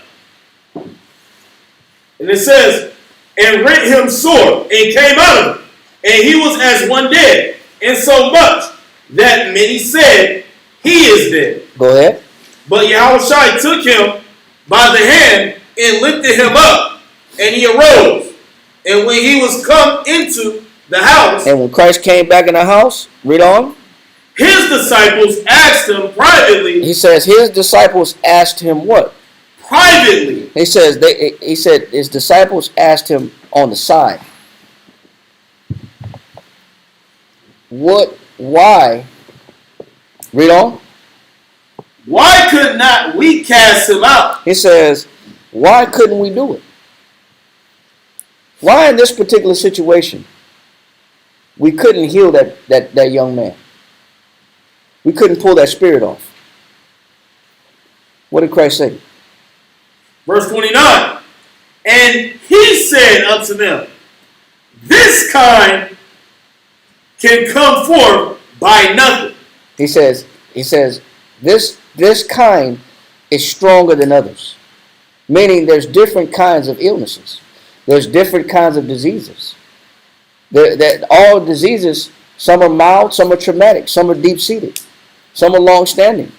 And it says, and rent him sore, and came out of him, and he was as one dead, insomuch that many said, he is dead. Go ahead. But Yahushua took him by the hand and lifted him up, and he arose. And when he was come into the house, and when Christ came back in the house, read on. His disciples asked him privately. He says his disciples asked him what? Privately. He said his disciples asked him on the side. What? Why? Read on. Why could not we cast him out? He says, why couldn't we do it? Why in this particular situation we couldn't heal that young man? We couldn't pull that spirit off. What did Christ say? Verse 29. And he said unto them, this kind can come forth by nothing. He says, this kind is stronger than others. Meaning there's different kinds of illnesses. There's different kinds of diseases. That all diseases, some are mild, some are traumatic, some are deep-seated, some are long-standing.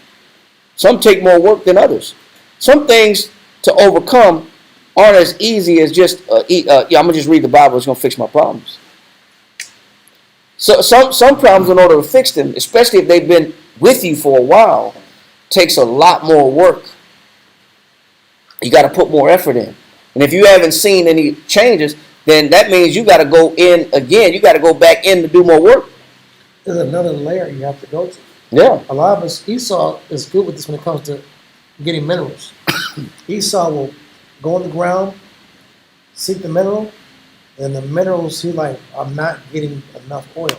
Some take more work than others. Some things to overcome aren't as easy as just, I'm going to just read the Bible, it's going to fix my problems. So some problems, in order to fix them, especially if they've been with you for a while, takes a lot more work. You got to put more effort in. And if you haven't seen any changes, then that means you got to go in again. You got to go back in to do more work. There's another layer you have to go to. Yeah. A lot of us, Esau is good with this when it comes to getting minerals. Esau will go in the ground, seek the mineral, and the minerals, he's like, I'm not getting enough oil.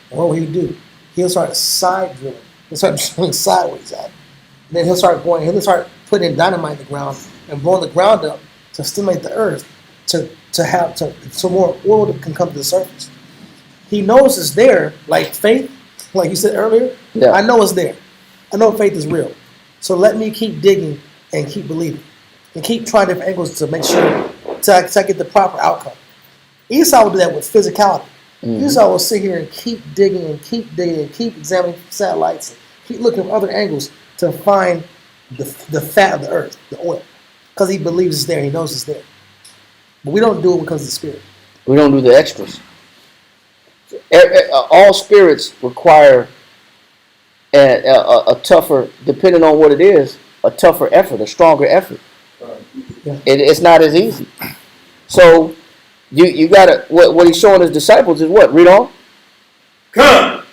And what will he do? He'll start side drilling. He'll start drilling sideways at it. Then he'll start putting dynamite in the ground and blowing the ground up to stimulate the earth so more oil can come to the surface. He knows it's there, like faith, like you said earlier. Yeah. I know it's there. I know faith is real. So let me keep digging and keep believing and keep trying different angles to make sure to I get the proper outcome. Esau will do that with physicality. Mm-hmm. Esau will sit here and keep digging and keep examining satellites and keep looking at other angles to find the fat of the earth, the oil, because he believes it's there. He knows it's there. But we don't do it because of the spirit. We don't do the extras. All spirits require a tougher, depending on what it is, a tougher effort, a stronger effort. Yeah. It's not as easy. So you gotta, what he's showing his disciples is what? Read on. Come.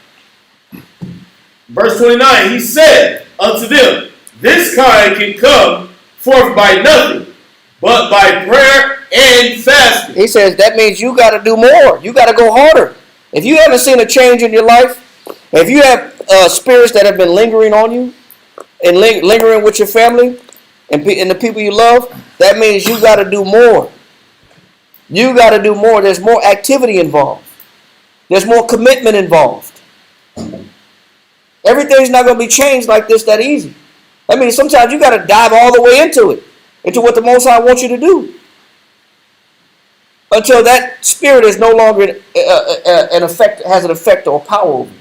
Verse 29, he said unto them, this kind can come forth by nothing, but by prayer and fasting. He says that means you got to do more. You got to go harder. If you haven't seen a change in your life, if you have spirits that have been lingering on you and lingering with your family and the people you love, that means you got to do more. You got to do more. There's more activity involved. There's more commitment involved. Everything's not going to be changed like this that easy. I mean, sometimes you got to dive all the way into it, into what the Most High wants you to do. Until that spirit is no longer has an effect or power over you.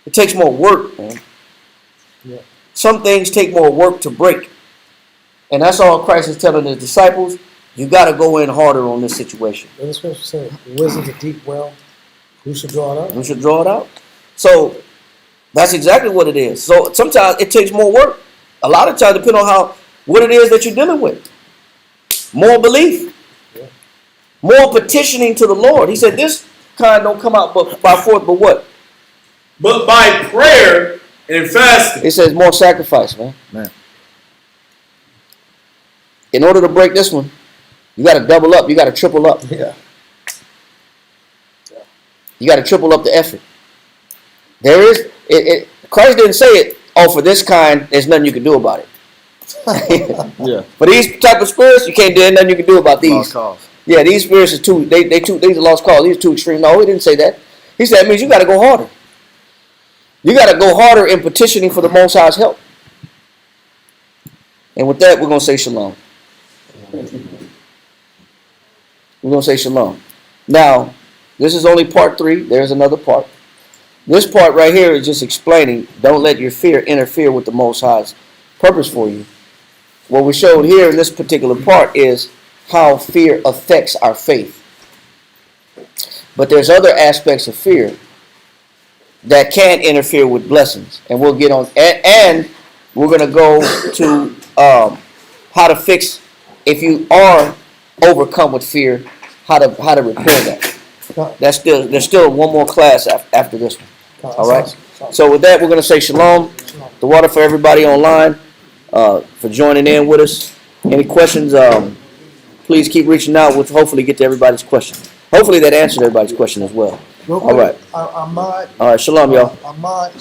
It takes more work, man. Yeah. Some things take more work to break. And that's all Christ is telling his disciples. You got to go in harder on this situation. And the scripture says, wisdom's a deep well. Who should draw it out? Who should draw it out? So that's exactly what it is. So sometimes it takes more work. A lot of times, depending on what it is that you're dealing with. More belief. More petitioning to the Lord. He said this kind don't come out by forth, but what? But by prayer and fasting. It says more sacrifice, man. In order to break this one, you got to double up. You got to triple up. Yeah. You got to triple up the effort. There is, Christ didn't say it, oh, for this kind, there's nothing you can do about it. Yeah. For these type of spirits, you can't do nothing you can do about these. Lost cause. Yeah, these spirits are these are lost cause. These are too extreme. No, he didn't say that. He said it means you got to go harder. You got to go harder in petitioning for the Most High's help. And with that, we're going to say shalom. We're going to say shalom. Now, this is only part 3. There's another part. This part right here is just explaining, don't let your fear interfere with the Most High's purpose for you. What we showed here in this particular part is how fear affects our faith. But there's other aspects of fear that can interfere with blessings. And we'll get on, and we're going to go to how to fix, if you are overcome with fear, how to repair that. There's still one more class after this one. All right. So with that, we're going to say shalom. The water for everybody online for joining in with us. Any questions? Please keep reaching out. We'll hopefully get to everybody's question. Hopefully that answered everybody's question as well. Real quick, All right. Ahmad. All right. Shalom, y'all. Ahmad